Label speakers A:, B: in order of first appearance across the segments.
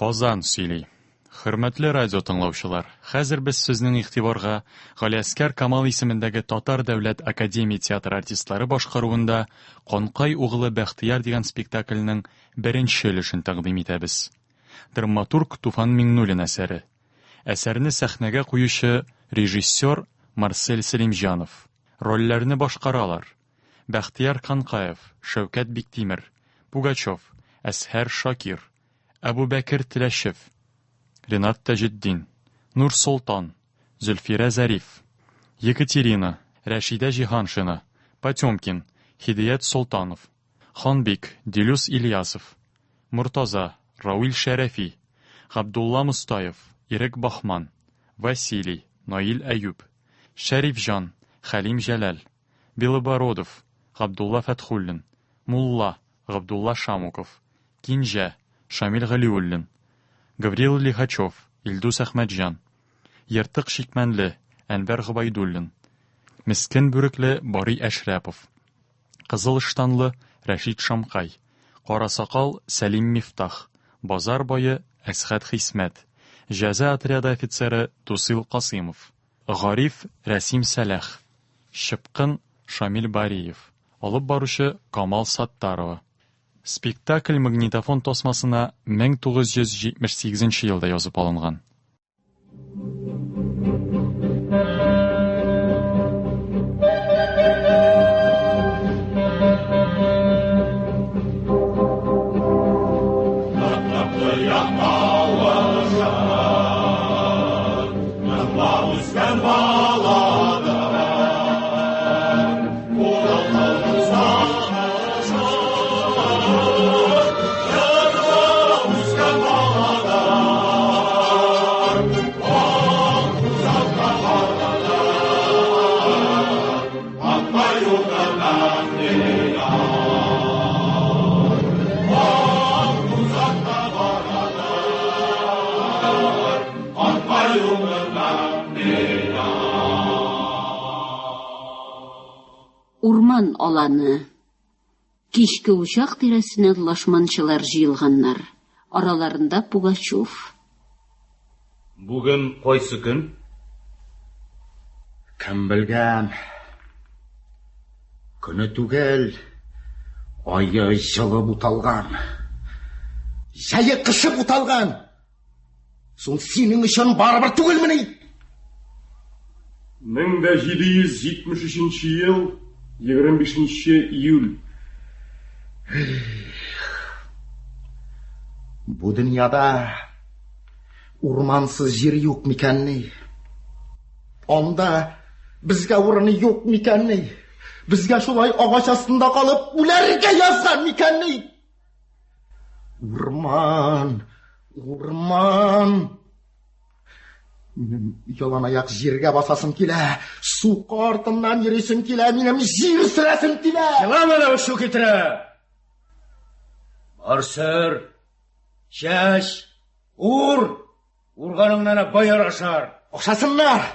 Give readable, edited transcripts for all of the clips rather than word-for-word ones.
A: Казан сөйли. Хөрмәтле радио тыңлаучылар, хәзер без сезнең игътибарга Галиәскәр Камал исемендәге Татар дәүләт академия театр артистлары башкаруында Канкай угылы Бәхтияр дигән спектакльнең беренче өлешен тәкъдим итәбез. Драматург Туфан Миңнуллин әсәре. Әсәрне сәхнәгә куючы режиссер Марсель Селимҗанов. Рольләрне башкаралар: Бәхтияр Канкаев, Шәүкәт Биктимер, Пугачев, Әсһәр Шакир, Әбүбәкер Теләшев, Ринат Тәҗетдин, Нур Солтан, Зөлфирә Зариф, Екатерина, Рәшидә Җиһаншина, Потёмкин, Хидият Солтанов, Ханбик, Дилюс Ильясов, Муртаза, Рауил Шәрәфи, Габдулла Мустаев, Ирек Бахман, Василий, Наил Әюб, Шәрифҗан, Хәлим Җәләл, Белобородов, Габдулла Фәтхуллин, Мулла, Габдулла Шамуков, Кинҗә, Шамил Галиуллин, Гаврил Лихачев, Илдус Әхмәтҗан, Ертык Шикмәнле, Әнвәр Гобайдуллин, Мискин бүрекле Бари Әшрәпов, Кызыл ыштанлы Рәшид Шамкай, Кара сакал Сәлим Мифтах, Базар бае Әсхәт Хисмәт, Җәза отряды офицеры Тусил Касыймов, Гариф Рәсим Сәләх, Чыпкын Шамил Бариев, алып баручы Камал Саттарова. Спектакль магнитофон тасмасына 1978 елда язып алынган.
B: Урман аланы. Кичке учак тирәсенә лашманчылар җыелганнар. Араларында Пугачев.
C: Бүген кайсы көн?
D: Кем белгән? Көне түгел, айы жылы буталган. Җәе кышы буталган. Соң синең өчен барыбер түгелмени?
C: 1773 ел 25 июль.
D: Бу дөньяда урмансыз җир юк микәнни? Анда безгә урыны юк микәнни? Безгә шулай агач астында калып үләргә язган микәнни? Урман, урман. Минем ялан аяк җиргә басасым килә, су артыннан йөрисем килә, минем җир сөрәсем килә.
C: Кыламы шу китерә? Арсыр, чәч, урганыңнан баяр ашар.
D: Ашасыннар,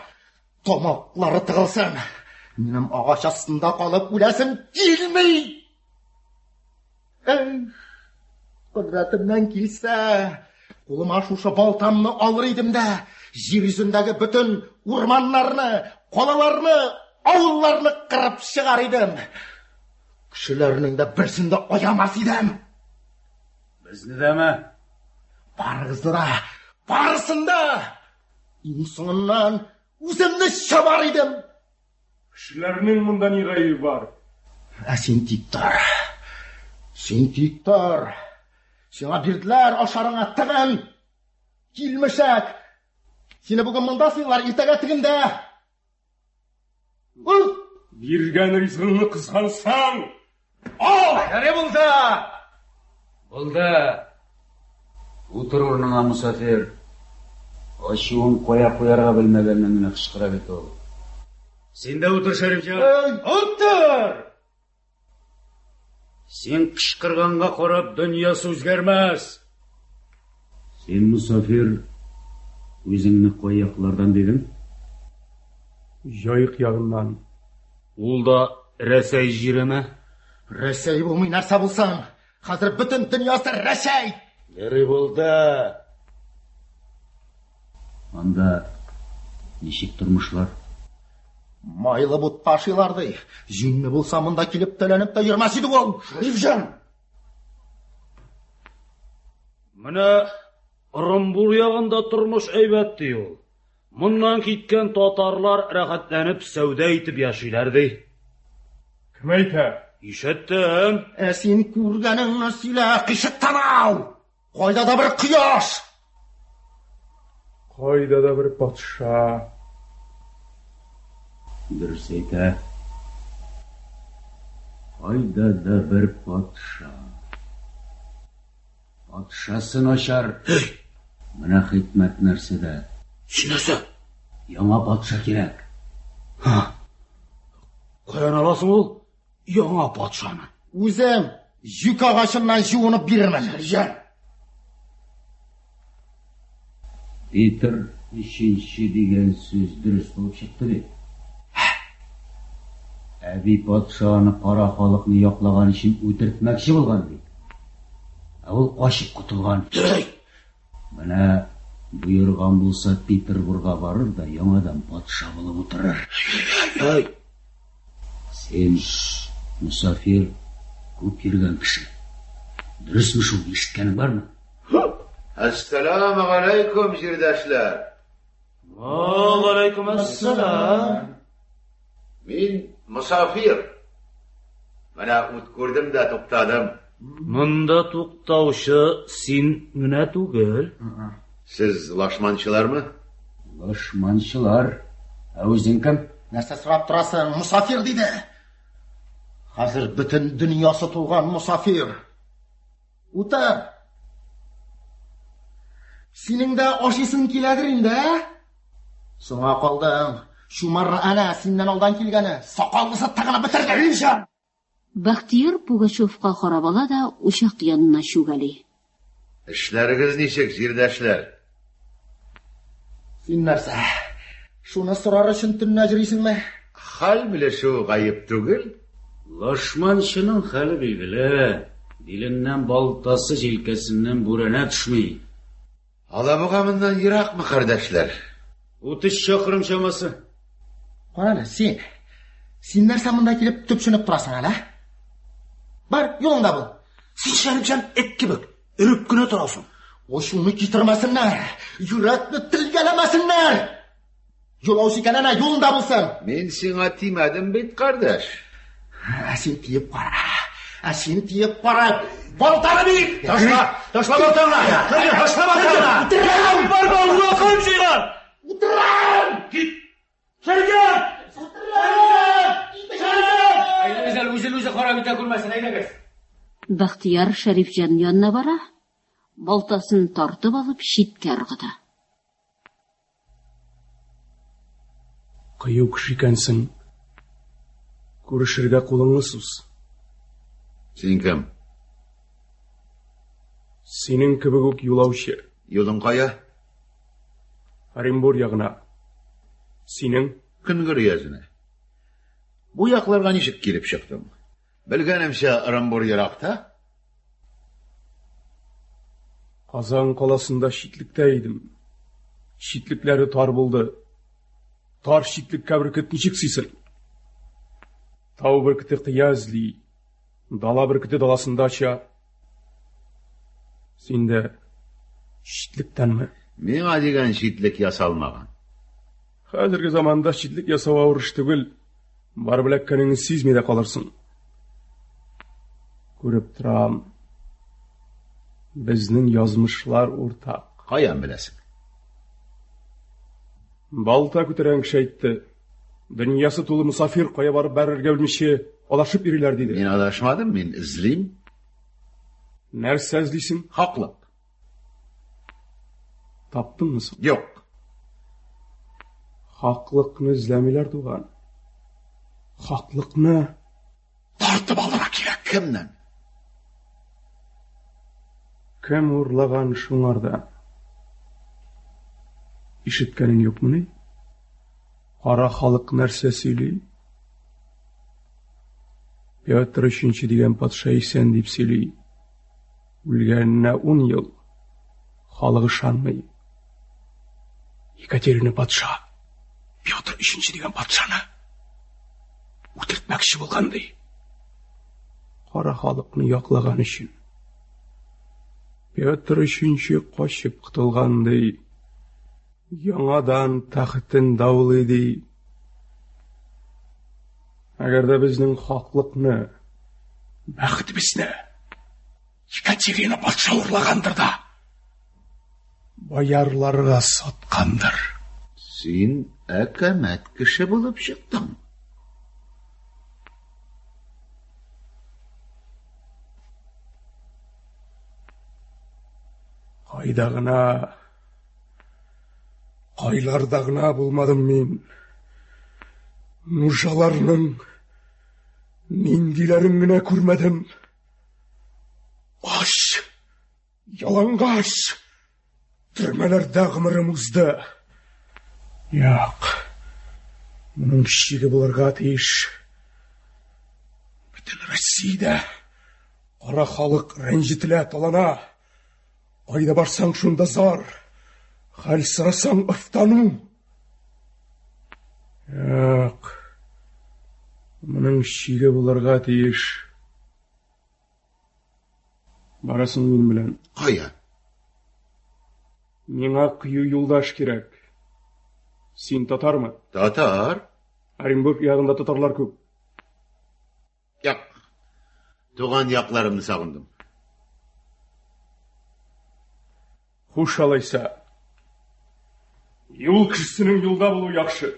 D: тамаклары тыгылсын. Минем агач астында калып үләсем килми. Кудратымнан килсә, кулыма шушы балтамны алыр идем дә, җир йөзендәге бөтен урманнарны, калаларны, авылларны кырып чыгар идем. Кешеләрнең дә берсен дә аямас идем.
C: Безне дәме?
D: Барыгызны да, барысын да. Иң соңыннан үземне чабар идем.
C: Кешеләрнең монда ни гаебе бар?
D: Син тик тор. Син тик тор. Сиңа бирделәр ашарыңа тыгын. Килмешәк. Сине бүген монда сыйлар, иртәгә тегендә.
C: Биргән ризыгыңны кызгансаң, ал! Ярый булды. Булды. Утыр урыныңа, мусафир. Ачуын куярга белмәгәннән генә кычкыра бит ул. Син дә утыр, Шәрифҗан. Утыр! Син кычкырганга карап дөньясы үзгәрмәс. Син, мусафир, үзеңне кай яклардан дидең?
E: Җаек ягыннан.
C: Ул да Рәсәй җиреме?
D: Рәсәй булмый нәрсә булсаң, хәзер бөтен дөньясы Рәсәй.
C: Ярый булды. Анда ничек тормышлар?
D: Майлы бут пашиларды. Жинні болса мында келіп төленіп та жүрмәс еді ол. Шарифжан!
C: Менә Ырымбур ягында тормыш әйбәт ди ул. Моннан киткән татарлар рәхәтләнеп сәүдә итеп яшиләр ди.
E: Кем әйтә?
C: Ишеттем.
D: Син күргәнеңне сөйлә, кишеттән ау! Кайда да бір құяш!
E: Кайда да бір патша.
C: Дөрес әйтә. Кайда да бір патша. Патшасы начар. Менә хикмәт нәрсәдә? Нәрсә? Яңа патша кирәк. Каян аласың ул? Яңа патшаны.
D: Үзем жүк ағашынан жуынып бирермен. Шарифжан!
C: Питер үшінші деген сөз дұрыс болып шықты ди. Әби патшаны қара халықны яқлаган үшін өтіртмәкші болған ди. Ул қашып құтылған. Менә бұйырған болса Петербурга барыр да яңадан патша болып отырыр. Сен мұсафир көп йөргән кеше. Дөресме шул, ишеткәнең бармы?
F: Assalamu alaikum jirdaşlar.
C: Wa alaikum assalam.
F: Min musafir. Mana ut gördüm de to'xtadim.
C: Munda to'xtauchi sen gina түгел.
F: Siz lashmanchilarmi?
C: Lashmanchilar. O'zing kim?
D: Нәрсә сұрап тұрасың, мұсафир дейді. Қазір бүтін дүниясы туған мұсафир. Утыр. Сенің де ашисың келедір инде? Соңа қалдың. Шумарра әнә сеннен алдан келгені. Сақалғысы тағына бітірді. Шарифжан!
B: Бахтияр Пугачевка қарап ала да ошақ янына шүгәли.
F: İşleriniz nechek jirdaşlar?
D: Сен нәрсә? Шуны сұрар үшін түнне жүрисіңме?
F: Hal bile şu gayip түгел.
C: Lashmanchining hali belgili. Dilindən baltası jelkasindən burana tushmay.
F: Alamıqamından yirak mı kardeşler?
C: 30 шақырым шамасы.
D: Қараны, сен нәрсә мұнда келіп төпшініп тұрасың әлі? Бар, yolunda бұл.
C: Сен Шәріпжан etki bak. Үріп күні тұрасың.
D: Ошуны кетірмәсінлер, yürekni tilgələməsinlər. Yolausi kenene yolunda bulsun.
F: Men sana timedim bit kardeş.
D: Sen tiyip para. Sen tiyip para. Baltanı bir. Taşla baltanı. Taşla baltanı. Utıram.
C: Var mı Allah'a kalım şeyler?
D: Utıram.
C: Git. Şergen. Şergen. Üzül kara bite kurmasın. Haydi kız.
B: Бахтияр Шәрифжан янына бара, балтасын тартып алып шитке ыргыды.
E: Кыю кеше икәнсең. Күрешергә кулыңны суз.
F: Sen kim?
E: Синең кебек үк юлаучы.
F: Yolun kaya?
E: Оренбур ягына. Синең
F: Kıngır yazını. Bu yaklarga nişik gelip çıktım. Bilgenimse Ырымбур Irak'ta.
E: Казан каласында шитлектә идем. Шитлекләре тар булды. Тар шитлеккә беркет ничек сыйсын? Тау беркете кыя эзли. Дала беркете даласында ача. Синдә шитлектәнме?
F: Миңа деген şitlik yasalmagan.
E: Хәзерге заманда шитлек ясау авыр эш түгел. Бар беләккәнеңне сизми дә калырсың. Күреп торам. Безнең язмышлар уртак.
F: Kayan bilesin.
E: Балта күтәргән кеше әйтте. Дөньясы тулы мусафир кая барып бәрергә белмичә алашып йөриләр диде.
F: Men adashmadım, men izleyim.
E: Нәрсә эзлисең?
F: Haklık.
E: Таптыңмы соң?
F: Yok.
E: Хаклыкны эзләмиләр туган. Хаклыкны
F: Tartıp almak gerek. Kimden?
E: кем урлаган шуңардан? Ишеткәнең юкмыни? Кара халык нәрсә сөйли? Петр III дигән патша исән дип сөйли. Үлгәненә 10 ел. Халык ышанмый. Екатерина патша Петр үшінші деген патшаны өлтіртпекші болғандай. Қара халықны яқлаған үшін Петр үшінші қашып құтылғандай, яңадан тақытын даулайды. Әгерде біздің хақлықны, бәхітімізді Екатерина патша ұрлағандыр да, боярларға сатқандыр.
F: Сен әкәмәт кіші болып шықтың.
E: Қайдағына, қайлардағына болмадым мен. Нужаларының мендилерін гіне көрмедім. Аш, ялаңғаш, түрмелерді ғымырым ұзды. Яқ, мұның шегі бұларға тейіш. Бүтін Россияда қара халық рәнжітілі талана. Айда барсаң шунда зар, хәл сұрасаң ұфтану. Яқ, мұның шегі бұларға тейіш. Барасың мен білен.
F: Қая?
E: Меңа қию юлдаш керек. Сен татар ма?
F: Татар?
E: Оренбург яғында татарлар көп.
F: Яқ, туған яқларымны сағындым.
E: Хуш алайса, юл кісінің юлда болу яқшы.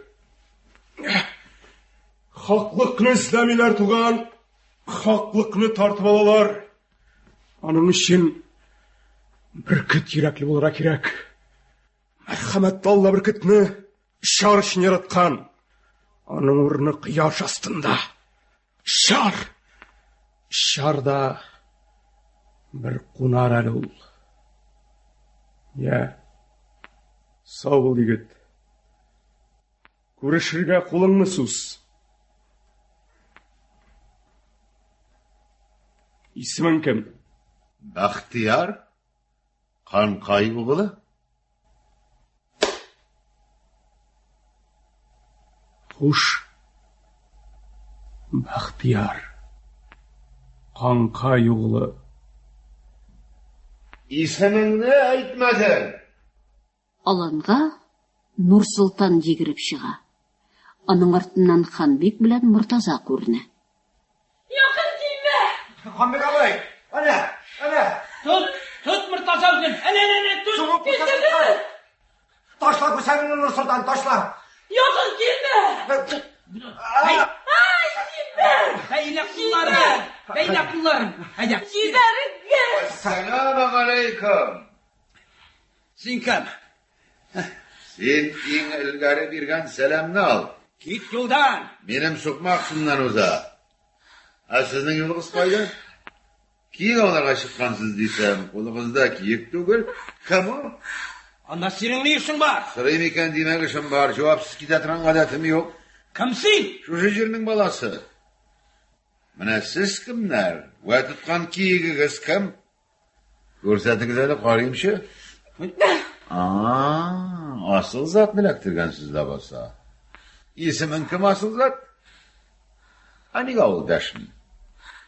E: Хақлықны іздәмелер туған, хақлықны тартып алалар. Аның үшін бір күт ереклі болыра керек. Мәрхәмәтті Алла бір күтні шар үшін яратқан. Аның орны қияш астында. Шар. Шарда бір қунар әлі ол. Я, сау бол егет. Көрішірге қолыңны сұз. Исімің кім?
F: Бақтияр? Қанқай ұғылы?
E: Хуш. Бақтияр. Қанқай ұғылы.
F: Исіміңді айтмадың.
B: Аланға Нұрсұлтан жегіріп шыға. Аның артынан Ханбек білән Мұртаза көріне.
G: Yakın gelme.
D: Ханбек абай, әне.
G: Tut Murtaza özün. Ene tut.
D: Soğuk bu
G: Getirdi.
D: kadar. Taşla bu senin Nursultan, taşla.
G: Yakın gelme.
D: Ay,
G: Gelme.
H: Beyler kullarım. Beyler kullarım. Hadi.
G: Giderim gel.
F: Selamun aleyküm.
H: Sen kim?
F: Sen en ilgari birgen selamını al.
H: Git yoldan.
F: Benim sokmaksından uza. Ha sizin yolunuz kaydı? Kiyin olarga çıkkansız desem, kolunuzda kiyik tugul. Kim o?
H: Anda senin ne işin var?
F: Sırayım iken demek işim var. Cevapsız gidetin adetim yok.
H: Kimsin?
F: Şu şecirinin balası. Mine siz kimler? Ve tutkan kiyiginiz kim? Görsetiniz hele karayım şu. Asıl zat bilektirgen sizde basa. İsmin kim asıl zat? Hani gavul deşmin?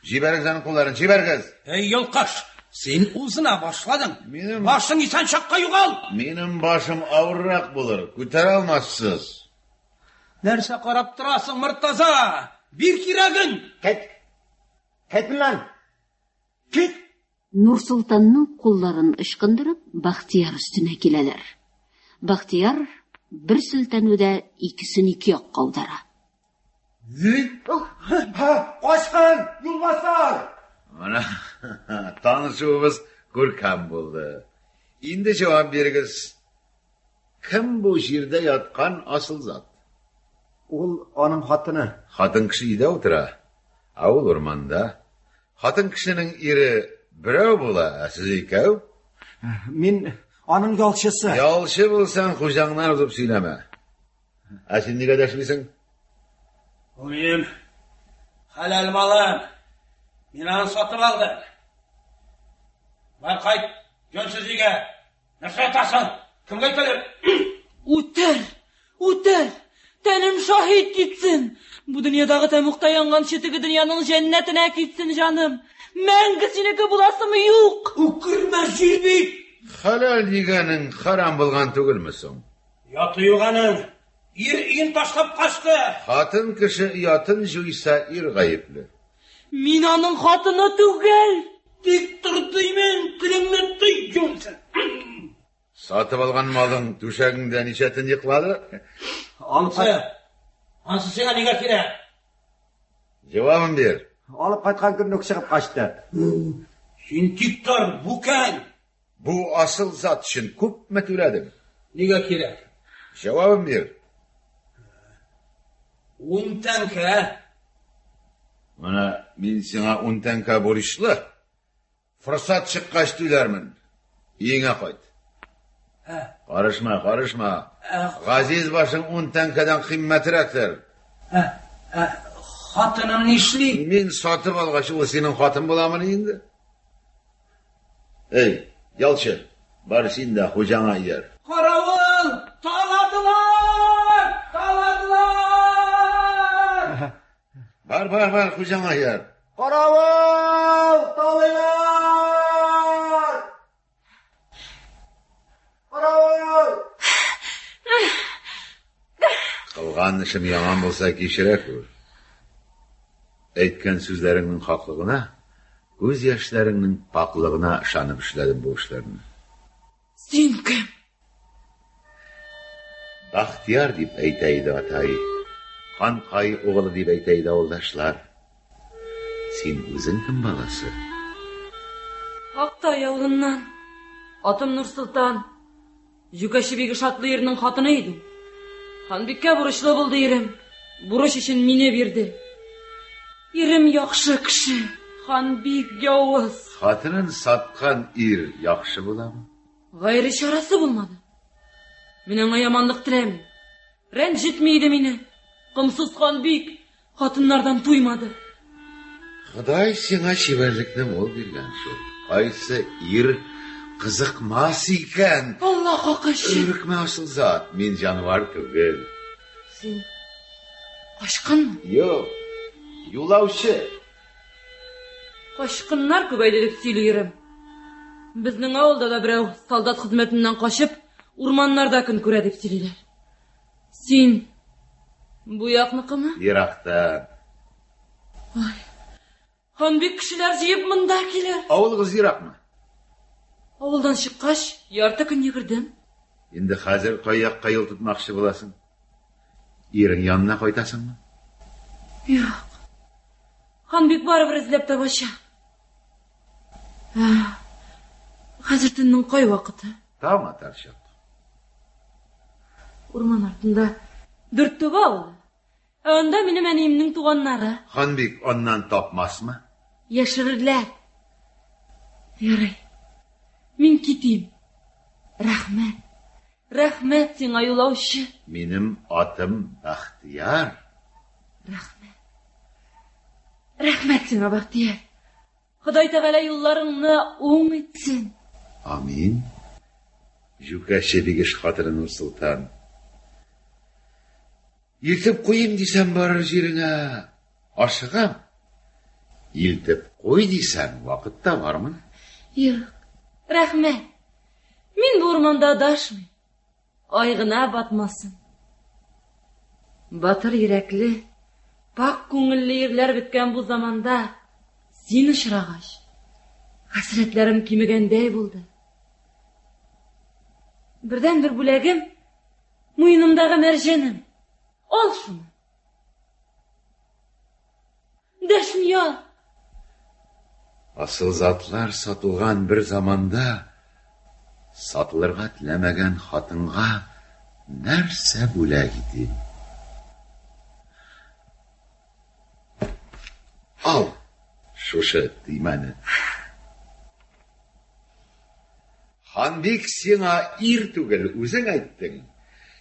F: Ciberek senin kulların, ciberkez.
H: Ey yolkaş. Sen uzuna başladın.
F: Benim-
H: Başın isen şakka yugal.
F: Benim başım ağırrak bulur, küter almazsız.
H: Nerse karap durasın Murtaza. Bir kiragın.
D: Кетпін lan. Кет.
B: Нұрсұлтанның қолларын ышқындырып, Бақтияр үстіне келелер. Бақтияр бір сілтәнуді икісін екі яққа аудара.
D: Kaçkın, yulmazlar.
F: Mana tanışığımız Gürkan buldu. Şimdi cevap veriniz. Kim bu şirde yatkan asıl zat?
D: Ol onun hatını.
F: Hatın kişi de otura. Avul ormanda. Hatın kişinin iri birov bula, siz ikav.
D: Min onun yolçısı.
F: Yalşı bulsan hocağından uzup söyleme. Sen ne kadar bilsin?
H: O benim halal malım. Minan satıp aldı. Var kayıt. Gönsüzlüğe. Nasıl yatasın? Kim kayıtılır?
G: Utti Үтер. Тәнем шahit китсен. Bu dünyadağı temukta yangan şetigi dünyanın cennetine gitsin canım. Мәңгі сенекі бұласымы юқ.
H: Үкірме жирбейт.
F: Халал дегенің харам болған түгілмісің?
H: Яты юғаның. Ир үйін ташлап қашты.
F: Хатын кіші ұятын жүйса ир ғайыплы.
G: Мен аның хатыны түгел.
H: Тек тұрдыймен тіліңні тұй жөнсін.
F: Сатып алған малың түшәгіңден ишетін еқлады?
H: Ансы сеңа неге керек?
F: Жауабын бер.
C: Алып қайтқан күні шығып қашты.
H: Сен тиктар, бүкән.
F: Бұл асыл зат үшін көп мә төләдің?
H: Неге керек?
F: Жауабын бер.
H: 10 тәңкі.
F: Мына мен сеңа 10 тәңкі борышлы. Фұрсат шыққаш төләрмін. Еңе қойд. Қарышма. Ғазиз башың 10 тәңкәден қимметіректір.
H: Хатыным нешлей?
F: Мен сатып алғашы, ол сенің хатын боламын енді? Ей, ялшы, бар сен де хожаңа ер.
H: Қарауыл! Таладылар!
F: Бар, хожаңа ер.
C: Қарауыл! Талайлар! Қарауыл!
F: Қылған ішім яман болса кешірек көр. Әйткен сөздеріңнің хақлығына, көз яшьләреңнің пақлығына шанып ішләдім бұл ішләрні.
G: Сен кім?
F: Бақтияр деп әйтәйді атай, Қанқай оғылы деп әйтәйді ауылдашлар. Сен өзің кім баласы?
G: Ақтай ауылынан, атым Нұрсұлтан, Жүкәшібегі шатлы ерінің хатыны едім. Ханбекке бұрышлы болды ерім, бұрыш үшін мене берді. Ерім яқшы кіші, Ханбек яуыз.
F: Хатынын сатқан ир яқшы боламы?
G: Ғайры шарасы болмады. Менің аямандық тілемін. Рәнжітмейді мені. Қымсыз Ханбек хатынлардан туймады.
F: Құдай сеңа шеберлікні мол берген шол. Қайсы ир қызық мас екен.
G: Аллаға қашы.
F: Өрікме асыл зат, мен жануар түгел.
G: Сен қашқын?
F: Йо, юлаушы.
G: Қашқынлар көбәйділік сөйлейірім. Біздің ауылда да біреу солдат қызметінен қашып, урманларда күн көре деп сөйлейлер. Сен бұяқнықы ма?
F: Ирақтан.
G: Ай, Ханбек кішілер жиып мұнда келер.
F: Ауыл қыз Ирақ ма?
G: Ауылдан шыққаш, ярты күнге кірдім.
F: Енді қазір қаяқ қайыл тұтмақшы боласың. Ерің янына қойтасың ма?
G: Жоқ. Ханбек барып ізлеп табаша. Қазір түннің қой уақыты.
F: Тама таршап.
G: Урман артында дүрт төбе ауылы. Онда менің әнейімнің туғаннары.
F: Ханбек оннан тапмас ма?
G: Яшырырлар. Ярай. Мен кетейім. Рахмет. Рахмет сен аюлаушы.
F: Менің атым Бақтияр.
G: Рахмет. Рахмет сен Бақтияр. Құдай тағала юлларыңны оң етсін.
F: Амин. Жүкәші бегіш қатыры Нұрсұлтан. Елтіп қойым дейсен барыр жеріңа. Ашығам. Елтіп қой дейсен вақытта бармын.
G: Yok. Рахмет. Мен bu ormanda adашмын. Айғына батмасын. Батыр yürekli, пак көңіллі ерлер біткен бұл заманда сен ұшырағаш. Хасретлерім кемігендей болды. Бірден бір бүлегім, мойнымдағы мәрженім. Ал шуны. Дәшін ал.
F: Асыл затлар сатылған бір заманда сатылырға тілемеген хатынға нәрсе бүләк етем. Ал, шушы тыйманы. Ханбек сеңа ир түгел, өзің айттың.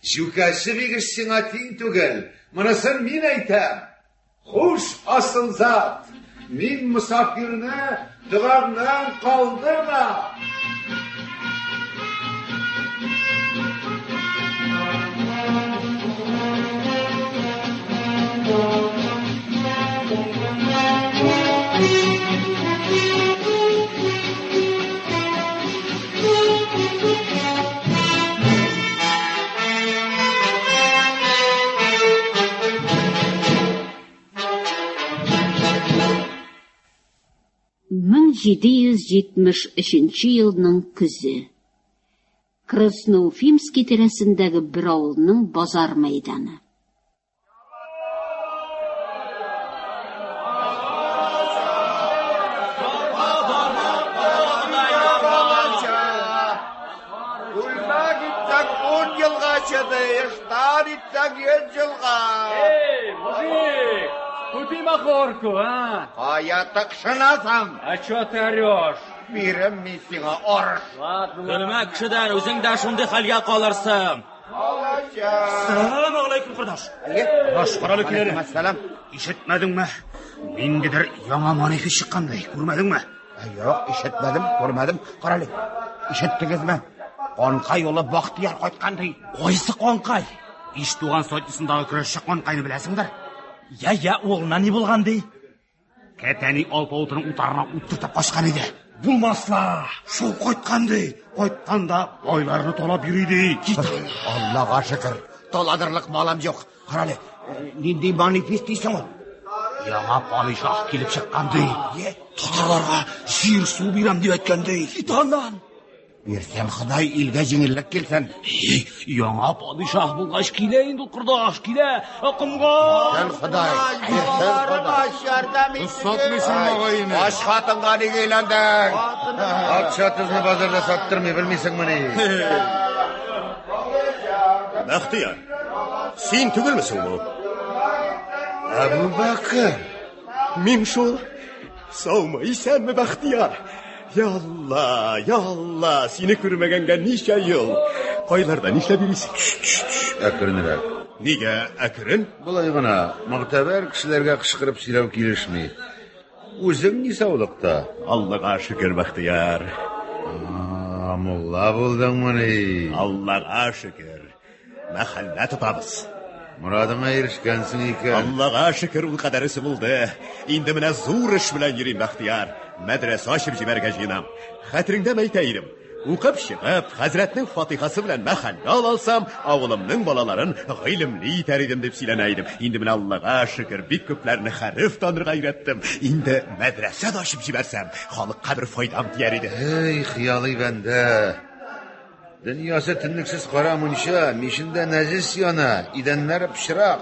F: Жүкәші бегіш сеңа тиң түгел, мұнысын мен айтам. Хуш асыл зат, мен мұсапиріні дұғарынан қалдырма.
B: 1773 елның күзі. Красноуфимский тирәсендәге бер авылның базар мәйданы.
H: Купи махорку, а?
F: Аятык шынасам.
H: А чё ты орёшь?
F: Бирем мен сиңа орыш.
H: Көлмә кешедән үзең дә шундый хәлгә калырсың. Салам алейкум, курдаш. Ашкаралы килер.
F: Ассалам.
H: Ишетмәдеңме? Ниндидер яңа манифест чыккандай, күрмәдеңме?
F: Yok, işitmedim, görmedim. Karali, işittiniz mi? Qonqay yo'li Baxtiyor qaytqanday.
H: Qaysi Qonqay? Ish tuğan soytisindagi kurashchi Qonqayni bilasingdir? Ya, o'g'lina ne bo'lgandi? Ketani olpovutini utarına uttirib qochgan edi. Bulmasla. Shu qaytqanday. Qaytqanda boylarni to'lab yuridi.
F: Allohga shukr. To'ladirlik molam yo'q. Qarali, nindi manifest deysan o?
H: Яңа падишах килеп чыкканды. Татарларга җир су бирәм дип әйткәнде. Итаннан.
F: Берсәм Ходай илгә җиңеллек килсен.
H: Яңа падишах булгач килә инде курдаш, килә. Акымга.
F: Сәл Ходай, берсәм Ходай.
I: Сатмыйсың агайны.
F: Аш хатынга ник әйләндең? Акча тузны базарда саттырмый белмисеңме ни?
I: Бахтияр, син түгелмесең бу?
F: Әбу Бәкер.
I: Мин шул. Саумы, исәнме Бахтияр? Ялла, сине күрмәгәнгә ничә ел. Кайларда нишләп йөрисең?
F: Әкренрәк.
I: Нигә әкрен?
F: Булай гына, мактабар кешеләргә кычкырып сөйләү килешми. Үзең ни саулыкта?
I: Аллага шөкер Бахтияр.
F: Мулла булдыңмы ни?
I: Аллага шөкер. Мәхәллә тотабыз.
F: Muradına erişkənsin икән.
I: Аллага шөкер ул кадәресе булды. Инде менә зур эш белән йөрим Бахтияр. Мәдрәсә ачып җибәргә җыенам. Хәтереңдә әйтәйем. Укып чыгып, хәзрәтнең фатихасы белән мәхәллә алсам, авылымның балаларын гыйлемле итәр идем дип сөйләнә идем. Инде менә Аллага шөкер бик күпләрне хәреф танырга өйрәттем. Инде мәдрәсә ачып җибәрсәм, халыкка бер файдам тияр иде.
F: Эй, хыялый бәндә. Dünyası tünlüksüz kara munşa, mişinde nəcis yana, idənlər pişiraq,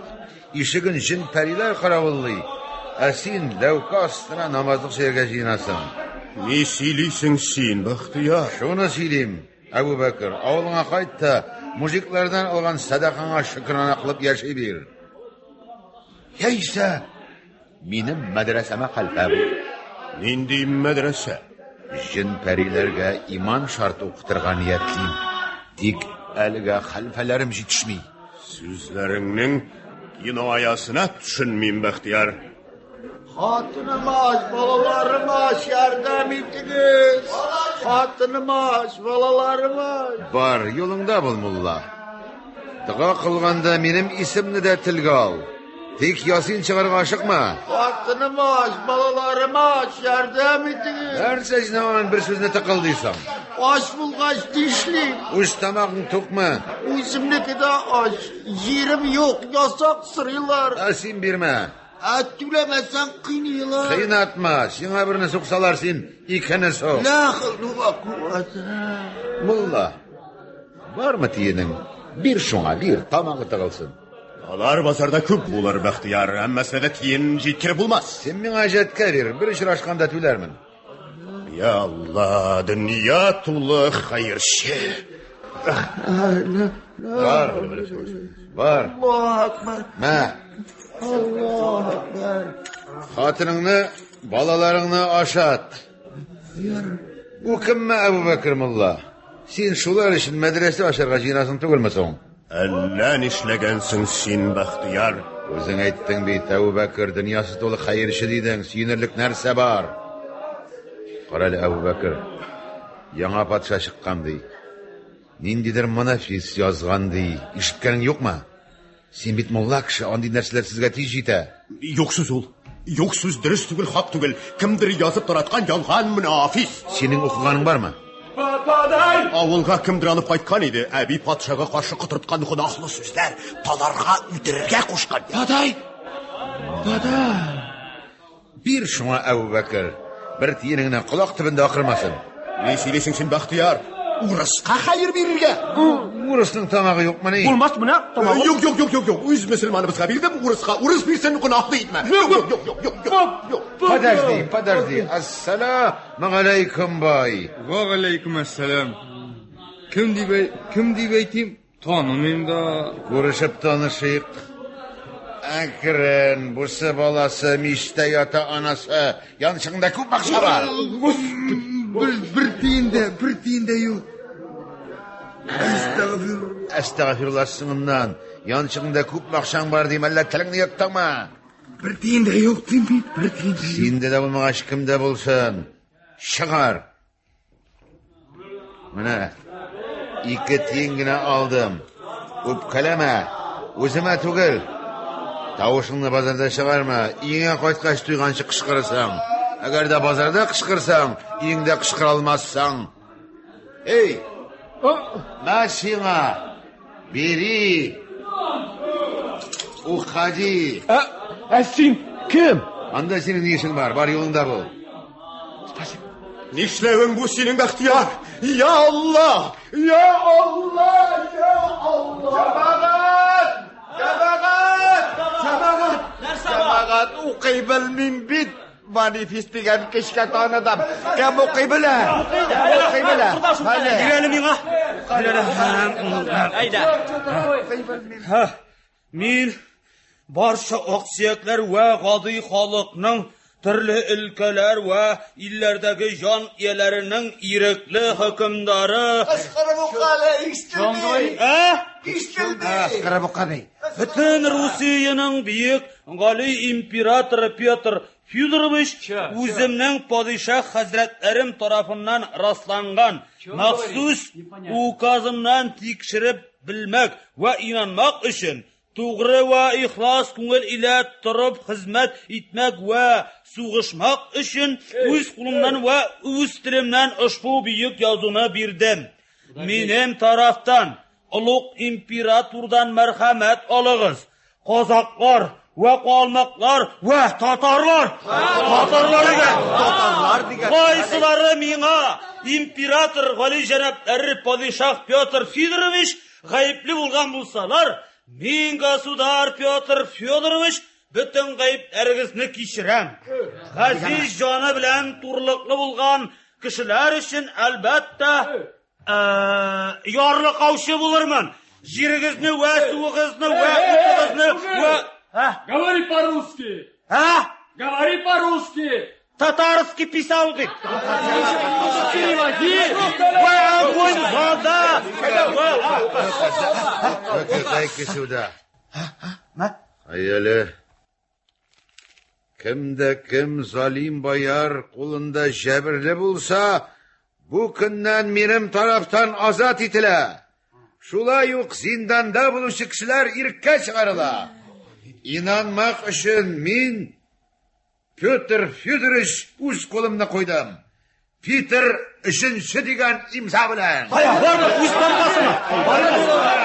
F: işigin jin pərilər qaravulli. Əsin, ləvqa astına namazlıq şergə jinasın.
I: Ni siliysin sin, Baxtiyar?
F: Şunu silim, Əbu Bəkir, avluna qayt da, mujiklərdən alğan sədaqana şükrana qılıb yaşay bir. Ya isə, minim mədrəsəmə xəlfə bu.
I: Nindi mədrəsə?
F: Jin pərilərgə iman şartı oqtırğa niyetliyim. Dik әлгә хәлфәләрем җитешми.
I: Сүзләреңнең киноясына төшенмим, Бахтияр.
D: Хатыныма, балаларыма ярдәм итегез. Хатыныма, балаларыма.
F: Бар, юлыңда бул мулла. Дога кылганда минем исемне дә телгә ал. Тик ясин чыгарга ашыкма.
D: Хатыныма, балаларыма ярдәм итегез.
F: Нәрсә җинаган бер сүзне тыкылдыйсың?
D: Aç bulgaç dişli.
F: Үз тамагың тукма.
D: Үземнеке дә aç. Yerim yok. Yasak sırıyorlar.
F: Син бирмә.
D: Et түләмәсәң кыйныйлар.
F: Кыйнатма. Сиңа берне суксалар син, икене сок.
D: La хәвле ва куввата.
F: Мулла. Бармы тиенең? Бир шуңа, бир тамагы тыгылсын.
I: Алар базарда күп булыр, Бахтияр, әммәсе дә тиен җиткереп булмас.
F: Син миңа җәткә бир, бер очрашканда түләрмен.
I: Ya Allah, dünya tulu hayırşı.
F: Бар. Бар.
D: Allahu akbar.
F: Мә.
D: Allahu akbar.
F: Хатыныңны, балаларыңны ашат. Бу кемме Әбу Бәкер мулла? Син шулар өчен мәдрәсә ачарга җыенасың түгелме соң?
I: Әллә нишләгәнсең син, Бахтияр?
F: Үзең әйттең бит, Әбу Бәкер, дөньясы тулы хәерче дидең, сөенерлек нәрсә бар? Карале, Әбу Бәкер, яңа патша чыккан ди. Ниндидер манифест язган ди. Ишеткәнең юкмы? Син бит мулла кеше, андый нәрсәләр сезгә тиз җитә.
I: Юк сүз ул. Юк сүз дөрес түгел, хак түгел. Кемдер язып тараткан ялган мунафис.
F: Синең укыганың бармы?
I: Авылга кемдер алып кайткан иде. Әби патшага каршы кытырткан гынахлы сүзләр, таларга үтерергә кушкан.
F: Бир шуңа, Әбу Бәкер. bir тиеніңнен құлақ түбінде ақырмасын.
I: Не сөйлесің сен, Бақтияр? Урысқа хайыр берерге?
F: Урыстың тамағы жоқ ма не?
D: Болмас мына тамағы.
I: Yok. Өз мұсылманымызға бердім, урыс берсін күнақ дейді ме? Yok.
F: Подожди. Ассаламу алейкум бай.
J: Вағалейкум ассалам. Кім деп айтайым? Танымайым да.
F: Көрішіп танышайық. Әкірін, бұсы баласы, мешітте ята анасы, яншығында көп бақша бар.
J: Bir tiyin de yok.
F: Әстағфирулла сыңымнан, яншығында көп бақшаң бар дейм, әлі тіліңді еттіңма?
J: Bir tiyin de yok değil mi? Bir tiyin de yok.
F: Сенде де болмағаш кімде болсын. Шығар. Міне, 2 тиенгіні алдым. Өпкілеме, өзіме түгіл. Тауышыңды базарда шығарма, үйіңе қайтқаш тұйғаншы қышқырысаң. Әгер де базарда қышқырсаң, үйіңде қышқыр алмассаң. Ей, машина, бери, уходи.
D: Сен кім?
F: Анда сенің нешің бар еліңда бұл.
I: Нишләуің бұл сенің, Бақтияр? Я Алла!
D: Жамағат оқи білмейм бит. Манифест деген кешке таныдым. Кем оқи білі?
H: Girelim yana. Hayda. Min barcha oqsiyaklar va g'odiy xalqning turli ülkeler ve illerdeki jan iyelerinin irekli hükümdarı.
D: Kışkırı bu kale iştildi.
H: Bütün Rusiyanın büyük gali imperator Pyotr Fyodoroviç özümden padişah hazretlerim tarafından rastlangan mahsus ukazımdan tekşirip bilmek ve inanmak için doğru ve ihlas көңіл ile тұрып hizmet etmek ve suğuşmak için öz kulumdan ve öz dilimden ushbu büyük yazını birdim. Benim taraftan ulug' imperatordan merhamet alığız. Qozaqlar ve qalmaqlar ve Tatarlar. Qaysilari menga imperator Gali janoblar padişah Pyotr Fyodoroviç g'ayibli bo'lgan bo'lsalar, men gosudar Pyotr Fyodoroviç bütün g'ayiblaringizni kechiram. Aziz joni bilan turliqli bo'lgan kishilar uchun albatta yorliq qavshi bo'larman. Jeringizni va suvingizni va o'tingizni va
E: Говори по-русски. Говори по-русски.
H: Татарский писал ты. Ва огонь, вода.
F: Дай-ка сюда. Ayeli. Kimde kim zalim bayar қолында жәбірлі болса, bu günden benim taraftan azat itile. Şulay yok zindanda buluşu kişiler irkке çıkarıla. İnanmak için min Pyotr Fyodoroviç uz қолымda koydum. Peter üçüncü деген imza bilen.
H: Var mı? Üst bombasını. Vallahi var mı?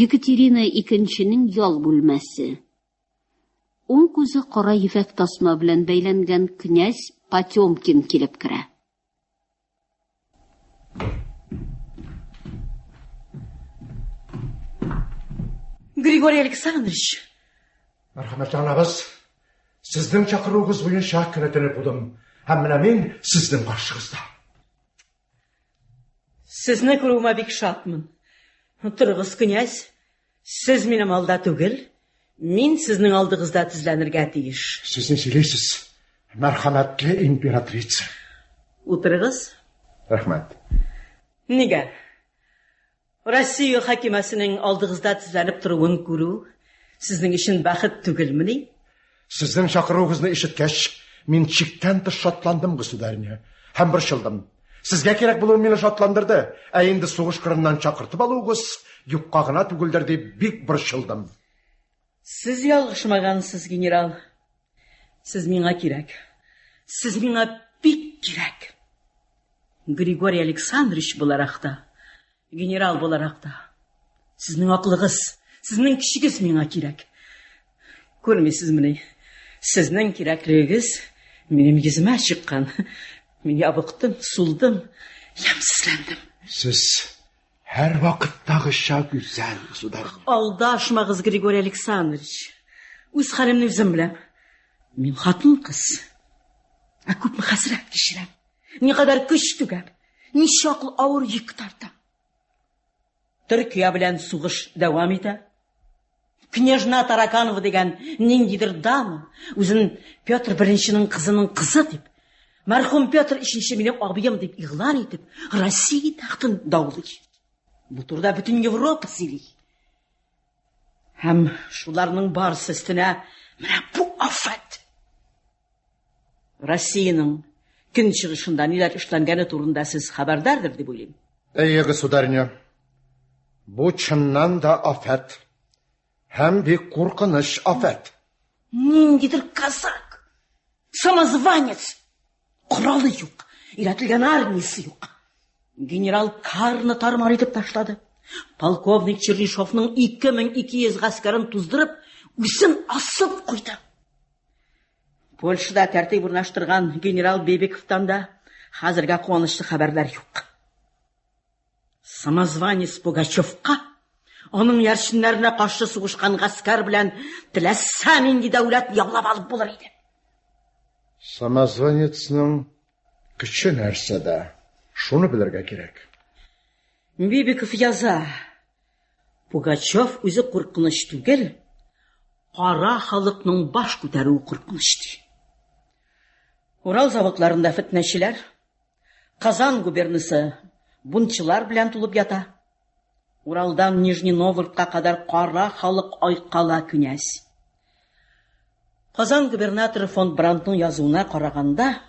B: Екатерина II ял бүлмәсе. Оң күзі қара ефәк тасма белән бәйләнгән князь Потемкин килеп керә.
G: Григорий Александрович.
D: Merhametli anabız, sizden çakırığınız bugün şah künetini buldum. Hem men sizden karşınızda.
G: Sizni ko'ruvma bek shodman. Turg'iz knyaz, siz mening alda tugil, men sizning oldingizda tizlanirga tegish.
D: Siz ne söyleysiz? Merhametli imperatrice.
G: O'tirg'iz.
D: Rahmet.
G: Nega? Rossiya hakimasining oldingizda tizlanib turuvini ko'ruv sizning uchun baxt tugilmini?
D: Sizden çakırığınızı işitkeş, Мен шиктен тыш шатландым, государыня. Һәм борчылдым. Сезгә кирәк булуы мине шатландырды. Ә инде сугыш кырыннан чакыртып алуыгыз юкка гына түгелдер дип бик борчылдым.
K: Сез ялгышмагансыз, генерал. Сез миңа кирәк. Сез миңа бик кирәк. Григорий Александрович буларак та, генерал буларак та. Сезнең аклыгыз, сезнең кичигез миңа кирәк. Күрмисез менә? Сезнең кирәклегез минем йөземә чыккан. Мин ябыктым, сулдым, ямсызландым.
D: Сез һәр вакыттагыча гүзәл, государь.
K: Алдашмагыз, Григорий Александрович. Үз хәлемне үзем беләм. Мин хатын кыз. Ә күпме хәсрәт кичерәм. Никадәр көч түгәп, ничаклы авыр йөк тартам. Төркия белән сугыш дәвам итә. Княжна Тараканова дигән ниндидер дама, үзен Петр I-нең кызының кызы дип, мәрхүм Петр III минем абыем дип игълан итеп, Россия тахтын даулый. Бу турда бөтен Европа сөйли. Һәм шуларның барысы өстенә менә бу афат. Россиянең көнчыгышында ниләр эшләнгәне турында сез хәбәрдардыр дип уйлыйм.
D: Әйе, государыня. Бу чыннан да афат. Һәм бик куркыныч афат.
K: Ниндидер казак, самозванец, коралы юк, өйрәтелгән армиясе юк. Генерал Карны тармар итеп ташлады. Полковник Чернышовның 2200 гаскәрен туздырып, үсен асып куйды. Польшада тәртип урнаштырган генерал Бебековтан да хәзергә куанычлы хәбәрләр юк. Самозванец Пугачевка, аның яршиннәренә каршы сугышкан гаскәр белән теләсә нинди дәүләт яулап алып булыр иде.
D: Самозванецның көче нәрсәдә? Шуны белергә кирәк.
K: Бибиков яза. Пугачев үзе куркыныч түгел, кара халыкның баш күтәрү куркыныч ди. Урал заводларында фитнәчеләр, Казан губернасы бунчылар белән тулып ята. Уралдан Нижний Новгородка кадәр кара халык айкала князь. Казан губернаторы фон Брандтның язуына караганда,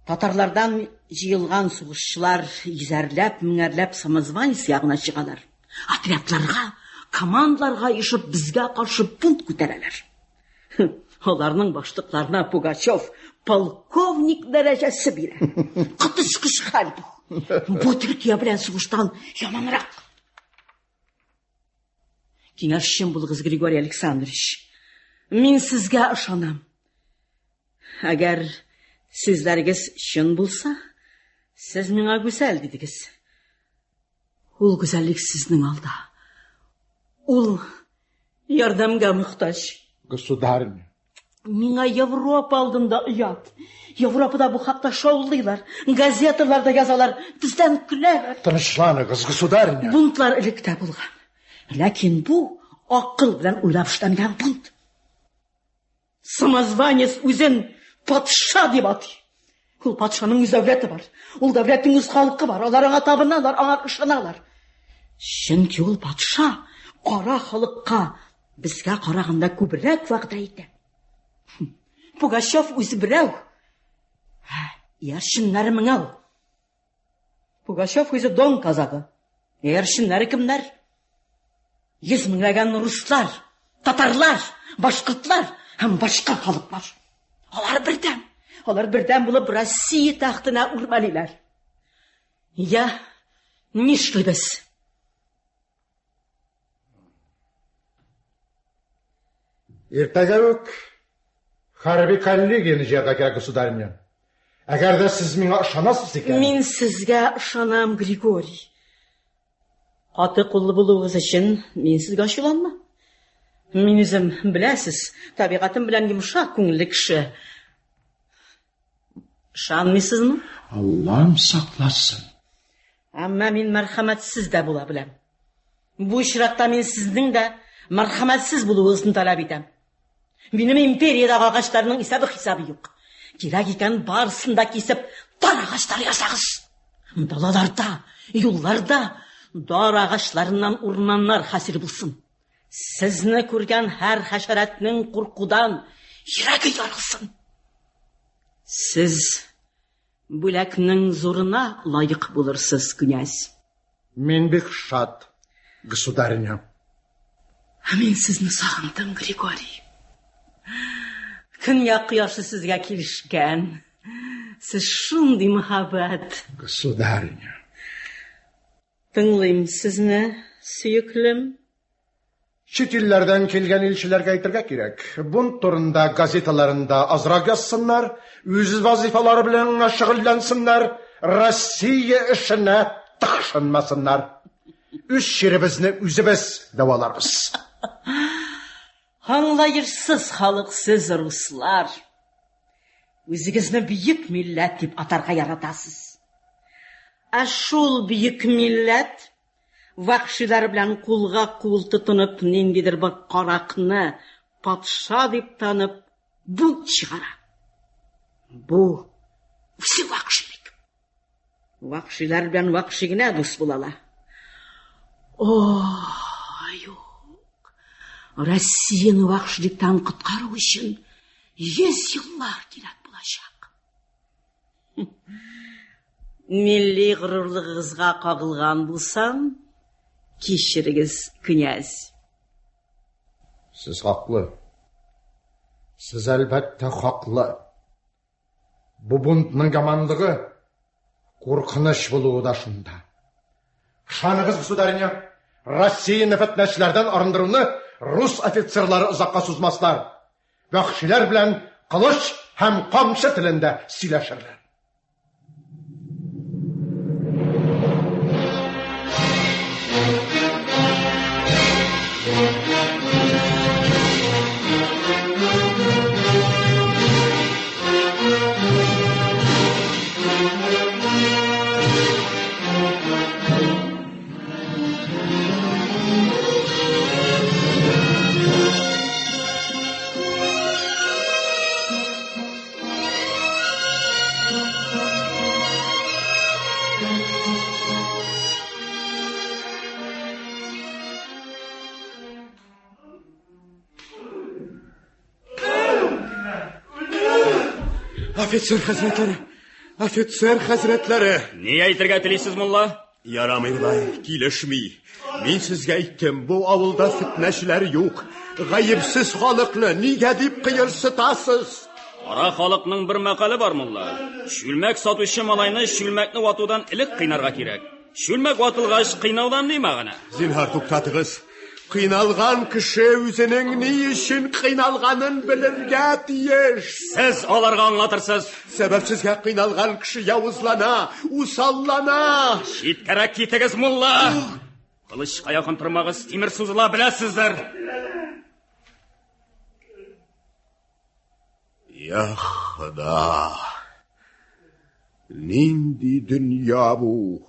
K: татарлардан җыелган сугышчылар йөзәрләп, меңәрләп самозванец ягына чыгалар. Отрядларга, командаларга ишеп безгә каршы бунт күтәрәләр. Аларның башлыкларына Пугачев полковник дәрәҗәсе бирә. Кытышкыч хәл бу. Бу Төркия белән сугыштан яманрак. Киңәшчем булыгыз, Григорий Александрович. Мин сезгә ышанам. Әгәр сүзләрегез чын булса, сез миңа гүзәл дидегез. Ул гүзәллек сезнең алда. Ул ярдәмгә мөхтаҗ.
D: Государыня.
K: Миңа Европа алдында оят. Европада бу хакта шаулыйлар, газеталарда язалар, бездән көләләр.
D: Тынычланыгыз, государыня.
K: Бунтлар электә булган. Ләкин бу акыл белән уйлап эшләнгән бунт. Самозванец үзен патша дип атый. Ул патшаның үз дәүләте бар. Ул дәүләтнең үз халкы бар. Алар аңа табыналар, аңа ышаналар. Чөнки ул патша кара халыкка безгә караганда күбрәк вәгъдә итә. Пугачев үзе берәү. Яршиннәре меңәү. Пугачев үзе Дон казагы. Яршиннәре кемнәр? 100 меңләгән руслар, татарлар, башкортлар һәм башка халыклар. Алар бердәм булып Россия тахтына үрмәлиләр. Я нишлибез?
D: Иртәгә үк хәрби коллегияне җыярга кирәк, государыня. Әгәр дә сез миңа ышанасыз икән.
K: Мин сезгә ышанам, Григорий. Аты куллы булуыгыз өчен мин сезгә ачуланмам. Мин үзем беләсез, табигатым белән йомшак күңелле кеше. Ышанмыйсызмы?
D: Аллам сакласын.
K: Әмма мин мәрхәмәтсез дә була беләм. Бу очракта мин сезнең дә мәрхәмәтсез булуыгызны таләп итәм. Минем империядагы агачларның исәбе-хисабы юк. Кирәк икән барысын да кисеп, дар агачлар ясагыз. Далаларда, юлларда дар агачларыннан урманнар хасил булсын. Сезне күргән һәр хәшәрәтнең куркудан йөрәге ярылсын. Сіз бүләкнең зурына лайық булырсыз, князь.
D: Мен бик шат, государыня.
K: Мен сезне сагындым, Григорий. Көньяк кояшы сезгә килешкән. Сез шундый мөхәббәт.
D: Государыня.
K: Тыңлыйм сезне, сөеклем.
D: Чит илләрдән килгән илчеләргә әйтергә кирәк. Бун турында газеталарында азрак язсыннар, үз вазифалары белән шөгыльләнсеннәр, Россия эшенә тыкшынмасыннар. Үз ширебезне үзебез дәваларбыз.
K: Аңлаерсыз халык сез, руслар. Үзегезне бийек милләт дип атарга яратасыз. Ә шул бийек милләт вахшилар белән кулга-кул тотынып, ниндидер бер каракны патша дип танып, бунт чыгара. Бу үзе вахшилик. Вахшилар белән вахши генә дус булалар. Юк. Россияны вахшиликтан коткару өчен 100 еллар кирәк булачак. Милли горурлыгыгызга кагылган булсам, кичерегез, князь.
D: Сез хаклы. Сез әлбәттә хаклы. Бу бунтның яманлыгы куркыныч булуы да шунда. Шаныгыз, государыня, Россияны фетнәчләрдән арындыруны рус офицерлары озакка сузмаслар. Вахшилар белән кылыч һәм камчы телендә сөйләшерләр.
I: Офицер хәзрәтләре.
H: Ни әйтергә телисез, мулла?
I: Ярамый болай, килешми. Мин сезгә әйттем, бу авылда фитнәчеләр юк. Гаепсез халыкны нигә дип кыерсытасыз?
H: Кара халыкның бер мәкале бар, мулла. Шүлмәк сатучы малайны шүлмәкне ватудан элек кыйнарга кирәк. Шүлмәк ватылгач кыйнаудан ни мәгънә?
I: Зинһар туктатыгыз. Кыйналган кеше үзенең ни өчен кыйналганын белергә тиеш.
H: Сез аларга аңлатырсыз.
I: Сәбәпсезгә кыйналган кеше явызлана, усаллана.
H: Читкәрәк китегез, мулла. Кылычка якын тормагыз, тимер сузыла беләсездер.
I: Я Худа. Нинди дөнья бу?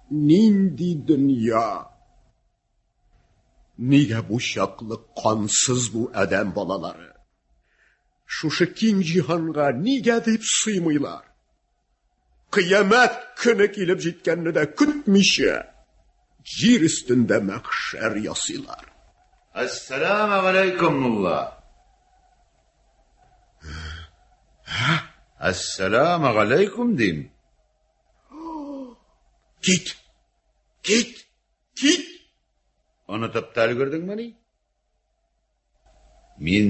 I: Нинди дөнья? Нигә бу чаклы кансыз бу адәм балалары? Шушы киң җиһанга нигә дип сыймыйлар? Кыямәт көне килеп җиткәнне дә көтмичә, җир өстендә мәхшәр ясыйлар.
F: Ассаламу алейкум, мулла. Ассаламу алейкум дим.
I: Кит!
F: Онытып та өлгердеңме ни? Мин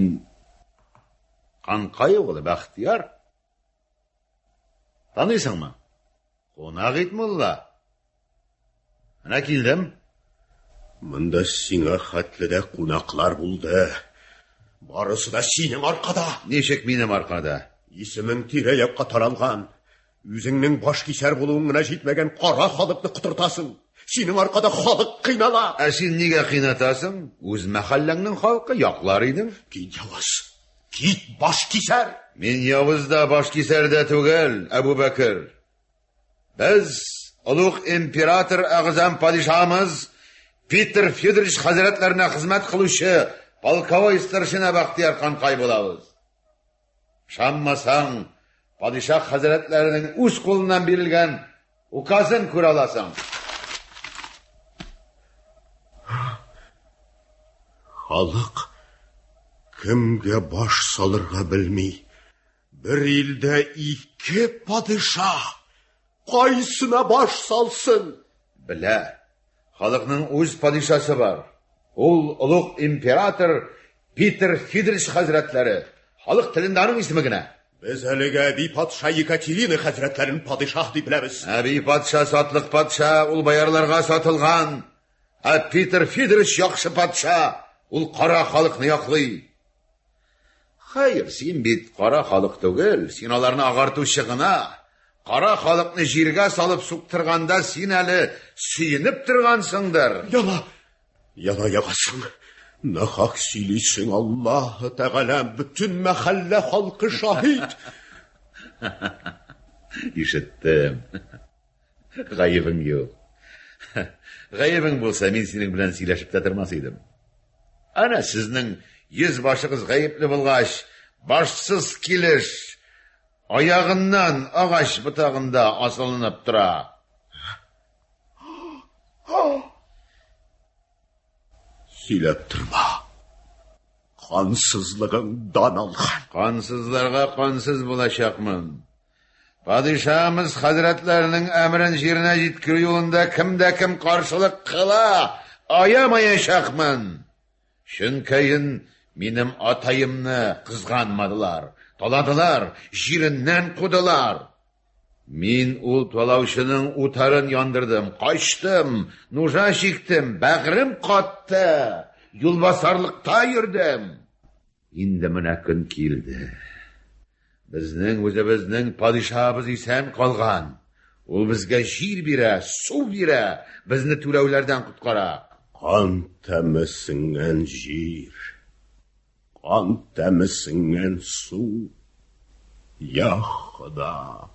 F: Канкай углы Бахтияр. Таныйсыңмы? Кунак ит, мулла. Ана килдем.
I: Монда сиңа хәтледә кунаклар булды. Барысы да синең аркада.
F: Ничек минем аркада?
I: Исемең тирә-якка таралган. Үзеңнең баш кисәр булуың гына җитмәгән кара халыкны кытыртасың. Синең аркада халык кыйнала.
F: Син нигә кыйнатасың? Үз мәхәлләңнең халкы яклар идең.
I: Кит, явыз. Кит, баш кисәр.
F: Мин явыз да баш кисәр дә түгел, Әбу Бәкер. Без улуг император әгъзам падишамыз Питер Федорович хәзрәтләренә хезмәт кылучы полковой старшина Бахтияр Канкай булабыз. Шаммасаң, падишах хәзрәтләренең үз кулыннан бирелгән указын күрә аласың.
I: Халык кемгә баш салырга белми, Bir ilde iki padişah qaysına baş salsın?
F: Білә, халықның өз падишасы бар. Ул ұлық император Питер Фидрич хәзрәтләре. Халық тілінде аның исеме генә.
I: Biz әлегә би патша Екатерина хәзрәтләрен падишах дип беләбез.
F: Әби патша сатлык патша, ул баярларга сатылган. Питер Фидрич яхшы патша, ул кара халыкны яклый. Хәер, син бит кара халык түгел, син аларны агартучы гына. Кара халыкны җиргә салып суктырганда син әле сөенеп торгансыңдыр.
I: Яла ягасың. Нахак сөйлисең, Аллаһ Тәгалә, бүтән мәхәллә халкы шаһид.
F: Ишеттем. Гаебең юк. Гаебең булса, мин синең белән сөйләшеп тә тормас идем. Ана сезнең йөз башыгыз гаепле булгач, башсыз килеш аягыннан агач ботагында асылынып тора.
I: Сөйләп торма. Кансызлыгыңдан алган.
F: Кансызларга кансыз булачакмын. Падишамыз хәзрәтләренең әмрен җиренә җиткерү юлында кемдә кем каршылык кыла, аямаячакмын. Чөнки минем атаемны кызганмадылар, таладылар, җиреннән кудылар. Мин ул талаучының утарын яндырдым, качтым, нужа чиктем, бәгърем катты, юлбасарлыкта йөрдем. Инде менә көн килде. Безнең үзебезнең падишабыз исән калган. Ул безгә җир бирә, су бирә, безне түләүләрдән коткара.
I: Кан тәмесеңнән җир, кан тәмесеңнән су. Я Хода,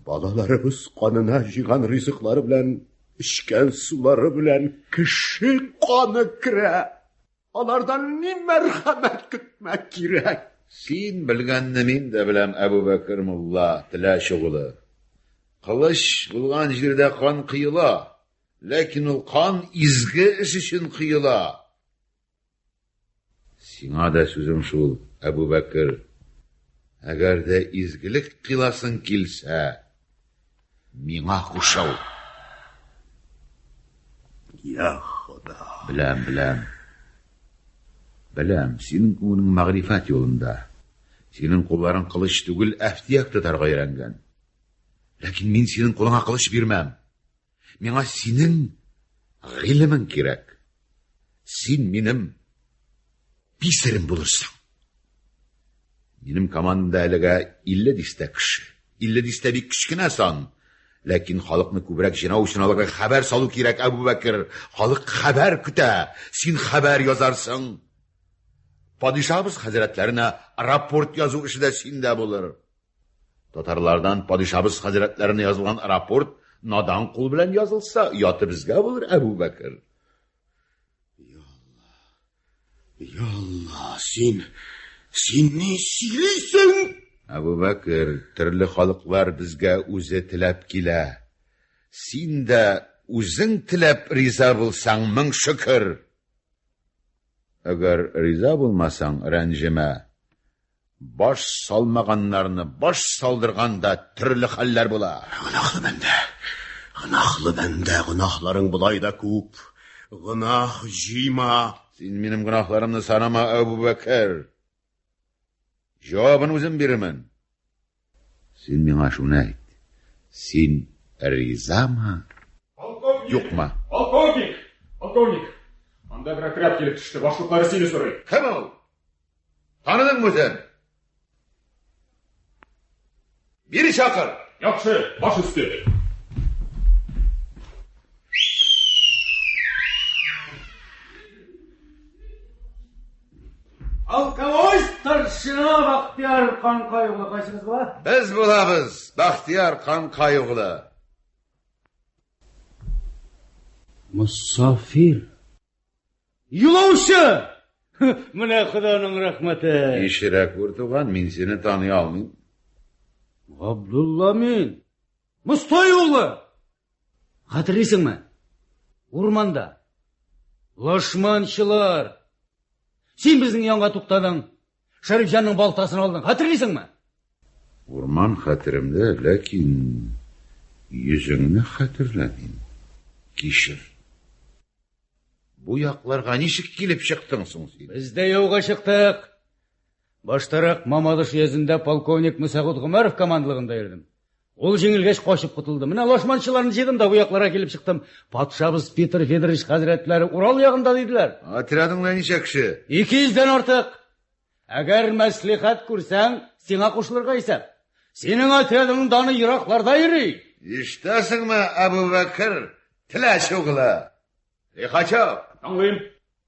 I: балаларыбыз канына җыйган ризыклары белән, эчкән сулары белән кеше каны керә. Алардан ни мәрхәмәт көтмәк кирәк?
F: Син белгәнне мин дә беләм, Әбу Бәкер мулла, Теләч угылы. Кылыч булган җирдә кан кыела, ләкин ул кан изге эш өчен кыела. Сиңа да сүзем шул, Әбу Бәкер. Әгәр дә изгелек кыйласың килсә, миңа кушау.
I: Я Хода.
F: Беләм. Синең күңелең мәгърифәт юлында. Синең кулларың кылыч түгел, әфтияк тотарга өйрәнгән. Ләкин мин синең кулыңа кылыч бирмәм. Миңа синең гыйлемең кирәк. Син минем писарем булырсың. Минем командамда әлегә 50 дистә кеше. 50 дистә бик кечкенә сан. Ләкин халыкны күбрәк җинау өчен аларга хәбәр салу кирәк, Әбу Бәкер. Халык хәбәр көтә. Син хәбәр язарсың. Падишабыз хәзрәтләренә рапорт язу эше дә синдә булыр. Татарлардан падишабыз хәзрәтләренә язылган рапорт надан кул белән язылса, яты безгә булыр, Әбу Бәкер.
I: Я Аллаһ, син ни сөйлисең?
F: Әбу Бәкер, төрле халыклар безгә үзе теләп килә. Син дә үзең теләп риза булсаң, мең шөкер. Әгәр риза булмасаң, рәнҗемә. Баш салмаганнарны баш салдырганда төрле хәлләр була.
I: Гынаһлы бәндә, гынаһларың булай да күп. Гынаһ җыйма.
F: Син минем гынаһларымны санама, Әбу Бәкер. Җавабын үзем бирәмен. Син миңа шуны әйт. Син ризамы? Юкмы?
E: Полковник. Анда бер отряд килеп төште, башлыклары сине сорый.
F: Кем ул? Таныдыңмы сен? Бире чакыр.
E: Яхшы, баш өсте.
C: Полковой старшина Бахтияр Канкайұлы қайсыңыз ба?
F: Біз булабыз, Бахтияр Канкайұлы.
C: Мұсафир. Юлаушы! Міне Құданың рахмәті.
F: Ишерәк үртуған, мин сені таный алмыйм.
C: Абдулла мин. Мұстай ұлы. Хатırlыйсың ма? Урманда. Лашманшылар. Сен біздің янға туқтадың. Шәріпжанның балтасын алдың. Хатırlыйсың ма?
F: Урман хәтеремдә, ләкин йөзеңне хәтерләмим. Кишер. Бу якларга ничек килеп чыктың соң син?
C: Без дә яуга чыктык. Баштарак Мамадыш йөзендә полковник Мусагут Гомаров командалыгында йөрдем. Ул җиңелгәч качып кутылды. Менә лашманчыларны җыйдым да бу якларга килеп чыктым. Патшабыз Петр Федорович хәзрәтләре Урал ягында дидиләр.
F: Отрядыңда ничә кеше?
C: 200-дән артык. Әгәр мәслихәт күрсәң, сиңа кушылырга исәп. Синең отрядыңның даны еракларда йөри.
F: Ишетәсеңме, Әбүбәкер, Теләч угылы? Лихачев,
E: Аңлыйм.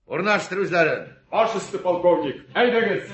F: урнаштыр үзләрен.
E: Баш өсте полковник. Әйдәгез.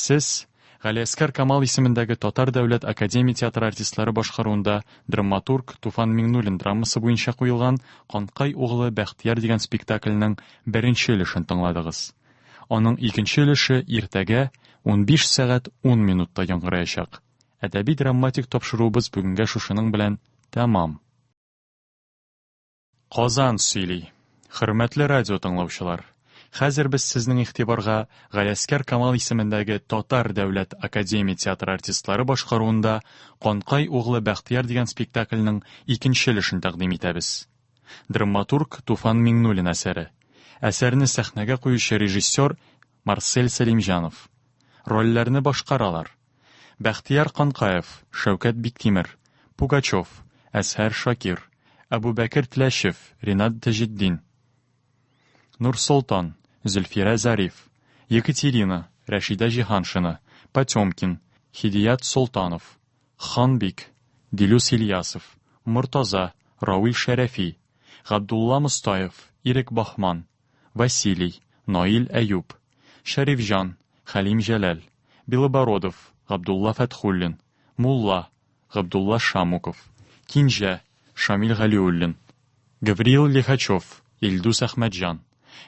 A: Сез Галиәскәр Камал исемендәге Татар дәүләт академия театры артистлары башкаруында драматург Туфан Миңнуллин драмасы буенча куелган Канкай угылы Бәхтияр дигән спектакльнең беренче өлешен тыңладыгыз. Аның икенче өлеше иртәгә 15 сәгать 10 минутта яңгыраячак. Әдәби драматик тапшыруыбыз бүгенгә шушының белән тәмам. Казан сөйли. Хөрмәтле радио тыңлаучылар, хәзер без сезнең игътибарга Галиәскәр Камал исемендәге Татар дәүләт академия театры артистлары башкаруында Канкай угылы Бәхтияр дигән спектакльнең икенче өлешен тәкъдим итәбез. Драматург Туфан Миңнуллин әсәре. Әсәрне сәхнәгә куючы режиссер Марсель Сәлимҗанов. Рольләрне башкаралар: Бәхтияр Канкаев, Шәүкәт Биктимер, Пугачев, Әсһәр Шакир, Әбүбәкер Теләчев, Ринат Таҗетдин, Нурсултан, Зөлфирә Зариф, Екатерина, Рәшидә Җиһаншина, Потёмкин, Хидият Солтанов, Ханбик, Дилүс Ильясов, Муртаза, Рауил Шәрәфи, Габдулла Мустаев, Ирек Бахман, Василий, Наил Әюб, Шәрифҗан, Хәлим Җәләл, Билобородов, Габдулла Фәтхуллин, Мулла, Габдулла Шамуков, Кинҗә, Шамил Галиуллин, Гавриил Лихачев, Илдус Әхмәтҗан,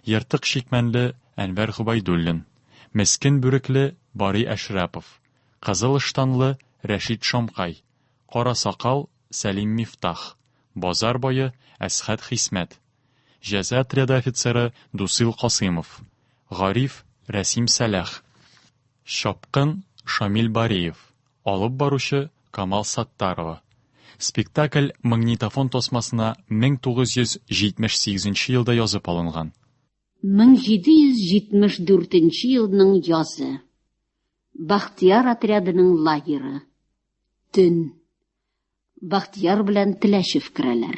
A: Йыртык шикмәнле Әнвәр Губайдуллин, Мескен бүрекле Бари Әшрәпов, Кызыл ыштанлы Рәшид Шамкай, Кара сакал Сәлим Мифтах, Базар бае Әсхәт Хисмәт, Җәза отряды офицеры Дусил Касыймов, Гариф Рәсим Сәләх, Шапкын Шамил Бариев, алып баручы Камал Саттарова. Спектакль магнитофон тосмасына 1978 елда язып алынган.
B: 1774 елның язы. Бәхтияр отрядының лагеры. Төн. Бәхтияр белән Теләчев керәләр.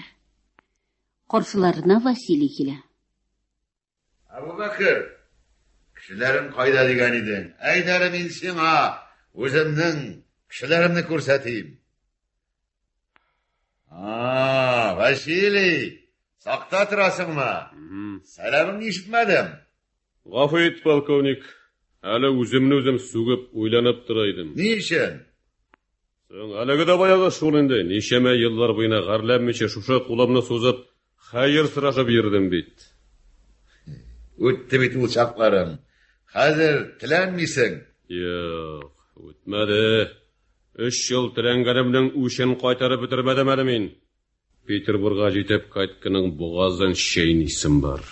B: Каршыларына Василий килә.
F: Әбүбәкер, кешеләрем кайда дигән идең? Әйдәре мин сиңа үземнең кешеләремне күрсәтим. Василий, сакта торасыңмы? Сәламыңны ишетмәдем.
L: Гафу ит, полковник. Әле үземне үзем сугып, уйланып тора идем.
F: Ни өчен?
L: Соң әлеге дә баягы шул инде. Ничәмә еллар буена гарләмичә шушы кулымны сузып, хәер сорашып йөрдем бит.
F: Үтте бит ул чакларың. Хәзер теләнмисең?
L: Юк, үтмәде. 3 ел теләнгәнемнең үчен кайтарып бетермәдем әле мин. Петербургга җитеп кайтканың бугаздан чәйнисем бар.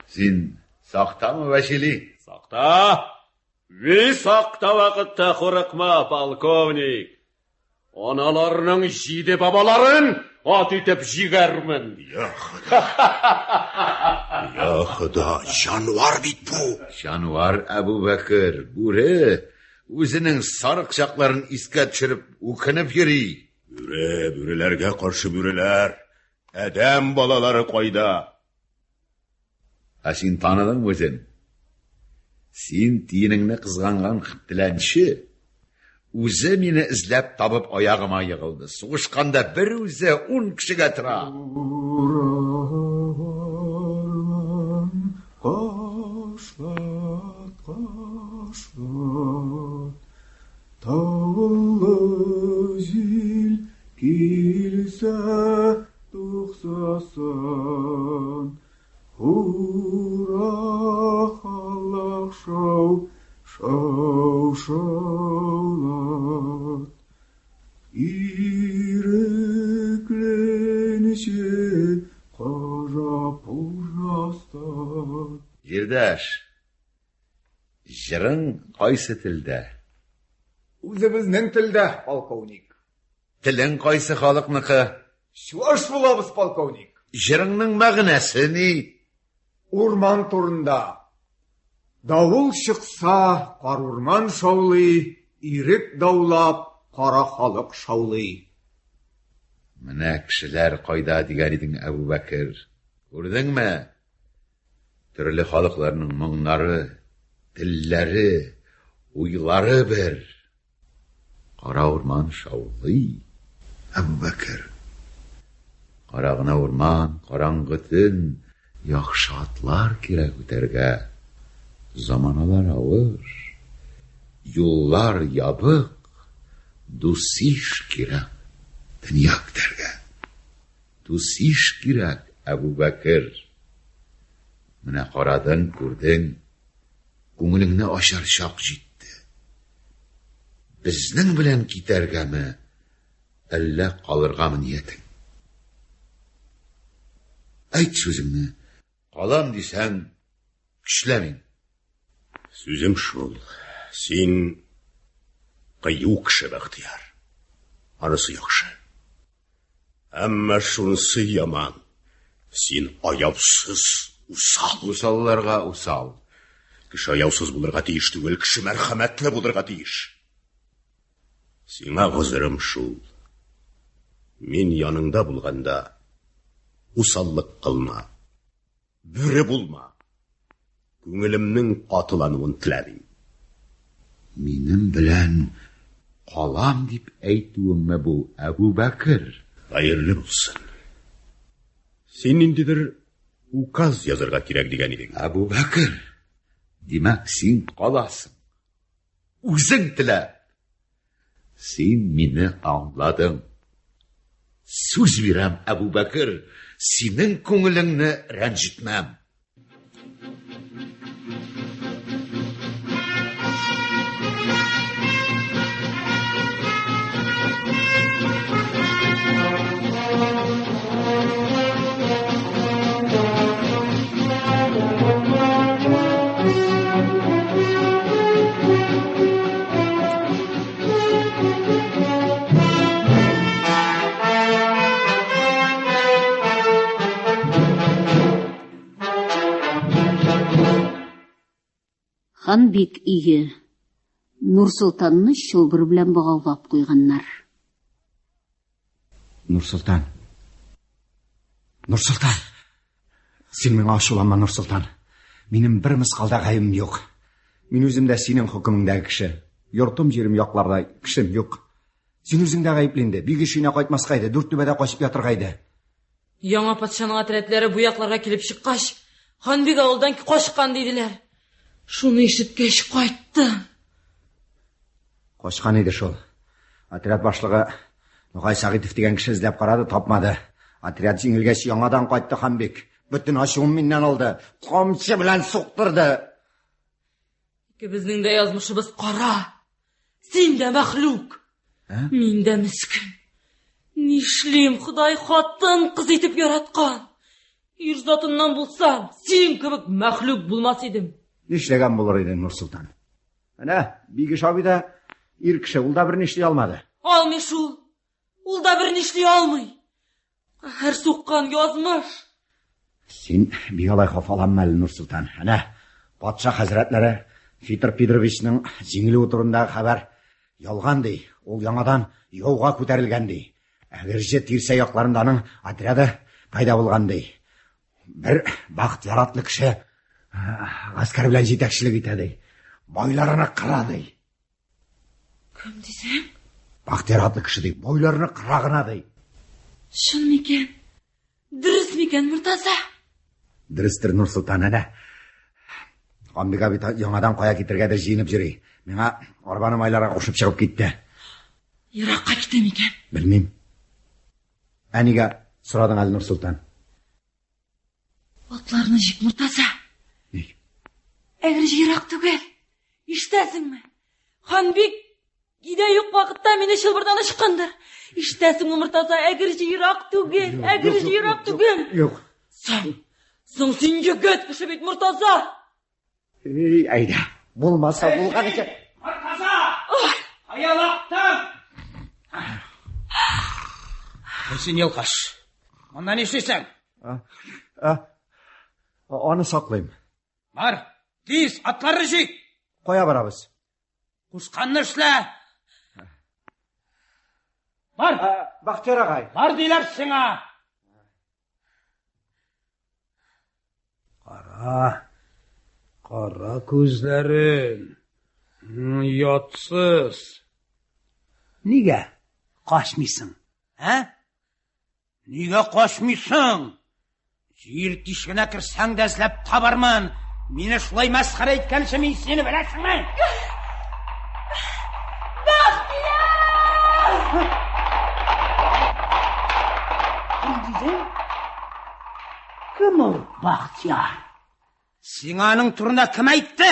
F: Син сактамы, Василий?
L: Сакта. Ви сакта вакытта курыкма, полковник. Аналарның 7 бабаларын ат итеп җигәрмен.
F: Хода, җанвар бит бу. Җанвар, Әбүбәкер, бүре. Үзенең сарык чакларын искә төшереп, үкенеп йөри.
I: Бүреләргә каршы бүреләр. Адәм балалары кайда?
F: Син таныдыңмы үзен? Син тиенеңне кызганган хиттеләнче. Үзе мине эзләп табып аягыма егылды. Сугышканда бер үзе 10 кешегә тора.
E: Таулы зил килсә туқсасын, ура халык шау-шаулар. Ирекленче қарап ужастан.
F: Җирдәш, җырың кайсы телдә?
J: Үзебезнең телдә, полковник.
F: Телең кайсы халыкныкы?
J: Чуваш булабыз, полковник.
F: Җырыңның мәгънәсе ни?
J: Урман турында. Давыл чыкса, кар урман шаулый, ирек даулап, кара халык шаулый.
F: Менә кешеләр кайда дигән идең, Әбүбәкер. Күрдеңме? Төрле халыкларның моңнары, телләре, уйлары бер. Кара урман шаулый, Әбүбәкер. Кара гына урман, караңгы төн, яхшы атлар кирәк үтәргә. Заманалар авыр, юллар ябык, дусиш кирәк, дөнья көтәргә. Дусиш кирәк, Әбүбәкер. Менә карадың, күрдең, күңелеңне ачар чак җитте. Безнең белән китәргәме, әллә калыргамы ниятең? Әйт сүзеңне, калам дисәң, көчләмин.
I: Сүзем шул. Син кыю кеше, Бахтияр. Анысы яхшы. Әмма шунысы яман. Син аяусыз, усал.
F: Усалларга усал.
I: Кеше аяусыз булырга тиеш түгел, кеше мәрхәмәтле булырга тиеш. Сиңа гозырым шул. Мин яныңда булганда усаллык кылма. Бүре булма. Күңелемнең катылануын теләмим.
F: Минем белән калам дип әйтүемме бу, Әбүбәкер?
I: Хәерле булсын. Син ниндидер указ язырга кирәк дигән идең.
F: Әбүбәкер, димәк син каласың. Үзең теләп. Син мине аңладың. Сүз бирәм, Әбүбәкер, синең күңелеңне рәнҗетмәм.
B: Хан бик ие. Нурсултанны чылбыр белән богаулап куйганнар.
H: Нурсултан. Нурсултан. Син миңа ачуланма, Нурсултан. Минем бер мискалда гаебем юк. Мин үзем дә синең хөкемеңдәге кеше. Йортым җирем якларда кешем юк. Син үзең дә гаепле. Бик ишенә кайтмаска иде, дүрт түбәдә качып ятырга иде.
G: Яңа патшаның отрядлары бу якларга килеп чыккач, хан бик авылдан качкан диделәр. Шуны ишеткәч кайтты.
H: Качкан иде шул. Отряд башлыгы Нугай Сагитов дигән кеше эзләп карады, тапмады. Отряд җиңелгәч яңадан кайтты Ханбек. Бөтен ачуын миннән алды. Камчы белән суктырды.
G: Безнең дә язмышыбыз кара. Син дә мәхлук. Мин дә мискин. Нишлим, Ходай хатын кыз итеп яраткан. Ир затыннан булсам, син кебек мәхлук булмас идем.
H: Нишләгән булыр идең, Нурсултан? Әнә, Бигеш абый да ир кеше, ул да бер нишли алмады.
G: Алмый шул. Ул да бер нишли алмый. Һәр суккан язмыш.
H: Син бик алай хафаланма әле, Нурсултан. Әнә, патша хәзрәтләре Фитр Пидровичның җиңелү турындагы хәбәр ялган ди. Ул яңадан яуга күтәрелгән ди. Әгерҗе тирсә якларынданың отряды пайда булган ди. Бер бахт яратлы кеше
C: Ғаскар белән җитәкчелек итә, Бойларына кыра,
G: Кем дисең?
C: Бахтияр атлы кеше, бойларына кырагына,
G: Шын микән? Дөрес микән, Муртаза?
C: Дөрестер, Нурсултан, әнә. Ханбик абый яңадан кая китергәдер җыенып йөри. Миңа арбаны майларга кушып чыгып китте.
G: Еракка китә микән?
C: Белмим. Әнигә сорадың әле, Нурсултан?
G: Атларны җик, Муртаза.
C: Ник?
G: Әгәр ерак түгел, ишетәсеңме? Ханбик гидә юк вакытта мине чылбырдан ычкындыр. Ишетәсеңме, Муртаза, әгәр ерак түгел, әгәр ерак түгел.
C: Юк.
G: Соң син җегет кеше бит, Муртаза.
C: Әйдә, булмаса булган икән.
H: Муртаза! Аялактың! Син елкаш. Монда ни эшлисең?
C: Аны саклыйм.
H: Бар, тиз атларны җик.
C: Кая барабыз?
H: Кушканны эшлә. Бар.
C: Бахтияр агай.
H: Бар диләр сиңа.
E: Кара күзләрен. Ятсыз.
H: Нигә качмыйсың? Нигә качмыйсың? Җир тишегенә керсәң дә эзләп табармын. Мине шулай мәсхәрә иткәнче мин сине беләсеңме? Кем ул Бахтияр? Сиңаның турында кем әйтте?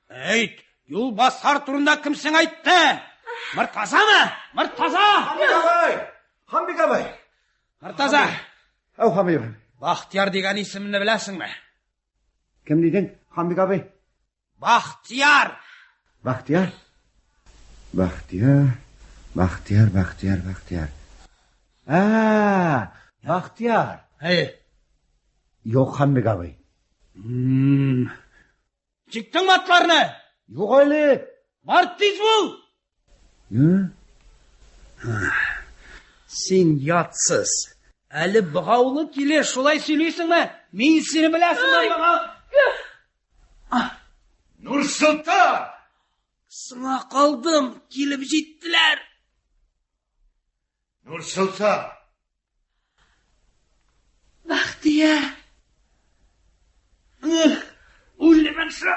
H: Әйт, юлбасар турында кемсең әйтте? Муртазамы? Муртаза!
C: Ханбик абай!
H: Муртаза!
C: Ау, Ханбик абай.
H: Бахтияр дигән исемне беләсеңме?
C: Кем дидең, Ханбик абай?
H: Бахтияр!
C: Бахтияр? Бахтияр. Бахтияр. Юк, Ханбик абай.
H: Җиктеңме атларны?
C: Юк әле.
H: Бар тиз бул! Син ятсыз. Әле быгаулы киле, шулай сөйлисеңме? Мин сине беләсеңме, быгау?
F: Нурсултан!
H: Сыңа калдым, килеп җиттеләр.
F: Нурсултан!
G: Бахтияр.
H: Үлемен шу.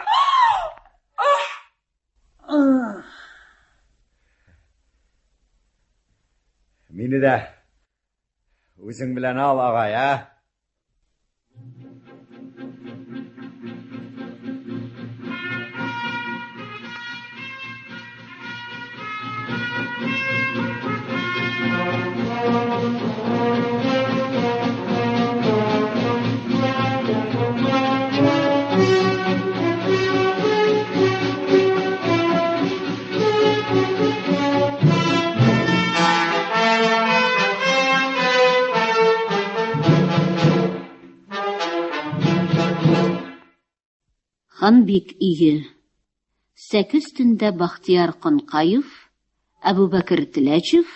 C: Мине дә үзең белән ал, агай,
B: Ханбик иге. 8 төндә Бахтияр Конкаев, Әбүбәкер Теләчев,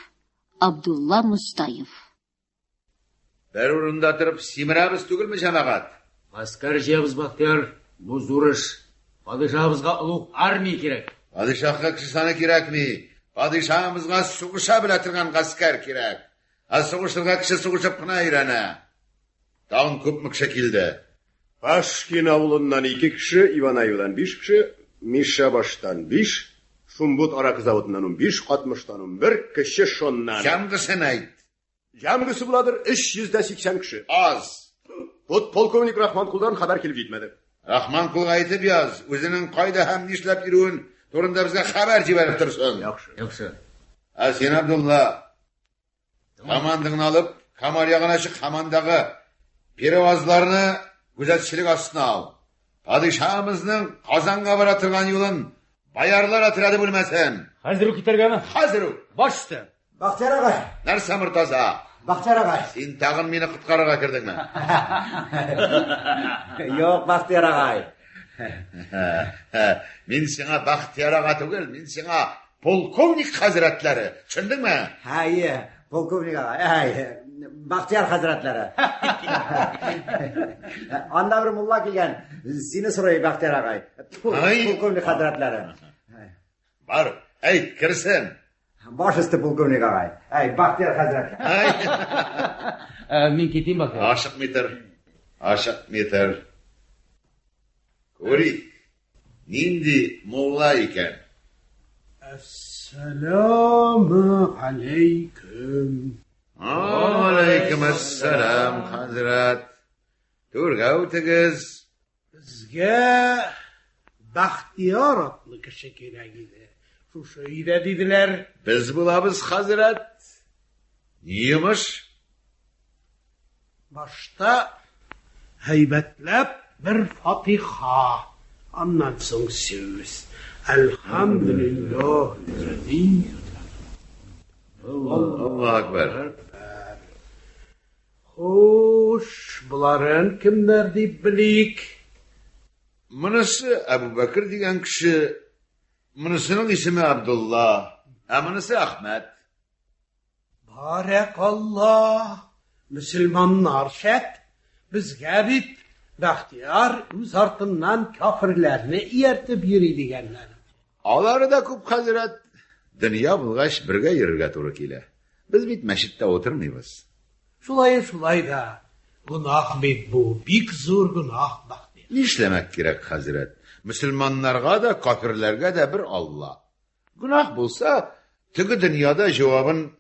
B: Абдулла Мустаев.
F: Бер урында торып симирабыз түгелме, җәмәгать?
C: Аскар җыябыз, Бахтияр. Бу зур эш. Падишабызга улуг армия кирәк.
F: Падишаһка кеше саны кирәкми. Падишаһыбызга сугыша белә торган гаскәр кирәк. Сугышырга кеше сугышып кына өйрәнә. Тагын күпме кеше килде.
L: Пашкин авылыннан 2 кеше, Иван Айвадан 5 кеше, Мишабаштан 5, Шумбут аракы заводынан 15, Катмыштан 11 кеше шоннан.
F: Җәмгысын әйт.
L: Җәмгысы буладыр 380 кеше.
F: Аз.
L: Полковник Рахманкулдан хәбәр килеп җитмәде.
F: Рахманкулга әйтеп яз, үзенең кайда һәм нишләп йөрүен турында безгә хәбәр җибәреп торсын.
C: Яхшы.
F: Син, Абдулла, командаңны алып, Камал ягына чык, командагы перевозларны күзәтчелек астына ал. Падишаһыбызның Казанга бара торган юлын баярлар отряды бүлмәсен.
H: Хәзер үк китәргәме?
F: Хәзер үк.
H: Башты.
C: Бахтияр агай.
F: Нәрсә, Муртаза?
C: Бахтияр агай.
F: Син тагын мине коткарырга кирдеңме?
C: Юк, Бахтияр агай.
F: Мин сиңа Бахтияр ага түгел, мин сиңа полковник хәзрәтләре. Төшендеңме?
C: Полковник агай. Бақтияр хазіратлары. Анда бір мұлла келген. Сені сұрай, Бақтияр ағай. Полковник хазіратлары.
F: Бар, әйт, кірсін.
C: Баш үсті полковник ағай. Бақтияр хазіратлары. Мен кетейін, Бақтияр.
F: Ашық метр. Көрейік. Нинди молла екен?
M: Ассаламу алейкум.
F: Алейкум ассалам, хазірат. Төрге өтігіз.
M: Бізге Бақтияр атлы кіші керек еді. Шушы үйде деділер.
F: Біз бұлабыз, хазірат. Нейміш?
M: Башта heybətlab bir Fatiha. Ondan soň söz. Elhamdülillah.
F: Allahu akbar.
M: Xoş, buların kimler deyip bilik?
F: Mınısı Ebu Bekir degan kişi, mınısının ismi Abdullah, mınısı Ahmet.
M: Barakallah. Müslümanlar şet, bizge bit Baxtiyar öz artından kafirlerini iyertip yürü degenler.
F: Aları da köp hazirat. Dünya bulgaç birge yürürge to'g'ri kele. Biz bit meşitte oturmaymiz.
M: Şulay da. Günah bit bu. Bik zor günah Baxtiyar.
F: Nişlemek gerek hazirat. Müslümanlarga da kafirlerge de bir Allah. Günah bulsa, tügü dünyada cevabın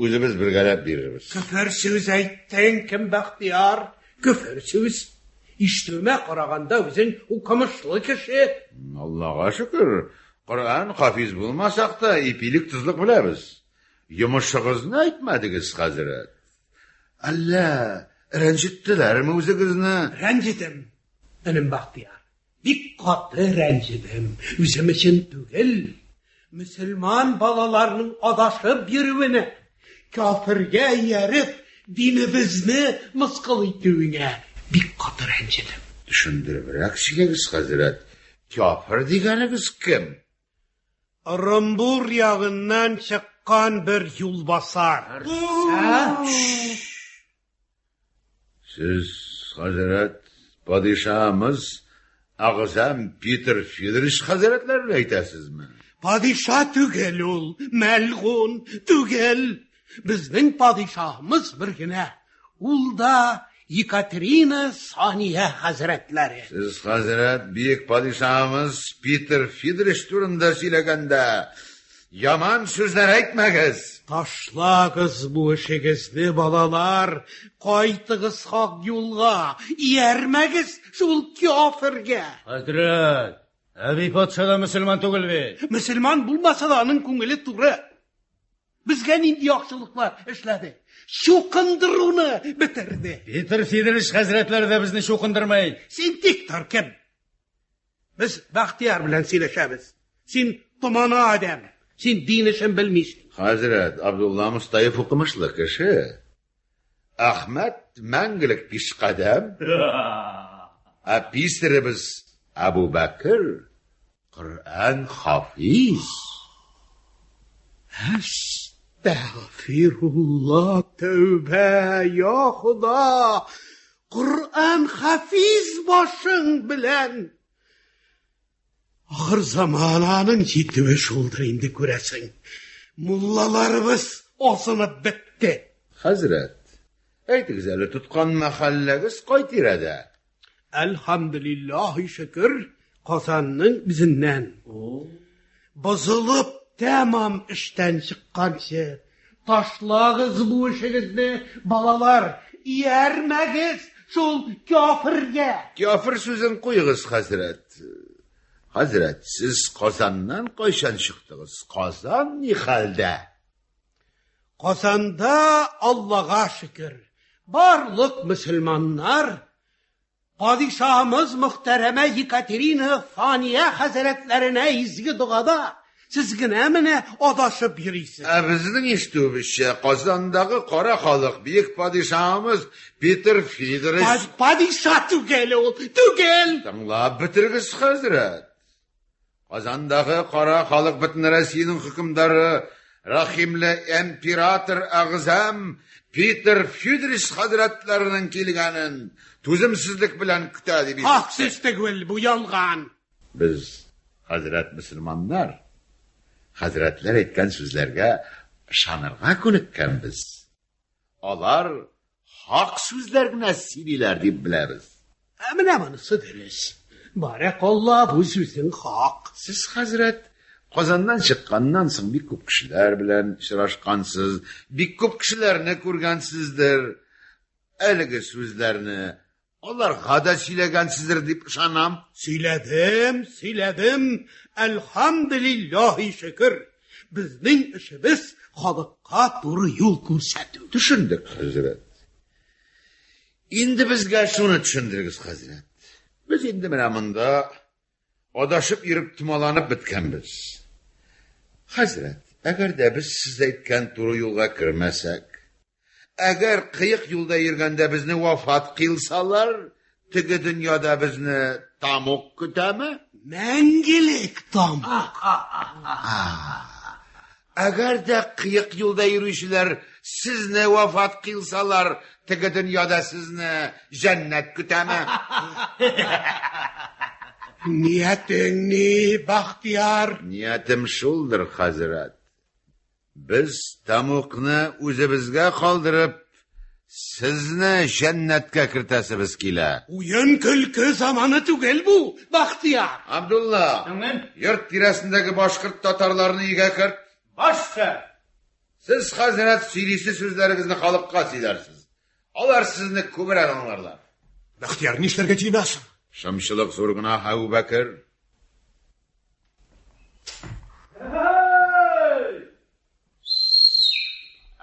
F: özümüz birgelep veririz.
M: Küfür söz ayttin kim Baxtiyar? Küfür söz. İştüme qaraganda bizim okumışlı kişi.
F: Allah'a şükür. Kur'an hafiz bulmasak da ipilik tuzluk bilemiz. Yumuşağızını aytmadınız hazirat. Allah, rencittiler mi özünüzni?
M: Rencidim, benim Baxtiyar. Bir katı rencidim. Üzüm için tügel. Müslüman balalarının adaşıp yürüvene, kafirge yerip dinimizni mıskıl ettiğine bir katı rencidim.
F: Düşündürüverek sigegiz hazirat. Kafir deganimiz kim?
M: Rımbur yağından çıkan bir yol basar.
F: Siz hazirat padişahımız Ağzam Peter Fidrich haziratlarını aytasizmi?
M: Padişah tügel ol, melğun tügel. Bizning padişahımız birgina. Ulda Yekaterina Saniye Hazretleri.
F: Siz hazirat büyük padişahımız Peter Fidrich turunda söylaganda yaman sözler aytmagiz.
M: Taşlagız bu işigizni balalar, qaytığız haq yolga, yermegiz şul kafirge.
C: Hazret, abi patşa da Müslüman tugul be.
M: Müslüman bulmasa da onun kungili tugri. Bizge nindi yaxşılıklar işledi. Şoqindırını bitirdi.
C: Peter Fidrich Hazretleri de bizni şoqindırmay.
M: Sen tek tarkim. Biz Baxtiyar bilen söyleşemiz. Sen tumana adam. Sen din işin bilmişsin.
F: Hazret Abdullah Mustayif okumışlı kişi. Ahmet Mengilik pişkadem. Pistirimiz Abu Bakır. Kur'an hafiz.
M: Estağfirullah, tövbe ya Xuda. Kur'an hafiz başın bilen. Ahır zamananın yetimi şoldur indi göresin. Mullalarımız osunu bitti.
F: Hazret, aytınız eli tutkan mahallegiz qaytirada.
M: Elhamdülillahi şükür, Qozonning bizinden. Bozulup tamam işten çıkkançı. Taşlağız bu işinizni balalar. Yermegiz şol kafirge.
F: Kafir sözün qo'yig'iz hazret. Hazret, siz Qozondan qayshan chiqdingiz? Qozon ne halda?
M: Qozonda Allah'a şükür. Barlık Müslümanlar padişahımız muhtereme Yekaterina Faniye Hazretlerine izgi duada sizgine mine odaşıp yürüysün.
F: Bizning eshituvimizcha Qozondagi qora xalq buyuk padişahımız Peter Fidrich.
M: Padişah tugel ol, tugel.
F: Tanlab bitirgiz hazret. Qozondagi qora xalq butun Rossiyaning hukmdori Rahimli imperator Ağzam Peter Fyodorich hazretlerinin kelganin tuzumsizlik bilan kutadi.
M: Haksız tegul, bu yolgan.
F: Biz Hazret Müslümanlar Hazretler etken sözlerge şanırga ko'nikkanmiz. Olar haq so'zlarga siydilar deb bilamiz.
M: Mana bunisi deriz. Barakallah, bu so'zing haq.
F: Siz Hazret Qozondan chiqqandan so'ng bir ko'p kishilar bilan uchrashgansiz, bir ko'p kishilarni ko'rgansizdir. Haligi so'zlarni ular g'ada siylagansidir deb ishonam.
M: Siyladim. Elhamdülillahi şükür. Bizning ishimiz xalqqa to'g'ri yo'l ko'rsatuv.
F: Tushundik, Hazret. Endi bizga shuni tushundirsiz, Hazret. Biz endi mana bunda adashib yurib tumalanib bitganmiz. Hazret, agarda biz siz aytgan to'g'ri yo'lga kirmasak, agar qiyiq yo'lda yurganda bizni vafot qilsalar, tigi dunyoda bizni tamoq kutami?
M: Mangilik tamoq.
F: Agarda qiyiq yo'lda yuruvchilar sizni vafot qilsalar, tigi dunyoda sizni jannat kutami?
M: Niyating ne, Baxtiyor?
F: Niyatim shuldir, Hazrat. Biz tamoqni o'zimizga qoldirib, sizni jannatga kiritasimiz kela.
M: O'yin kulki zamoni tugel bu, Baxtiyor.
F: Abdulla, yurt tirasindagi boshqirt tatarlarni uyga kirt.
H: Boshqa.
F: Siz Hazrat siylisi so'zlaringizni xalqqa siylarsiz. Ular sizni ko'proq anglarlar.
M: Baxtiyor, nishlarga jinasan?
F: Shamshilik so'rgina Abu Bakr.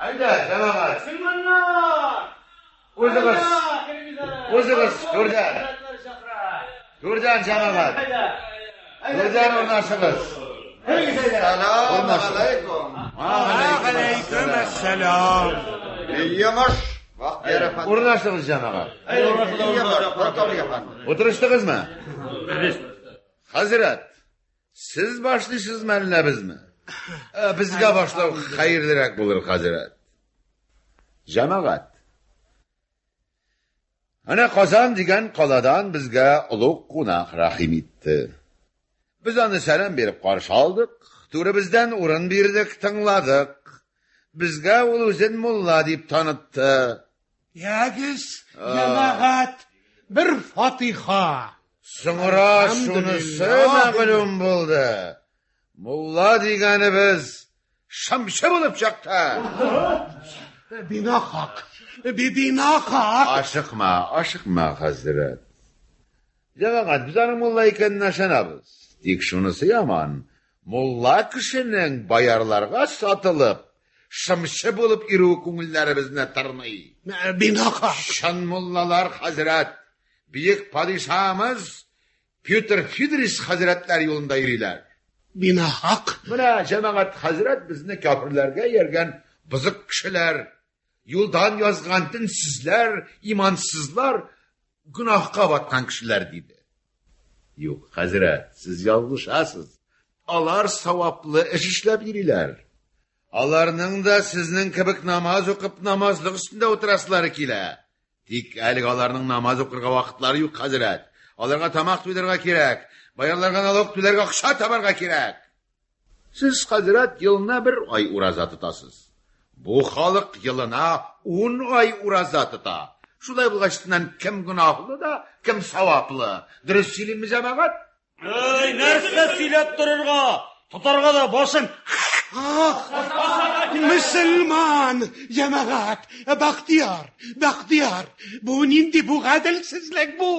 F: Ayda, jamaat.
H: Musulmonlar.
F: O'zimiz To'rdan jamaat. To'rdan o'rnashimiz.
J: Assalomu alaykum.
M: Alaykum assalom.
J: Yumush. Baxtiyor efendim.
F: O'rnashimiz jamaat. O'tirishdingizmi? Hazrat, siz boshliysizmi alla bizmi? Bizga boshlov xayrliroq bo'lar, Hazrat. Jamaat. Ana Qozon degan qaladan bizga ulug' qo'noq rahim etdi. Biz uni salom berib qarshi oldik, to'rimizdan o'rin berdik, tingladik. Bizga u o'zin mulla deb tanitdi.
M: Yagiz, jamaat, bir Fotiha.
F: So'ngra shunisi ma'lum bo'ldi. Mulla degani biz shamsha bo'lib chiqdi.
M: Binohaq.
F: Oshiqma, Hazrat. Jamaat, biz ana mulla ekanini ishonamiz. Tek shunisi yomon. Mulla kishining boyarlarga sotilib, shamsha bo'lib iruv ko'ngillarimizni tirmay.
M: Binohaq.
F: Shan mullalar Hazrat, buyuk podshomiz Peter Fyodorich hazratlar yo'lida yurilar.
M: Binohaq.
F: Mana jamaat Hazrat bizni kofirlarga yergan buzuq kishilar, yo'ldan yozgan dinsizlar, imonsizlar, gunohga botgan kishilar dedi. Yo'q, Hazrat, siz yolg'ishasiz. Ular savobli ish ishlab yurilar. Ularning da sizning kabik namoz o'qib namozlik ustida o'tirasizlari kela. Tik hali ularning namoz o'qirga vaqtlari yo'q, Hazrat. Ularga tamoq to'ydirga kerak, bayonlarga naloq to'ylarga o'xshat tabarga kerak. Siz Hazrat yilna bir oy uroza tutasiz. Bu xalq yilina 10 oy uroza tuta. Shunday bo'lgandan kim gunohli da, kim savobli? Durust siylimi jamaat?
H: Ey, narsa siylab tururga, tutarga da boshim.
M: Müslüman, jamaat, Baxtiyor, bu nindi bu adalsizlik bu.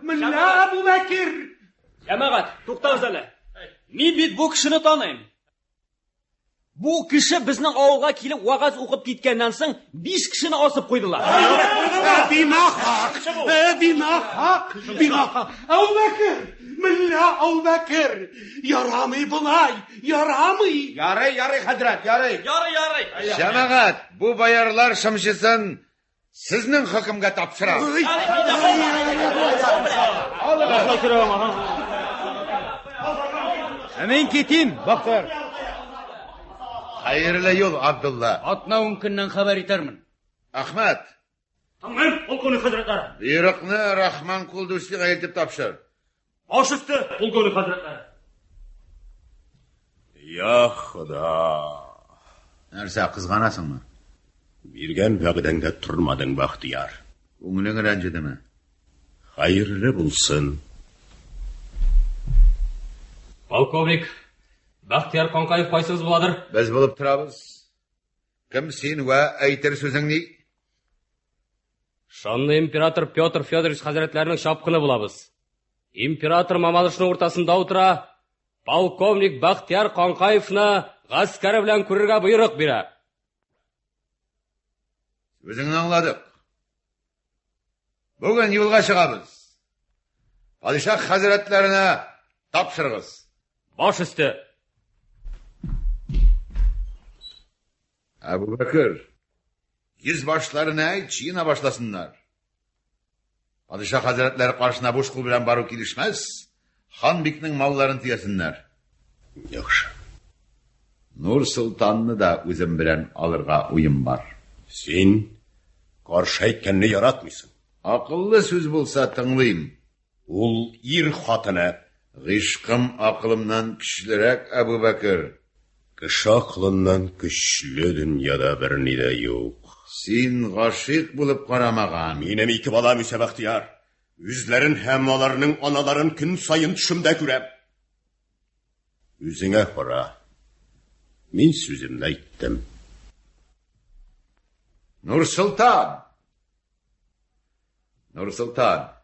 M: Mulla Abu Bakr.
H: Jamaat, to'xtangizlar. Men bu kishini taniyman. Bu kishi bizning ovulga kelib va'z o'qib ketgandan so'ng 5 kishini osib qo'ydilar.
M: Binohaq. Abu Bakr, mulla Abu Bakr. Yaramay bulay, yaramay.
J: Yaray, Hazrat, yaray.
F: Jamaat, bu bayarlar shamshisin sizning hukmga topshiramiz.
H: Men keting, Baxtiyor.
F: Hayırlı yol Abdullah.
H: Atnavım күннен хабар итәрмен.
F: Ahmet.
H: Tamam, полковник хәзрәтләре.
F: Buyruqni Rahman Quldusliga eltib topshir.
H: Bosh usti, полковник хәзрәтләре.
I: Ya Xudo.
F: Narsa qizg'anasingmi?
I: Bergan va'dangda turmading Baxtiyor.
F: Ko'ngling ranjidimi?
I: Xayrli bo'lsin.
L: Полковник, Baxtiyor Qonqayev qaysiz bo'ladir?
F: Biz bo'lib turamiz. Kim sen va aytar so'zingni?
L: Shonli imperator Pyotr Fyodorovich hazratlarining shopqini bo'lamiz. Imperator Mamadishning o'rtasida o'tira, polkovnik Baxtiyor Qonqayevni g'askari bilan ko'rishga buyruq beradi.
F: O'zingni angladik. Bugun yo'lga chiqamiz. Podshoh hazratlarini topshirig'iz.
L: Bosh usti.
F: Abu Bakr, yüzbaşlarını ayt, yine başlasınlar. Padişah hazretleri karşına boş kul bilen baruk ilişmez, Hanbik'nin mallarını tiyesinler.
I: Yaxşı.
F: Nur Sultan'ını da özüm bilen alırga uyum var.
I: Sen qarşı aytganni yaratmıysın.
F: Akıllı söz bulsa tınlayım.
I: Ol ir xotini.
F: Gışkım akılımdan kişilerek Abu Bakr.
I: Kishi aqlidan kuchli dunyoda birni de yo'q.
F: Sen g'ashiq bo'lib qaramagan.
I: Mening ikki bolam esa Baxtiyor. Yüzlerin hammalarining onalarin kun sayin tushimda ko'ram. O'zingga qara. Men so'zimni aytdim.
F: Nur Sultan.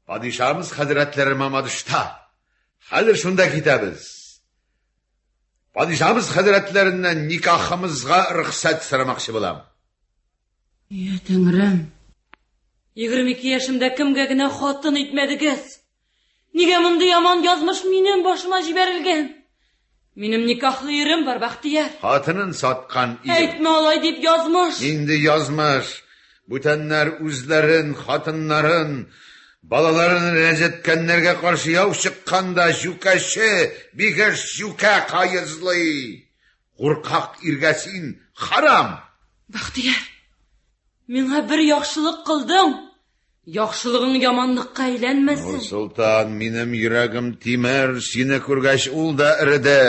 F: Padişahımız hazretleri Mamadish'ta. Hazır şunda kitemiz. Padişahımız hazretlerinden nikahımızga ruhsat soramoqchi bo'lam.
G: Ya Tangrim. 22 yaşımda kimgagina xotin itmedigiz? Nega bunday yomon yozmish mening boshima jiberilgan? Mening nikohli erim bor Baxtiyor.
F: Xotinin sotgan
G: Aytma olay deb yozmish.
F: Endi yozmish. Butanlar o'zlarin, xotinlarin, balalarini rejatganlarga qarshi yov chiqqanda jukashi, bigash juka qayizli. Qo'rqoq irgasin, haram.
G: Baxtiyor, menga bir yaxshilik qilding. Yaxshiliging yomonlikqa aylanmasin.
F: Nur Sultan, mening yuragim temir, seni ko'rgash ulda iridi.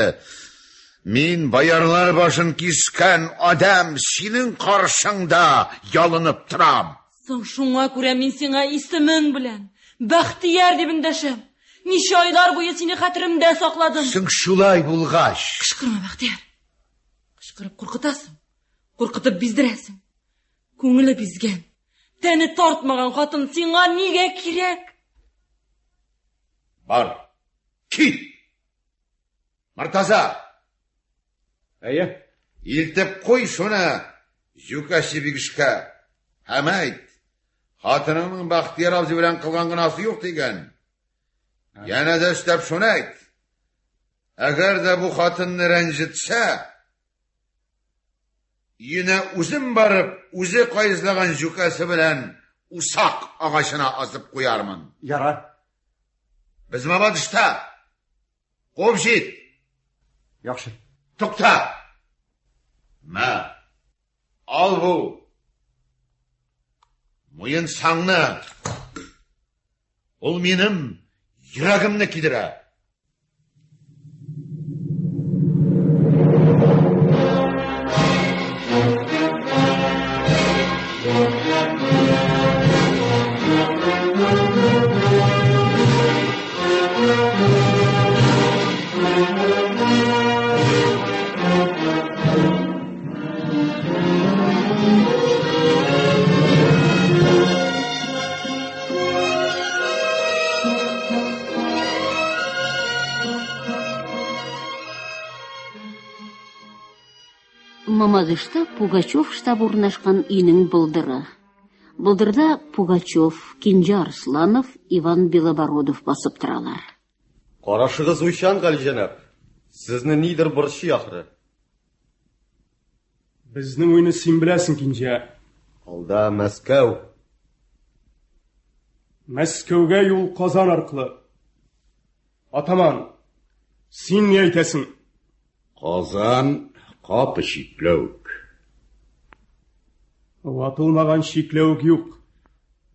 F: Men bayarlar başın kiskan adam senin qarshingda yolinib turam.
G: Sen şunga ko'ra men senga isming bilan Baxtiyor deb indashim. Necha oylar bo'yi seni xatirimda saqladim.
F: Sen shulay bo'lg'ash.
G: Qishqirma Baxtiyor. Qishqirib qo'rqitasan. Qo'rqitib bizdirasan. Ko'ngli bizgan, tani tortmagan xotin senga nega kerak?
F: Bor. Kit. Martaza.
E: Aya.
F: Iltib qo'y shuni. Jukashi bigishka. Hamayt. Xotinining Baxtiyor avzi bilan qilgan gunohi yo'q degan. Yanada istab shuni ayt. Agarda bu xotinni ranjitsa, yine o'zim borib, o'zi qo'yizlagan jukasi bilan usoq og'ashini osib qo'yarman.
E: Yarar.
F: Biz Mamadishda. Qo'mshit.
E: Yaxshi.
F: To'xta. Ma. Al bu. Mo'yin sangni. Ol menim yuragimni kidira.
B: Mamadishda Pugachov shtabi o'rnashgan uyning bildiri. Bildirda Pugachov, Kenja Arslanov, Ivan Beloborodov bosib turalar.
J: Qarashig'iz o'shan Qalijanab. Sizni nidir birishi yaxri.
E: Bizning uyni sen bilasin, Kenja.
J: Alda Moskva.
E: Moskvaga yo'l Qozon orqali. Ataman, sen ne aytasin?
I: Qozon Каты шикләүк.
E: Ватылмаган шикләүк юк.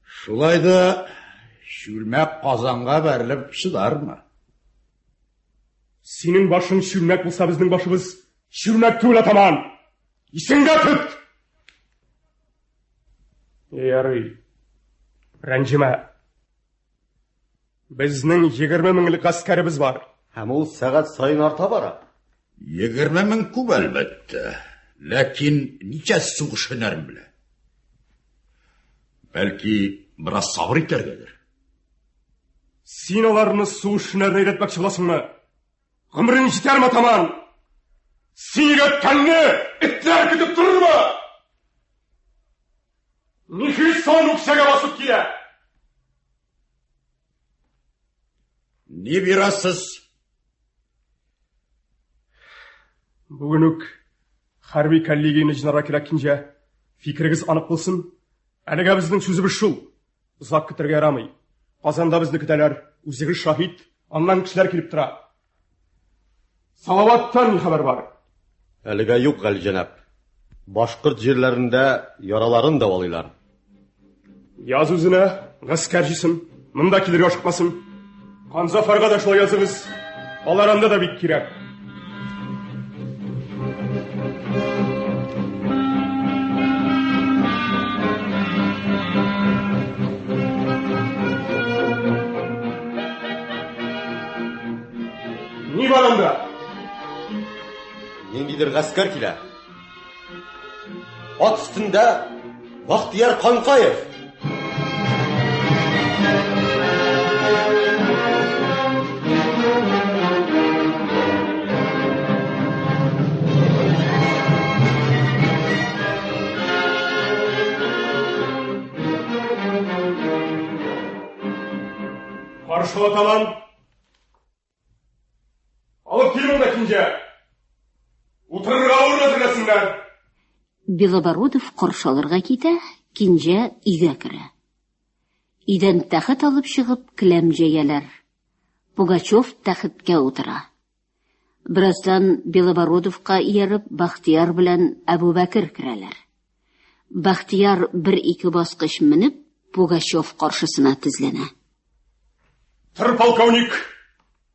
I: Шулайда шүлмәк казанга бәрелеп шыдармы?
E: Синең башың шүлмәк булса, безнең башыбыз шүлмәк түгел, атаман. Исеңдә тот. Ярый. Рәнҗемә. Безнең 20 меңлек гаскәребез бар.
J: Һәм ул сәгать сайын арта бара.
I: 20 мең күп әлбәттә. Ләкин ничә сугыш һөнәрен белә. Бәлки, бераз сабыр итәргәдер.
E: Син аларны сугыш һөнәренә өйрәтмәкче буласыңмы? Гомерең җитәрме, атаман? Син өйрәткәнне этләр көтеп торырмы? Нихис сон үксәгә басып килә.
I: Ни бирасыз?
E: Бүген үк хәрби коллегияны җыйнарга кирәк, Кинҗә. Фикерегез анык булсын. Әлегә безнең сүзебез шул. Озак көтәргә ярамый. Казанда безне көтәләр. Үзегез шаһид, аннан кешеләр килеп тора. Салаваттан ни хәбәр бар?
J: Әлегә юк, Гали җәнәп. Башкорт җирләрендә яраларын давалыйлар.
E: Яз үзенә, гаскәр җисем, монда килергә ашыкмасын. Ханзафарга да шулай языгыз. Алар анда да бик кирәк. Ни бар анда?
J: Ниндидер гаскәр килә. Ат өстендә Бахтияр Канкаев.
E: Каршыла талан. Алып кил монда, Кинҗә. Утырырга урын әзерләсеннәр.
B: Белобородов каршыларга китә, Кинҗә өйгә керә. Өйдән тәхет алып чыгып, келәм җәяләр. Пугачев тәхеткә утыра. Бераздан Белобородовка ияреп Бахтияр белән Әбүбәкер керәләр. Бахтияр 1-2 баскыч менеп, Пугачев каршысына тезләнә.
E: Тыр, полковник,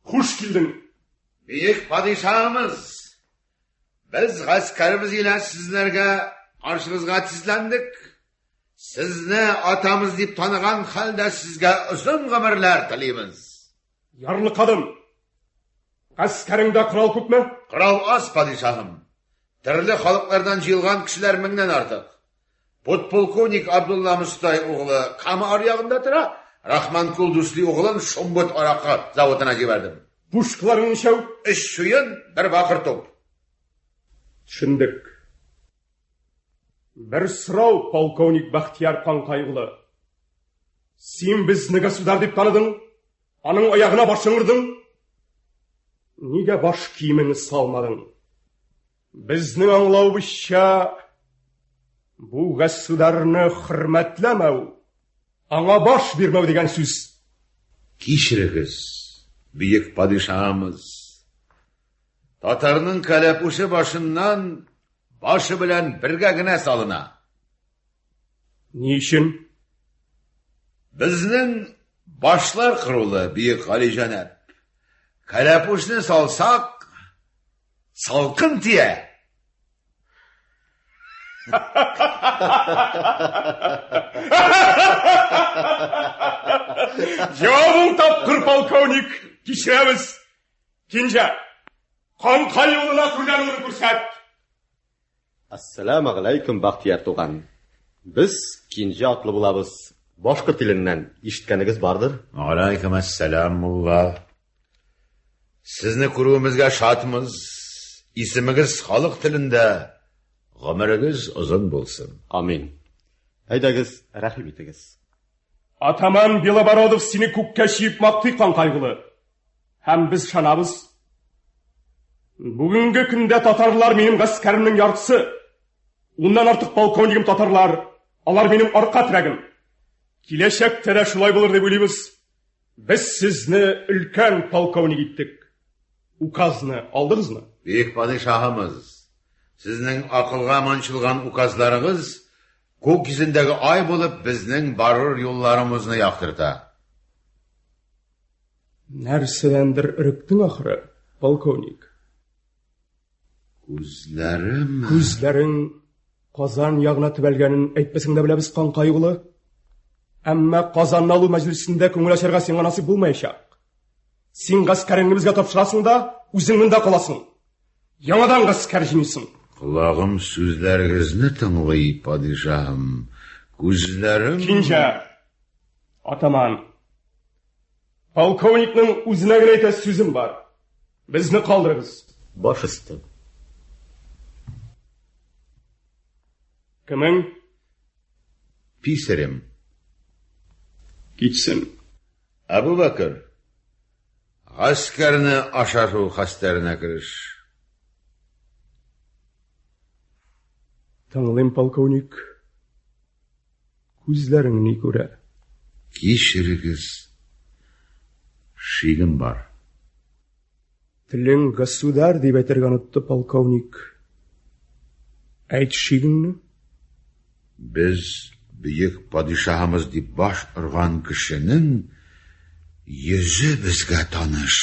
E: хуш килдең.
F: Бөек падишамыз, biz гаскәребез белән сезләргә каршыгызга тезләндек. Сезне атамыз дип таныган хәлдә сезгә озын гомерләр телибез.
E: Ярлы кадым. Гаскәреңдә корал күпме?
F: Корал аз, падишаһым. Төрле халыклардан җыелган кешеләр меңнән артык. Подполковник Абдулла Мустай углы Кама аръягында тора. Рахман Кулдусли углын Шомбот аракы заводына җибәрдем.
E: Пушкаларың ничәү?
F: 3 шуен, 1 бакыр топ.
E: Шундык. Бер сорау, полковник Бахтияр Канкаевлы. Син безне государ дип таныдың, аның аягына башың урдың. Нигә баш киемеңне салмадың? Безнең аңлавыбызча, бу государны хөрмәтләмәү, аңа баш бирмәү дигән сүз.
F: Кичерегез, бөек падишамыз. Татарның кәләпүше башыннан башы белән бергә генә салына.
E: Ни өчен?
F: Безнең башлар кырылы, бөек Гали җәнәп. Кәләпүшне салсак, салкын тия.
E: Җавабын тапкыр, полковник. Кичерәбез. Кинҗә, Канкаевлына күргәнеңне күрсәт.
J: Ассаламу алейкум, Бахтияр туган. Без Кинҗә атлы булабыз. Башкорт теленнән ишеткәнегез бардыр?
F: Алейкум ассалам, мулла. Сезне күрүебезгә шатмыз. Исемегез халык телендә. Гомерегез озын булсын.
J: Амин. Әйдәгез, рәхим итегез.
E: Атаман Белобородов сине күккә чиеп мактый, Канкаевлы. Һәм без шанабыз. Бүгенге көндә татарлар минем гаскәремнең яртысы. Уннан артык полковнигым татарлар. Алар минем арка терәгем. Киләчәктә дә шулай булыр дип уйлыйбыз. Без сезне өлкән полковник иттек. Указны алдыгызмы?
F: Бөек падишаһыбыз. Сезнең акылга манчылган указларыгыз күк йөзендәге ай булып безнең барыр юлларыбызны яктырта.
E: Нәрсәдәндер иректең ахыры, полковник. Күзләрең Казан ягына төбәлгәнен әйтмәсәң дә беләбез, Канкай улы. Әмма Казанны алу мәҗлесендә күңел ачарга сиңа насыйп булмаячак. Син гаскәреңне безгә тапшырасың да, үзең монда каласың. Яңадан гаскәр җыйсың.
F: Құлағым сүзләрегезне тыңлый, падишаһым. Күзләрем...
E: Кинжә, атаман. Полковникның үзенә генә әйтә сүзем бар. Безне калдырыгыз.
J: Баш өсте.
E: Кемең?
F: Писарем.
E: Китсен.
F: Әбубәкер, гаскәрне ашату хәстәренә кереш.
E: Тыңлыйм, полковник. Күзләрең ни күрә?
F: Кичерегез. Шигем бар.
E: Телең государ дип әйтергә онытты, полковник. Әйт шигеңне.
F: Без бөек падишаһыбыз дип баш ырган кешенең йөзе безгә таныш.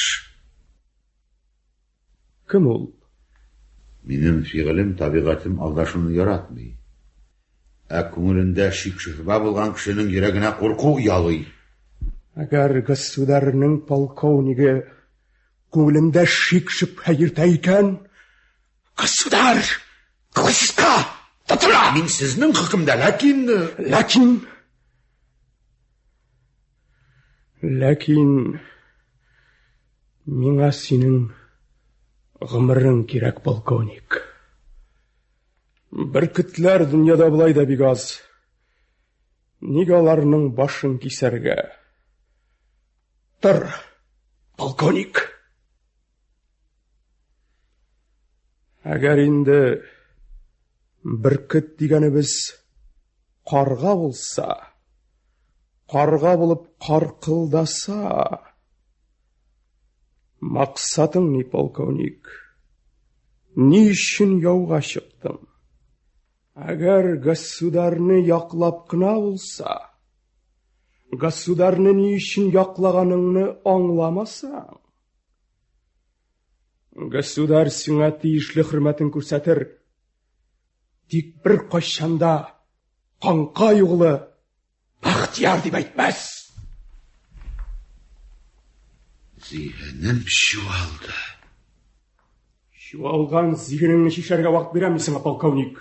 E: Кем ул?
F: Минем фигылем, табигатым алдашуны яратмый. Ә күңелендә шик-шөбһә булган кешенең йөрәгенә курку ялый.
E: Әгәр государның полковниге күңелендә шик-шөбһә йөртә икән, государ, кылычка тотыла!
F: Мин сезнең хөкемдә,
E: ләкин миңа синең гомерең кирәк, полковник. Бөркетләр дөньяда булай да бик аз. Нигә аларның башын кисәргә? Тор, полковник. Әгәр инде бөркет дигәнебез карга булса, карга булып каркылдаса, максатың ни, полковник? Ни өчен яуга чыктың? Әгәр государны яклап кына булса, государны ни өчен яклаганыңны аңламасаң, государ сиңа тиешле хөрмәтен күрсәтер. Тик бер кайчанда Канкай углы Бахтияр дип әйтмәс.
F: Зиһенем чуалды.
E: Чуалган зиһенеңне шишәргә вакыт бирәм сиңа, полковник.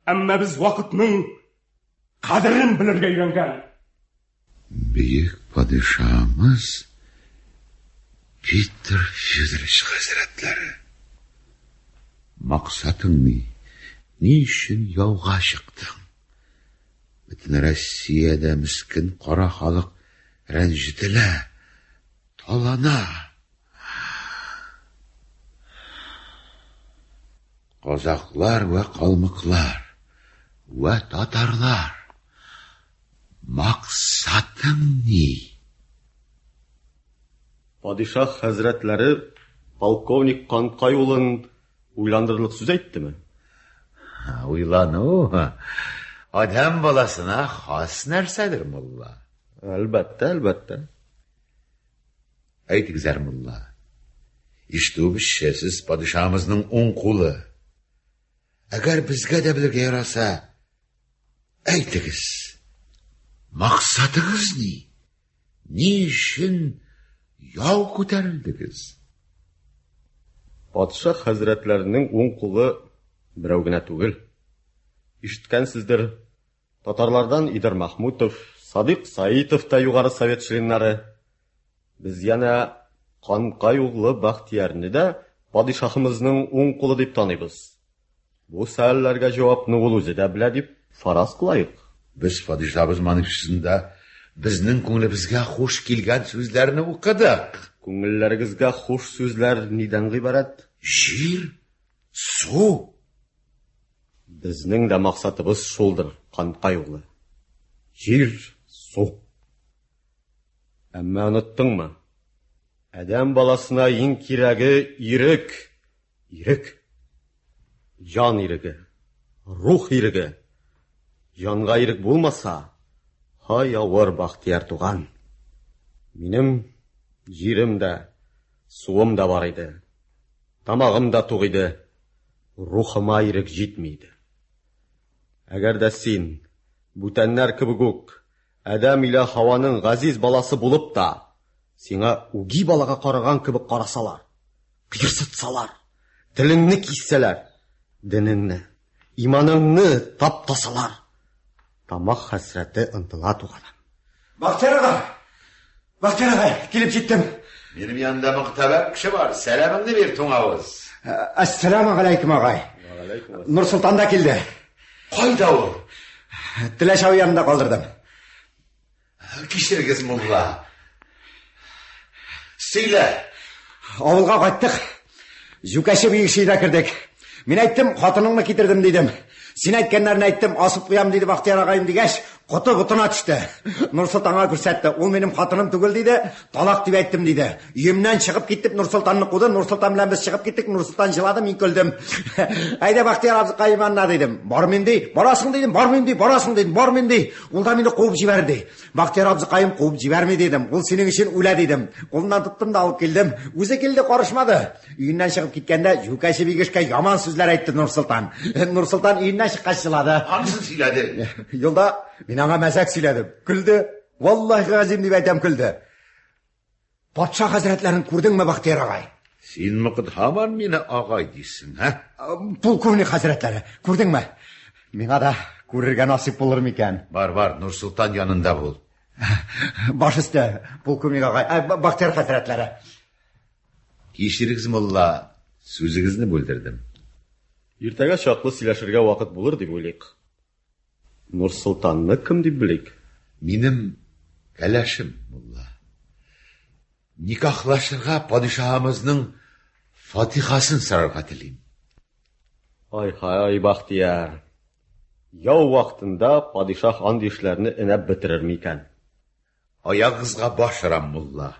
E: Әмма без вакытның кадерен белергә өйрәнгән.
F: Бөек падишаһыбыз Питер Федорович хәзрәтләре. Максатың ни? Ни өчен яуга чыктың? Бөтен Россиядә мискин кара халык рәнҗетелә, талана. Казаклар вә калмыклар, вә татарлар. Максатың ни?
J: Падишах хәзрәтләре полковник Канкай улын уйландырырлык сүз әйттеме?
F: Уйлану адам баласына хас нәрсәдер, мулла.
J: Әлбәттә.
F: Әйтегезәр, мулла. Ишетүебезчә, сез падишаһыбызның уң кулы. Әгәр безгә дә белергә яраса, әйтегез. Максатыгыз ни? Ни өчен яу күтәрелдегез?
J: Падишах хәзрәтләренең уң кулы берәү генә түгел. Ишеткәнсездер, татарлардан Идар Махмутов, Садык Саитов та югары совет членнары. Без яна Канкай углы Бахтиярны да падишаһыбызның уң кулы дип таныйбыз. Бу сөальләргә җавапны ул үзе дә белә дип фараз кылайык.
F: Без падишаһыбыз манифестында безнең күңелебезгә хуш килгән сүзләрне укыдык.
J: Күңелләрегезгә хуш сүзләр нидән гыйбарәт?
F: Җир, су.
J: Безнең дә максатыбыз шулдыр, Канкай углы. Җир, су. Әмма оныттыңмы? Адам баласына иң кирәге ирек. Жан иреге, рух иреге. Жанға ирек булмаса, хай авыр Бахтияр туган. Минем җирем дә, суым да бар иде. Тамагым да тук иде. Рухыма ирек җитмиде. Әгәр дә син, бүтәннәр кебек үк, Адәм илә Хаваның газиз баласы булып та, сиңа үги балага караган кебек карасалар, кыерсытсалар, телеңне киссәләр, динеңне, иманыңны таптасалар, тамак хәсрәте ынтыла туганам.
N: Бахтияр ага, килеп җиттем.
F: Минем янда мөхтәбәр кеше бар. Сәламыңны бир, туңавыз.
N: Ассаламу алейкум агай. Нурсултан да килде.
F: Кайда ул?
N: Теләшәү янында калдырдым.
F: Кичерегез, мулла. Сөйлә.
N: Авылга кайттык. Жүкәче биешидә кирдек. Мин әйттем, хатыныңны китердем дидем. Син әйткәннәрне әйттем, асып куям диде Бахтияр агаем дигәч, коты бутына төште. Нурсултанга күрсәтте. Ул минем хатыным түгел диде, талак дип әйттем диде. Өемнән чыгып киттек, Нурсултанны куды, Нурсултан белән без чыгып киттек, Нурсултан җылады, мин көлдем. Әйдә Бахтияр абзыкаем янына дидем. Бармын ди, барасың дидем, бармын ди, барасың дидем, бармын ди. Ул да мине куып җибәрде. Бахтияр абзыкаем куып җибәрми дидем. Ул синең өчен үлә дидем. Кулыннан тоттым да алып килдем. Үзе килде, карышмады. Өеннән чыгып киткәндә Жүкәче бигешкә яман сүзләр әйтте Нурсултан. Нурсултан өеннән чыккач җылады.
F: Хаңсын сөйләде?
N: Юлда мин аңа мәзәк сөйләдем. Күлде. Валлаһи газим дип әйтәм, күлде. Патша хәзрәтләрен күрдеңме, Бахтияр агай?
F: Син мыкыт һаман мине агай дисең, һә?
N: Полковник хәзрәтләре, күрдеңме? Миңа да күрергә насип булыр микән?
F: Бар, Нурсултан янында бул.
N: Баш өсте, полковник агай, Бахтияр хәзрәтләре.
F: Кичерегез, мулла, сүзегезне бүлдердем.
J: Иртәгә чаклы сөйләшергә вакыт булыр дип уйлыйк. Нурсултанны кем дип белик?
F: Минем кәләшем, мулла. Никахлашырга падишаһыбызның фатихасын сарарга телим.
J: Ай, Бахтияр. Яу вакытында падишах андый эшләрне энәп бетерер микән?
F: Аягызга башырам, мулла.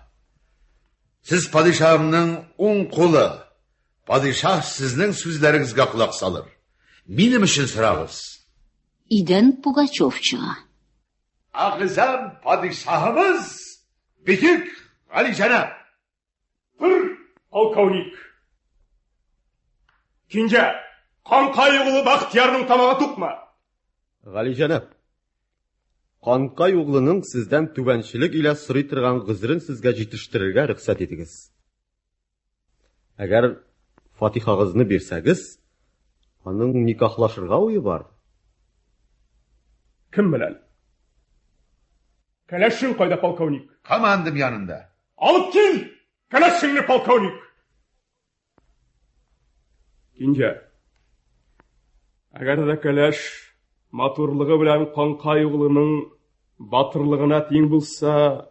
F: Сез падишаһымның уң кулы. Падишах сезнең сүзләрегезгә кулак салыр. Минем өчен сорагыз.
B: Идән Пугачев чыга.
F: Агызам падишаһыбыз Бөек Галиҗанап.
E: Полковник. Кинҗә, Канкай углы Бахтиярның тамагы тукма.
J: Галиҗанап. Канкай углының сездән түбәнчелек илә сорый торган гызрын сезгә җитештерергә рөхсәт итегез. Әгәр фатихагызны бирсәгез, аның никахлашырга уе бар.
E: Кем белән? Кәләшең кайда, полковник?
F: Командам янында.
E: Алып кил! Кәләшеңне, полковник! Кинҗә, әгәр дә кәләш матурлыгы белән Канкай углының батырлыгына тиң булса,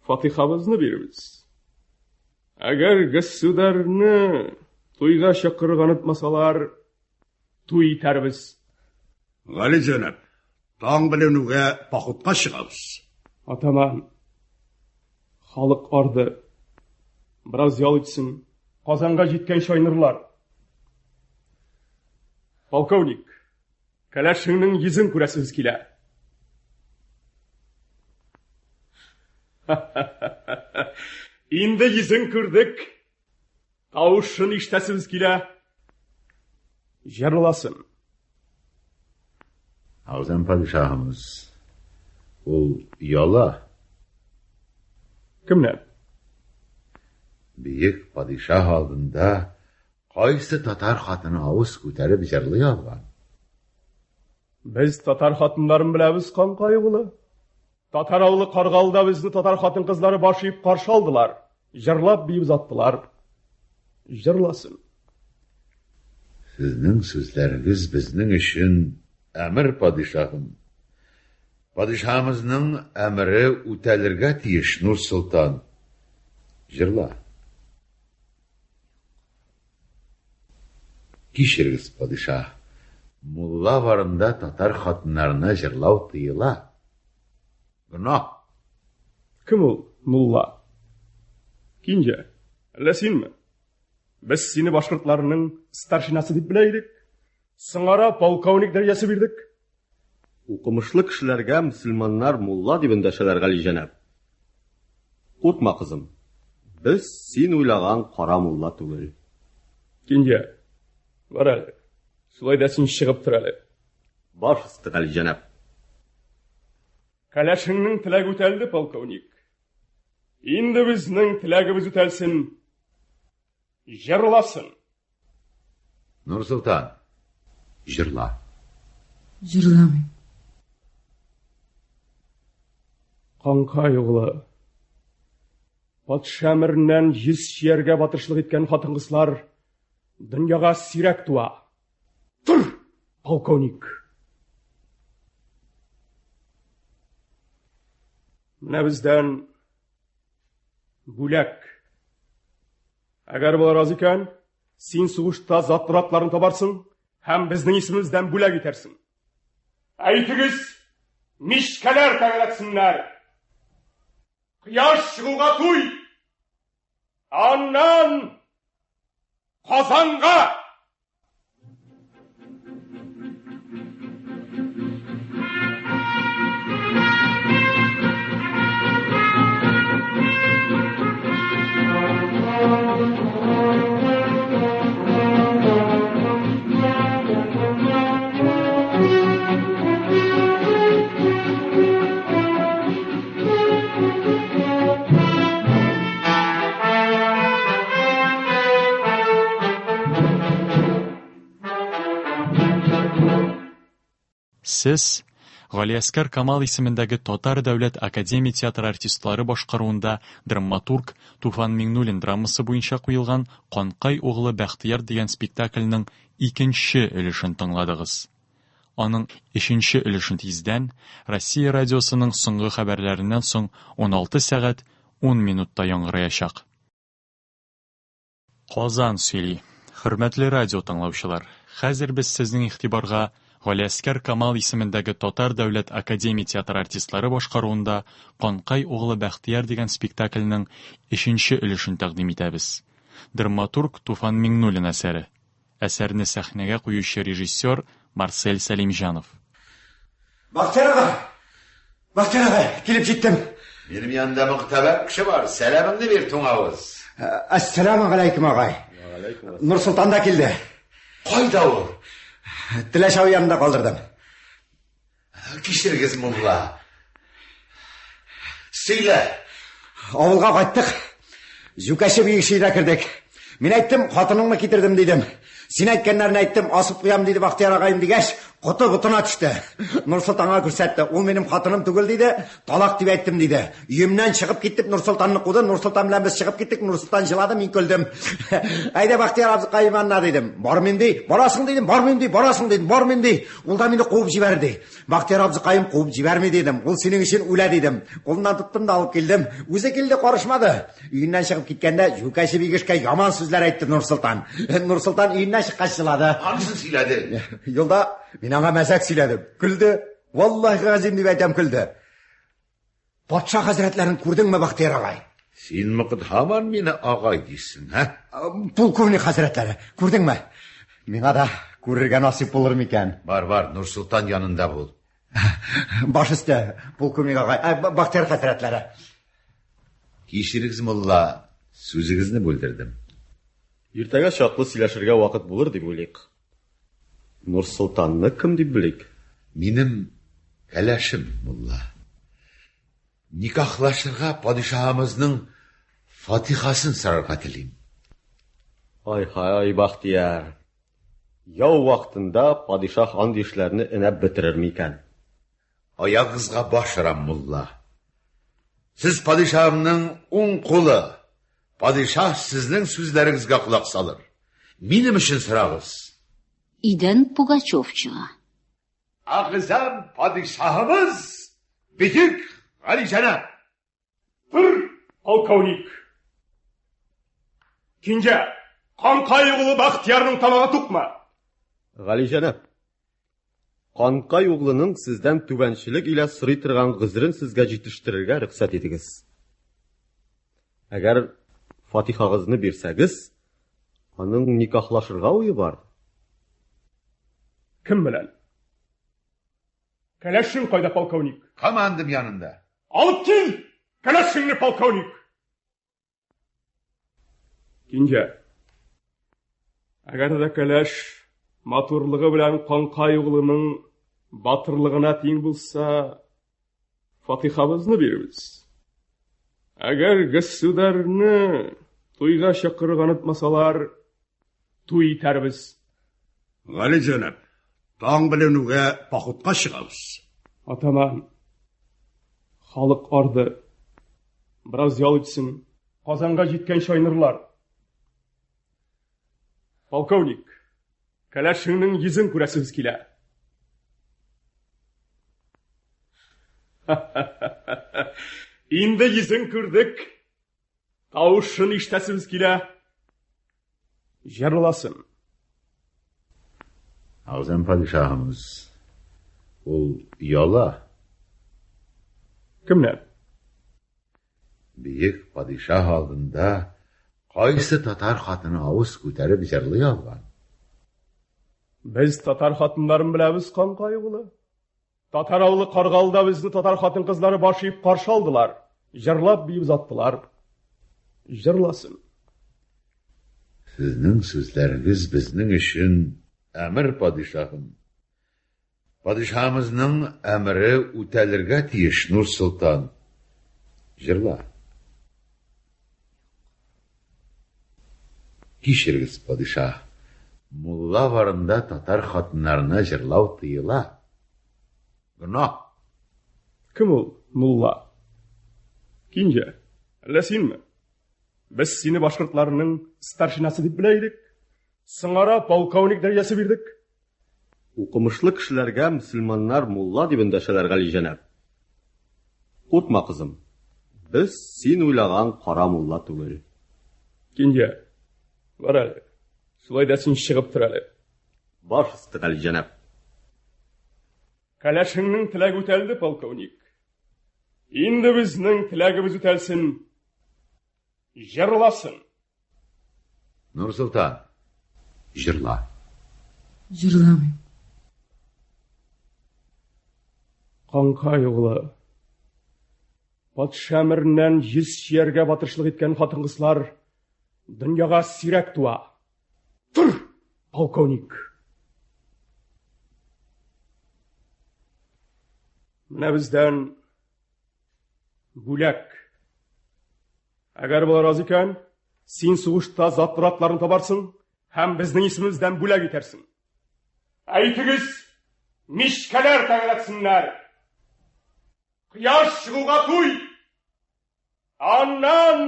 E: фатихабызны бирегез. Әгәр государьны туйга чакырган итмасалар, туй итәрбез.
M: Галиҗанап, таң белән үгә походка чыгабыз.
E: Атаман, халык арды. Бераз ял итсен, Казанга җиткән шайнырлар. Полковник, кәләшеңнең йөзен күрәсез килә. Инде йөзен күрдек. Тавышын ишетәсез килә. Җырласын.
F: Агызам падишаһыбыз. Ул яла.
E: Кемнән?
F: Бөек падишаһ алдында кайсы татар хатыны авыз күтәреп җырлый алган?
E: Без татар хатыннарын беләбез, Канкай углы. Татар авылы Каргалда безне татар хатын кызлары башыйып каршы алдылар. Җырлап биеп заттылар. Җырласын.
F: Сезнең сүзләрегез безнең өчен әмер, падишаһым. Падишаһыбызның әмере үтәлергә тиеш, Нурсултан. Җырла. Кичерегез, падишаһ. Мулла барында татар хатыннарына җырлау тыела. Гына.
E: Кем ул, мулла? Кинҗә, әллә синме? Біз сені башқұртларының старшинасы деп білейдік. Сыңара полковник дәрежесі бердік.
J: Укымышлы кешеләргә мөселманнар мулла дип эндәшәләр, Гали җанаб. Куркма, кызым. Без син уйлаган кара мулла түгел.
E: Кинҗә, бар әле. Шулай да син чыгып тор әле.
J: Баш өсте, Гали җанаб.
E: Кәләшеңнең теләге үтәлде, полковник. Инде безнең теләгебез үтәлсен. Җырласын.
F: Нурсултан, җырла.
G: Җырламыйм.
E: Қаңқай углы. Патша әмереннән 100 чияргә батышлык иткән хатын-кызлар дөньяга сирәк туа. Тур, полковник. Менә бездән бүләк. Әгәр булар разы икән, син сугышта затлатларын табарсың һәм безнең исемебездән бүләк итәрсең. Әйтегез, мишкәләр тәгәрәтсеннәр. Кыяш чыгуга туй. Аннан Казанга.
A: Сез Галиәскәр Камал исемендәге Татар дәүләт академия театры артистлары башкаруында драматург Туфан Миңнуллин драмасы буенча куелган Канкай углы Бәхтияр дигән спектакльнең 2нче өлешен тыңладыгыз. Аның 3нче өлешен тиздән Россия радиосының соңгы хәбәрләреннән соң 16 сәгать 10 минутта яңгыраячак. Казан сөйли. Хөрмәтле радио тыңлаучылар, хәзер без сезнең игътибарга Галиәскәр Камал исемендәге Татар дәүләт академия театры артистлары башкаруында Канкай углы Бәхтияр дигән спектакльнең 3нче өлешен тәкъдим итәбез. Драматург Туфан Миңнуллин әсәре. Әсәрне сәхнәгә куючы режиссер Марсель Сәлимҗанов.
N: Бәхтияр ага, килеп җиттем.
F: Минем янда мөхтәбәр кеше бар. Сәламыңны бир, туңавыз.
N: Ассаламу алейкум, агай. Нурсултан да килде.
F: Кайда ул?
N: Теләшәү янында калдырдым.
F: Кичергез, мулла. Сөйлә.
N: Авылга кайттык. Жүкәче биешидә кирдек. Мин әйттем, хатыныңны китердем дидем. Син әйткәннәрне әйттем, асып куям диде Бахтияр агаем дигәч, коты бутына төште. Нурсултанга күрсәтте. Ул минем хатыным түгел диде, талак дип әйттем диде. Өемнән чыгып киттек, Нурсултанны куды, Нурсултан белән без чыгып киттек, Нурсултан җылады, мин көлдем. Әйдә Бахтияр абзыкаем янына дидем. Бармыйм ди, барасың дидем, бармыйм ди, барасың дидем, бармыйм ди. Ул да мине куып җибәрде. Бахтияр абзыкаем куып җибәрми дидем. Ул синең өчен үлә дидем. Кулыннан тоттым да алып килдем. Үзе килде, карышмады. Өеннән чыгып киткәндә Жүкәче бигешкә яман сүзләр әйтте Нурсултан. Нурсултан өеннән чыккач җылады.
F: Ханысын сөйләде.
N: Юлда мин аңа мәзәк сөйләдем. Күлде. Валлаһи газим дип әйтәм, күлде. Патша хәзрәтләрен күрдеңме, Бахтияр агай?
F: Син мыкыт һаман мине агай дисең, һә?
N: Полковник хәзрәтләре, күрдеңме? Миңа да күрергә насип булыр микән?
F: Бар, Нурсултан янында бул.
N: Баш өсте, полковник агай, Бахтияр хәзрәтләре.
F: Кичерегез, мулла, сүзегезне бүлдердем.
J: Иртәгә чаклы сөйләшергә вакыт булыр дип уйлыйк. Нурсултанны кем дип белик?
F: Минем кәләшем, мулла. Никахлашырга падишаһыбызның фатихасын сарарга телим.
J: Ай, Бахтияр. Яу вакытында падишах андый эшләрне энәп бетерер микән?
F: Аягызга башырам, мулла. Сез падишаһымның уң кулы. Падишах сезнең сүзләрегезгә кулак салыр. Минем өчен сорагыз.
B: Идән Пугачев чыга.
F: Агызам падишаһыбыз битик Гали җанаб.
E: Бер полковник. Кинҗә, Канкай углы Бахтиярның тамагы тукма.
J: Гали җанаб. Канкай углының сездән түбәнчелек илә сырый торган гызрын сезгә җитештерергә рөхсәт итегез. Әгәр фатихагызны бирсәгез, Аның никахлашырга уе бар.
E: Кем белән? Кәләшең кайда, полковник?
F: Командам янында.
E: Алып кил! Кәләшеңне, полковник! Кинҗә. Әгәр дә кәләш матурлыгы белән Канкай углының батырлыгына тиң булса, фатихабызны биребез. Әгәр государьны туйга чакырган итмасалар, туй итәрбез.
I: Гали җанап, таң белән үгә походка чыгабыз.
E: Атаман, халык арды. Бераз ял итсен, Казанга җиткән шайнырлар. Полковник, кәләшеңнең йөзен күрәсебез килә. Инде йөзен күрдек. Тавышын ишетәсебез килә. Җырласын.
F: Ağzın padişahımız. Ул яла.
E: Кемнән?
F: Бийек падишах алдында кайсы татар хатыны авыз күтәреп җырлый алган.
E: Без татар хатыннарын беләбез, Канкай углы. Татар авылы Каргалда безне татар хатын кызлары башыйып каршы алдылар. Җырлап биеп заттылар. Җырласын.
F: Сезнең сүзләрегез безнең өчен әмер, падишахым. Падишахымызның әмере үтәлергә тиеш, Нур Султан. Җырла. Кичерегез, падишах. Мулла барында татар хатыннарына җырлау тыела. Гөнаһ.
E: Кем ул, мулла? Кинҗә, әллә синме? Без сине башкортларның старшинасы дип белә идек. Сыңара полковник дәрәҗәсе бирдек.
J: Укымышлы кешеләргә мөселманнар мулла дип эндәшәләр, Гали җанап. Куркма, кызым. Без син уйлаган кара мулла түгел.
E: Кинҗә, бар әле. Шулай да син чыгып тор әле.
J: Баш өсте, Гали җанап.
E: Кәләшеңнең теләге үтәлде, полковник. Инде безнең теләгебез үтәлсен. Җырласын.
F: Нур Султан, җырла.
G: Җырламыйм.
E: Канкай углы. Патша әмереннән 100 чияргә батырчылык иткән хатын-кызлар дөньяга сирәк туа. Тур, полковник. Менә бездән бүләк. Әгәр булар разы икән, син сугышта затлатларын табарсың һәм безнең исемебездән бүләк итәрсең. Әйтегез, нишкәләр тәгәрәтсеннәр. Кояш чыгуга туй. Аннан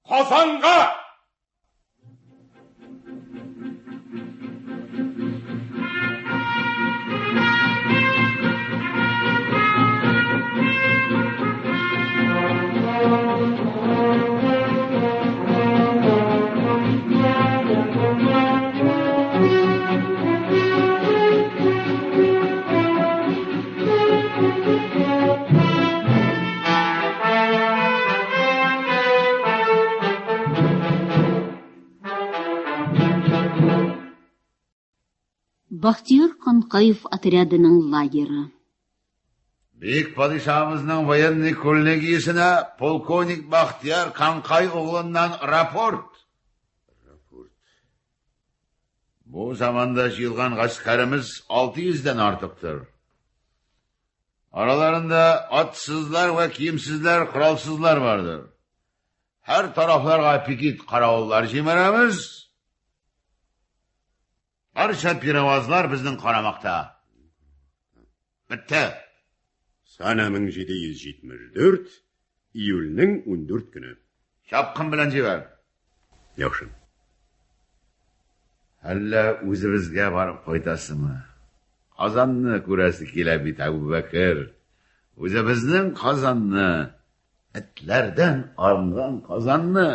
E: Казанга.
B: Бахтияр Канкаев отрядының лагері.
F: Бик падишахымызның военный коллегиясенә полковник Бахтияр Канкай углыннан рапорт. Бу заманда җыелган гаскәрimiz 600-дән артыктыр. Араларында атсызлар ва киемсезләр, коралсызлар бардыр. Һәр тарафларга пикет каравыллар җимерәбез. Барча пиравазлар безнең карамакта. Бетте.
I: Сана 1774, июльнең 14 көне.
F: Чапкын белән җибәр.
I: Яхшы.
F: Әллә үзебезгә барып кайтасымы? Казанны күрәсе килә бит, Әбүбәкер. Үзебезнең Казанны, этләрдән арынган Казанны.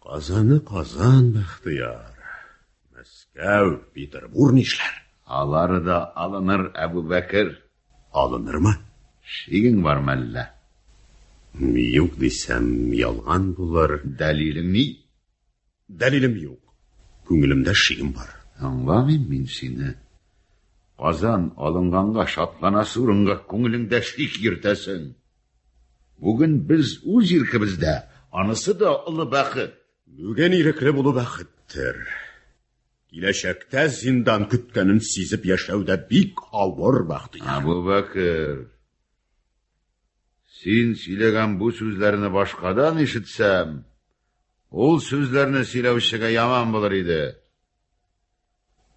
I: Казаны Казан, Бахтияр. Мәскәү, Петербург нишләр?
F: Алары да алыныр, Әбүбәкер.
I: Алынырмы?
F: Шигең бармы әллә?
I: Юк дисәм, ялган булыр.
F: Дәлилең ни?
I: Дәлилем юк. Көңілімдә шиім бар.
F: Аңламайм мен сені. Қазан алынғанға шатланасы урынға көңіліңдә шик ертәсің. Бүгін біз өз еркімізді, анысы да ұлы бақыт.
I: Бүгін ирекле болу бақыттыр. Киләчәктә зиндан көткәнен сизіп яшәүдә бик авыр Бахтияр.
F: Абубакыр, син сөйләгән бу сүзләрне башкадан ишетсәм, ул сүзләрне сөйләүчегә яман булыр иде.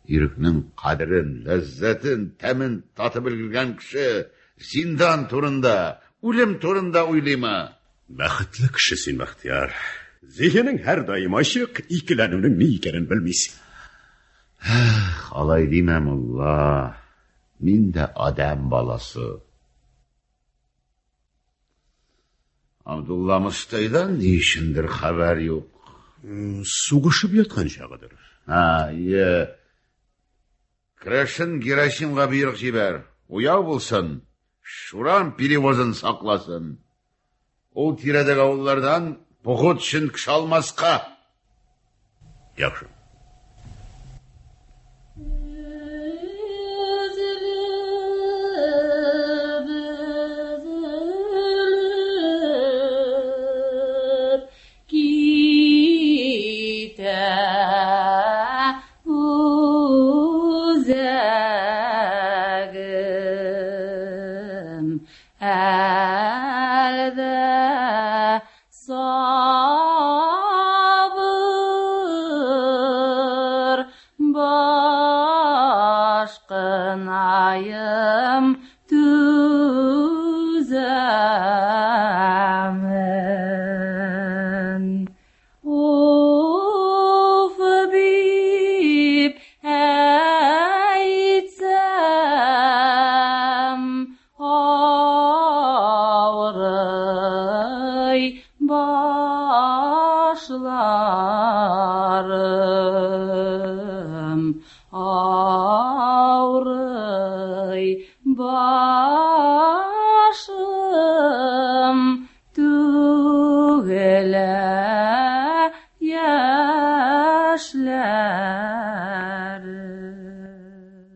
F: Ирекнең кадерен, ләззәтен, тәмен татып өлгергән кеше зиндан турында, үлем турында уйлыймы?
I: Бәхетле кеше син, Бахтияр. Зихенең һәр даим ачык, икеләнүнең ни икәнен белмисең.
F: Алай димәм, Алла. Мин дә адам баласы. Абдулла Мостайдан ни өчендер хәбәр юк.
I: Сугышып яткан чагыдыр.
F: Крашин Герасимга буйрык җибәр. Уяу булсын. Шуран перевозын сакласын. Ул тирәдәге авыллардан поход өчен кеше алмаска.
I: Яхшы.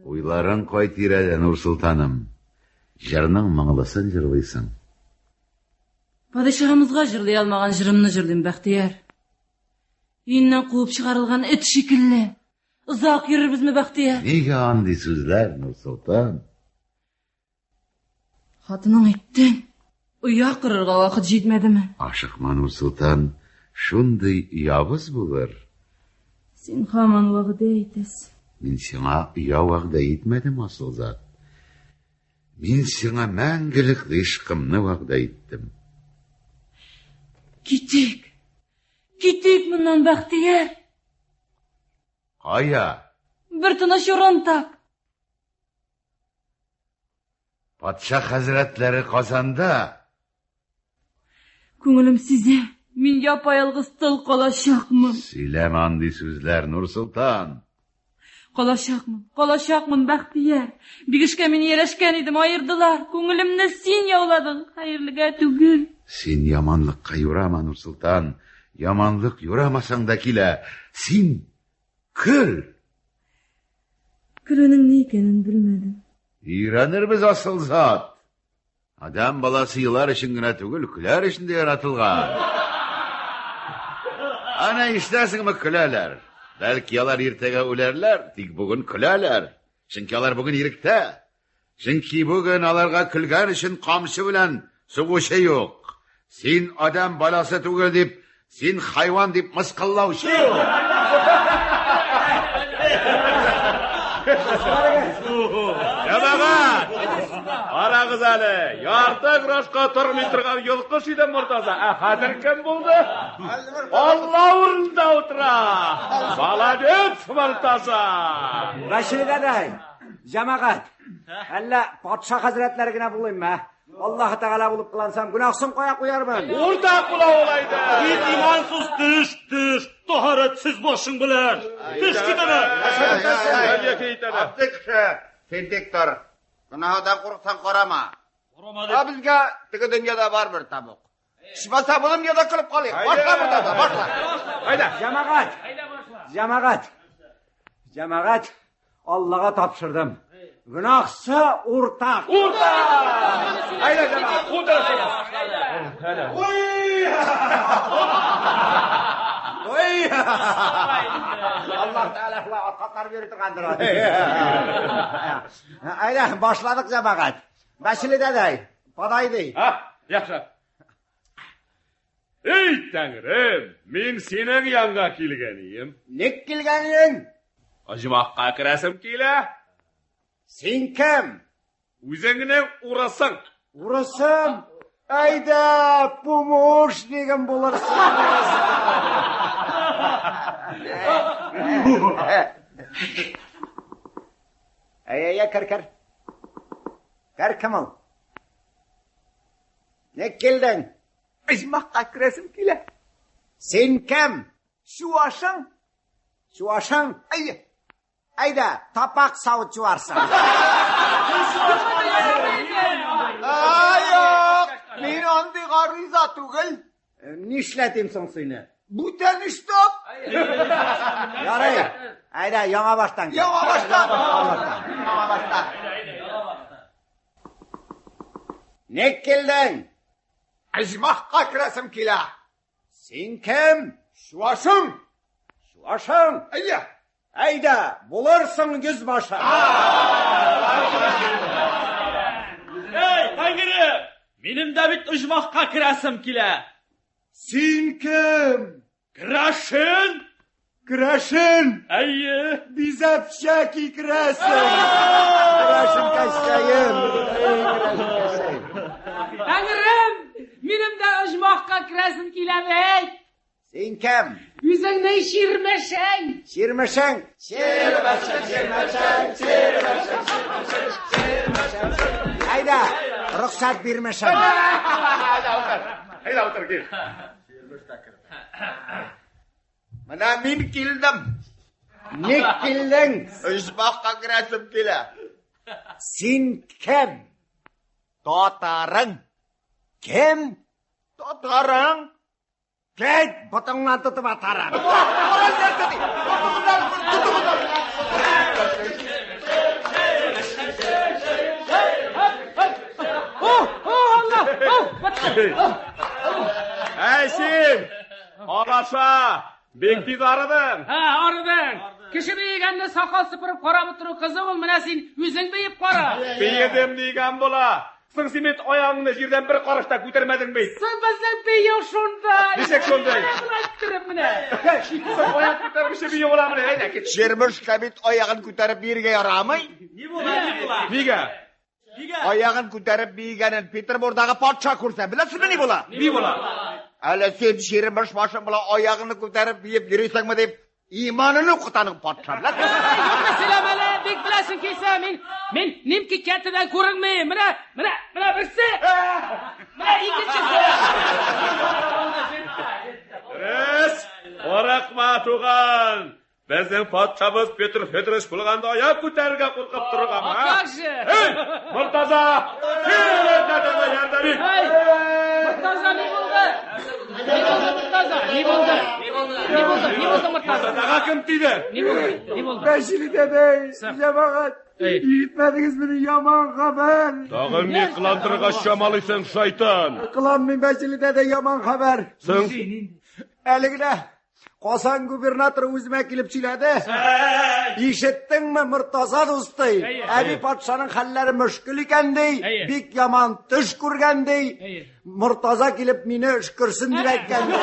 F: Уйларың кай тирәдә, Нур Султаным? Җырның моңлысын җырлыйсың.
G: Падишаһыбызга җырлый алмаган җырымны җырлыйм, Бахтияр. Өйнән куып чыгарылган эт шикелле. Озак йөрербезме, Бахтияр?
F: Нигә андый сүзләр, Нур Султан?
G: Хатының әйттең. Уя кырырга вакыт җитмәдеме?
F: Ашыкма, Нур Султан. Шундый ябыз булыр.
G: Син һаман вәгъдә итәсең.
F: Мин сиңа уя вәгъдә итмәдем, асыл зат. Мин сиңа мәңгелек гыйшкымны вәгъдә иттем.
G: Китик. Китик моннан, Бахтияр.
F: Кая?
G: Бер тыныч урын тап.
F: Патша хәзрәтләре Казанда.
G: Күңелем сизә, мин япа-ялгыз тыл калачакмын.
F: Сөйләмә андый сүзләр, Нур Султан.
G: Калачакмын, Бахтияр. Бигешкә мин ярашкан идем, айырдылар. Күңелемне син яуладың, хәерлегә түгел.
F: Син яманлыкка юрама, Нур Султан. Яманлык юрамасаң да килә. Син көл.
G: Көлүнең ни икәнен белмәдем.
F: Өйрәнербез, асыл зат. Адам баласы елар өчен генә түгел, көләр өчен дә яратылган. Ана ишетәсеңме, көләләр. Бәлки алар иртәгә үләрләр, тик бүген көләләр. Чөнки алар бүген иректә. Чөнки бүген аларга көлгән өчен камчы белән сугучы юк. Син адам баласы түгел дип, син хайван дип мыскыллаучы юк.
L: Җәмәгать! Карагыз әле, ярты грошка тормый торган йолкы шидән Мортаза. Хәзер кем булды? Алла урында утыра. Молодец, Мортаза.
N: Рашид адай, җәмәгать. Әллә патша хәзрәтләре генә булыйммы? Аллаһ Тәгалә булып кылансам, гүнахсын кая куярмын.
L: Урда була улайды.
H: Бит имансыз төш. Таһаратсыз башың белән. Төш китәме?
O: Аптекша, сен тик тор. Гынаһдан курыксаң карама. Безгә теге дөньяда бар бер табык. Ишмаса бу дөньяда кылып калыйк. Башла бер табык, башла.
L: Hayda.
N: Җәмәгать. Жамағат, Аллаға тапшырдым. Günahsı ortak.
L: Haydi cemaat, kurtarın.
N: Allah Teala atqatlar beri turgandır. Ayda başladık cemaat. Başili deday, padaydı.
L: Ha, yaxşı. Ey Tangrim, men sening yanına kelganiyim.
N: Ne kelganing?
L: Ajmoqqa kirasim kela.
N: Sen kim?
L: O'zingni urasan.
N: Urasam? Ayda, помощнигim bo'larsan. Ay, kir. Kir Kamal. Ne keldin?
M: Ajmoqqa kirasim kela.
N: Sen kim?
M: Shu aşan.
N: Ayda, tapak savutçu varsan.
M: Yo'q, men onday g'ariza tug'il.
N: Nishlatim so'ng seni.
M: Bu tanishtob.
N: Yaray. Ayda, yana boshdan. Ne keldin?
M: Ajmoqqa kirasim kela.
N: Sen kim?
M: Shu aşan.
N: Ayda, bo'larsan yüzbaşı.
H: Ey, Tangrim, menim de bit ujmoqqa kirasim kela.
N: Sen kim? Kirashin.
H: Ayye.
N: Bizapshaki kirasin. Kirashin kaşkayım.
G: Tangrim, menim de ujmoqqa kirasim kela bey.
N: Sen kim?
G: O'zingni shirmashang.
N: Shirmashang. Ayda, ruxsat bermashang.
L: Haydi o'tir kel.
O: Mana men keldim.
N: Ne kelding?
O: Ajmoqqa kirasim kela.
N: Sen kim?
O: Totaring.
N: Kim?
O: Totaring.
N: Ket, potongdan tutup ataram.
L: Hey sen! Alaşa! Bek tez aradın.
G: Ha, aradan. Kishi beyganda soqol sipirib qarab turib qizi ol, mana sen o'zing beyib qara.
L: Beydim degan bo'la. Sen simet oyog'ingni yerdan bir qarashda ko'tarmading bey.
G: Sen bizdan beyo shunda.
L: Nechak shunday?
G: Turib mana.
L: Sen oyoq ko'tarmish beyo bo'lamini. Hayda ket.
O: Shermish kabit oyog'ini ko'tarib yerga yaramay.
L: Nega?
O: Oyog'ini ko'tarib berganin Peterburgdagi podsho ko'rsa, bilasizmi ne bo'la?
L: Ne bo'la?
O: Ala sen shermish boshim bilan oyog'ini ko'tarib yeb yuraysanmi deb iymonini o'qitaning podsho.
G: Selam ala, bek bilasin kelsa men nimki katidan ko'rinmayman. Mana birsi. Mana ikkinchisi.
L: Res, oraqma tug'an. Bizning podshomiz Petr Fedorovich bo'lganda oyoq ko'targa qo'rqib turgan. Hey, Murtaza!
G: Murtaza ne bo'ldi? Ne bo'ldi Murtaza?
L: Kim tiydi?
G: Ne bo'ldi?
N: Bashili deday, jamaat. Yetmediniz beni yaman haber.
L: Tag'in ne qilantirg'ash shamolaysan shayton.
N: Qilanmin Bashili deday yaman haber.
L: Sen
N: Eligine Qo'san gubernatori o'zime kelib chiyladi. Eshitdingmi Murtaza do'stay? Abi podshoning hallari mushkul ekandey, bek yomon tush ko'rgandey. Murtaza kelib meni shukursin deb aytgandi.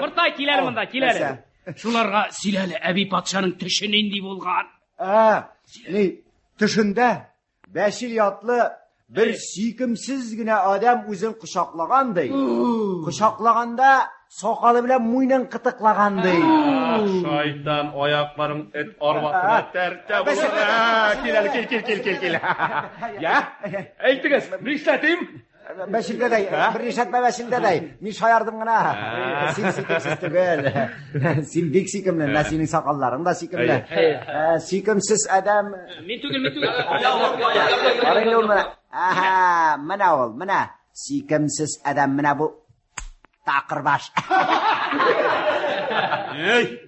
G: Murtay kelar bunda, kelar. Shularga silali abi podshoning tishi nindi bo'lgan.
N: Tishinde Bashil yotli bir suykumsizgina odam o'zini quchoqlaganday. Quchoqlaganda soqoli bilan mo'ynin qitiqlaganday.
L: Shayton oyoqlaring it orvasida tarta bo'ladi. Kel. Ya? Aytingiz, nishlatim?
N: Bashil deday, bir nishatma Bashil deday. Men shoyardim gina. Sen suykumsiz tugul. Sen bek suykumli, sening soqollaring da suykumli. Suykumsiz odam.
G: Men tugul.
N: Aha, mana ol, mana. Suykumsiz odam mana bu Тақырбаш.
H: Ey,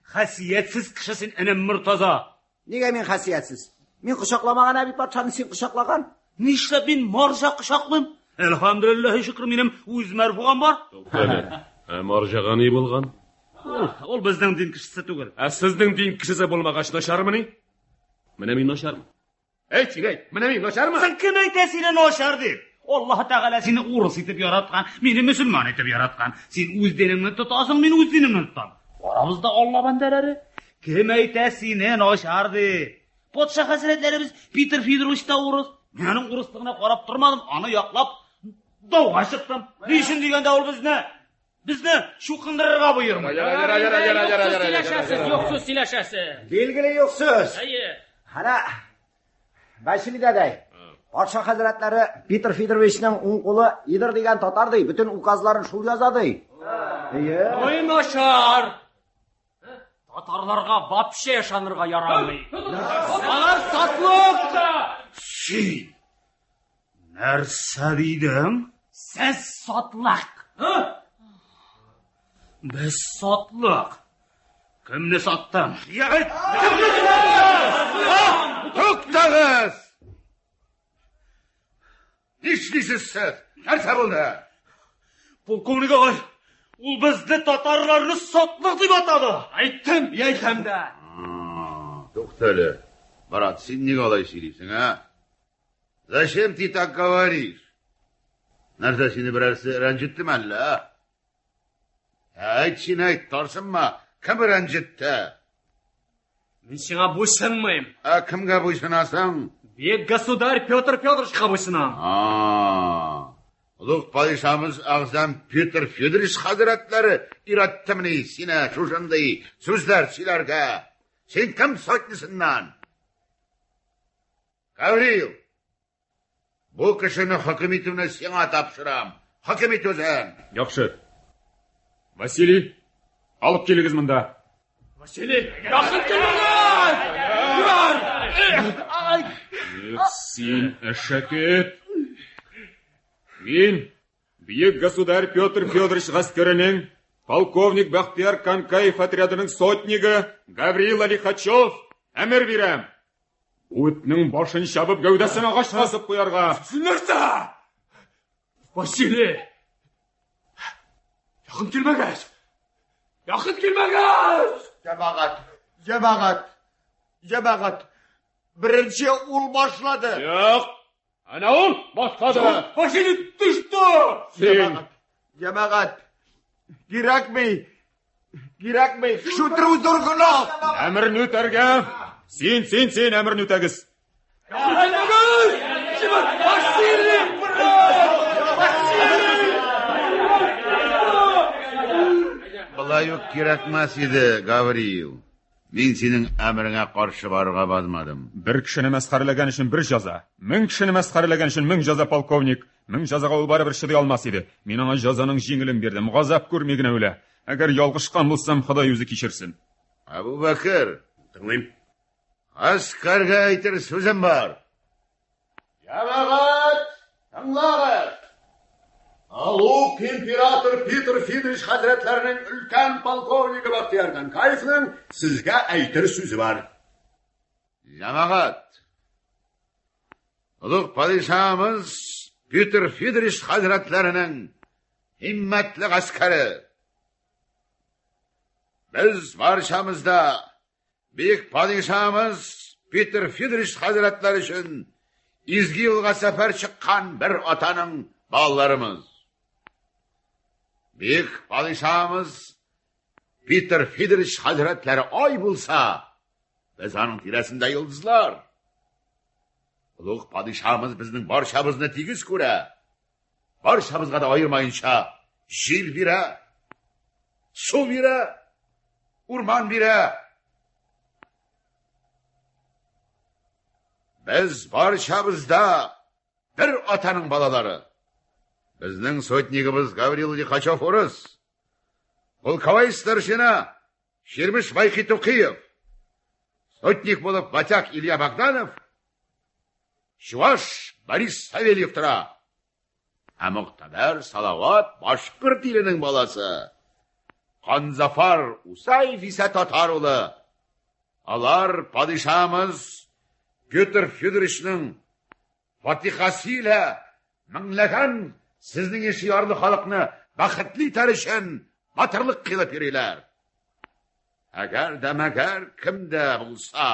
H: хасиетсіз кішісін інім Мұртаза.
N: Неге мен хасиетсіз? Мен құшақламаған әбі патшаны сен құшақлаған?
H: Нишлеп мен маржа құшақлым? Elhamdülillah şükür benim üz merfuğam var.
L: Marjaga ne bolgan?
H: Ol bizden din kişisi tugul.
L: Sizden din kişisi bolmagaç naşarmı ne? Mene min naşarmı? Mene min naşarmı?
H: Sen kim eytesine naşar deyip? Allah Teala seni urus etip yaratkan, beni Müslüman etip yaratkan. Sen üz dinimini tutasın, ben üz dinimini tutam. Aramızda Allah bandeleri. Kim eytesine naşar deyip? Podsha hazretlerimiz Peter Fedorovich'ta urus. Menin urusluğuna qarab turmadım, anı yaklap. Davga çıktım. Niçin degende ol bizni şu qındırırga buyurma.
P: Yoksuz silaşası.
N: Belgili yoksuz.
P: Hayır.
N: Hana, Vasili daday. Podsha hazratlari Peter Fedorovichning o'ng qo'li Idir degan totardi, bütün ukazlarini şul yazadi.
P: Oy naşar. Tatarlarga vapşe yaşanırga yaramay. Alar satlık.
H: Sen nerse dedim?
P: Siz satlak.
H: Biz satlık. Kimni sattım?
F: Yigit! To'xtag'iz! Nishlisiz siz? Narsa bo'ldi?
H: Polkovnik og'ay, u bizni tatarlarni satliq deb atadi.
P: Aytdim, aytamda.
F: To'xtali. Barat, sen nega olay söyleyipsin, ha? Zачем ты так говоришь? Narsa seni birarsi ranjitdimi alla? Ayt, sen ayt, torsinma. Kim ranjitdi?
P: Men senga bo'ysunmayman.
F: Kimga bo'ysunasan?
P: Bek gосударь Petr Fyodorovичga bo'ysunaman.
F: Ulug' podshomiz og'zidan Petr Fyodorovich hazratlari iratdimini seni shunday so'zlar sizlarga. Sen kim sotlisindan? Gavril, bu kishini hokimiyatimni senga topshiram. Hokimiyat o'zing.
L: Yaxshi. Vasiliy, olib keligiz munda.
P: Vasiliy, yaqin kelinglar!
L: Sen eshakit. Men buyuk gосударь Petr Fyodorovich askarining polkovnik Baxtiyor Kankayev otrяdining sotnigi Gavril Likhachov amr beram. O'tning boshini shabib gavdasini ag'ashga osib qo'yarga.
P: Narsa! Vasiliy! Yaqin kelmagach! Yaqin kelmagach!
D: Jabag'at. Birinchi ul boshladi.
L: Yo'q. Ana ul boshladi.
P: Vasiliy tushdi.
L: Sen
D: Jabag'at. Kerakmi? Shu turg'unov.
L: amrni o'targa. Sen amrni o'tagiz.
F: Bular yo'q kerakmas edi, Gavril. Men sening amringga qarshi borga bormadim.
L: Bir kishini masxaralagan uchun bir jazo. 1000 kishini masxaralagan uchun 1000 jazo polkovnik. 1000 jazoga u baribir chiday olmas edi. Men ona jazoning yengilini berdim. G'azab ko'rmagina o'la. Agar yolg'ishgan bo'lsam, Xudoy o'zi kechirsin.
F: Abu Bakr,
L: tinglayman.
F: Askarga aytar so'zim bor. Jabag'at, tinglag'iz. Ulug' imperator Petr Fyodorovich hazratlarining ulkan polkovniki Baxtiyor Kankayevning sizga aytar so'zi bor. Jabag'at. Ulug' podshomiz Petr Fyodorovich hazratlarining himmatli askari. Biz barchamizda buyuk podshomiz Petr Fyodorovich hazratlari uchun izgi yo'lga safar chiqqan bir otaning bolalarimiz. Buyuk podshomiz Petr Fyodorovich hazratlari oy bo'lsa, biz uning tirasida yulduzlar. Ulug' podshomiz bizning barchamizni tegiz ko'ra, barchamizga da ayirmayincha yer bera, suv bera, o'rmon bera. Biz barchamizda bir otaning bolalari. Bizning sotnigimiz Gavril Likhachov o'ris. Polkovay starshina Shermish Bayqitoqiyev. Sotnik bo'lib Batak Ilya Bogdanov. Shuvash Boris Savelyev tura. Muqtadar Salavat Bashqirt elining balasi. Qanzafar Usayf ise Tatar ulu. Alar padişahımız Pyotr Fyodorovichning fatihasıyla minglagan sizning ishyorli xalqni baxtli tarishın batırlıq qilib yurilar. Agar damagar kimda bo'lsa,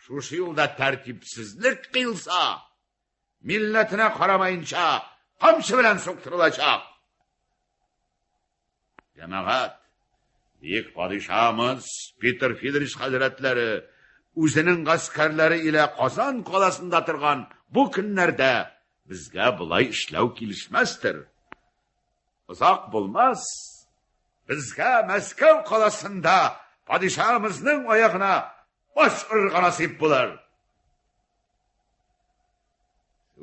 F: shu yo'lda tartibsizlik qilsa, millatine qaramayınca qamchi bilan so'ktirilacak. Cemaat, büyük padişahımız Pyotr Fyodorich hazretleri o'zining askarlari ile Qozon qolasida turgan bu kunlarda bizga bulay ishlav kelishmasdir. Uzoq bo'lmas, bizga Moskva qolasida padişahımızning oyog'ina bosh urgan nasib bo'lar.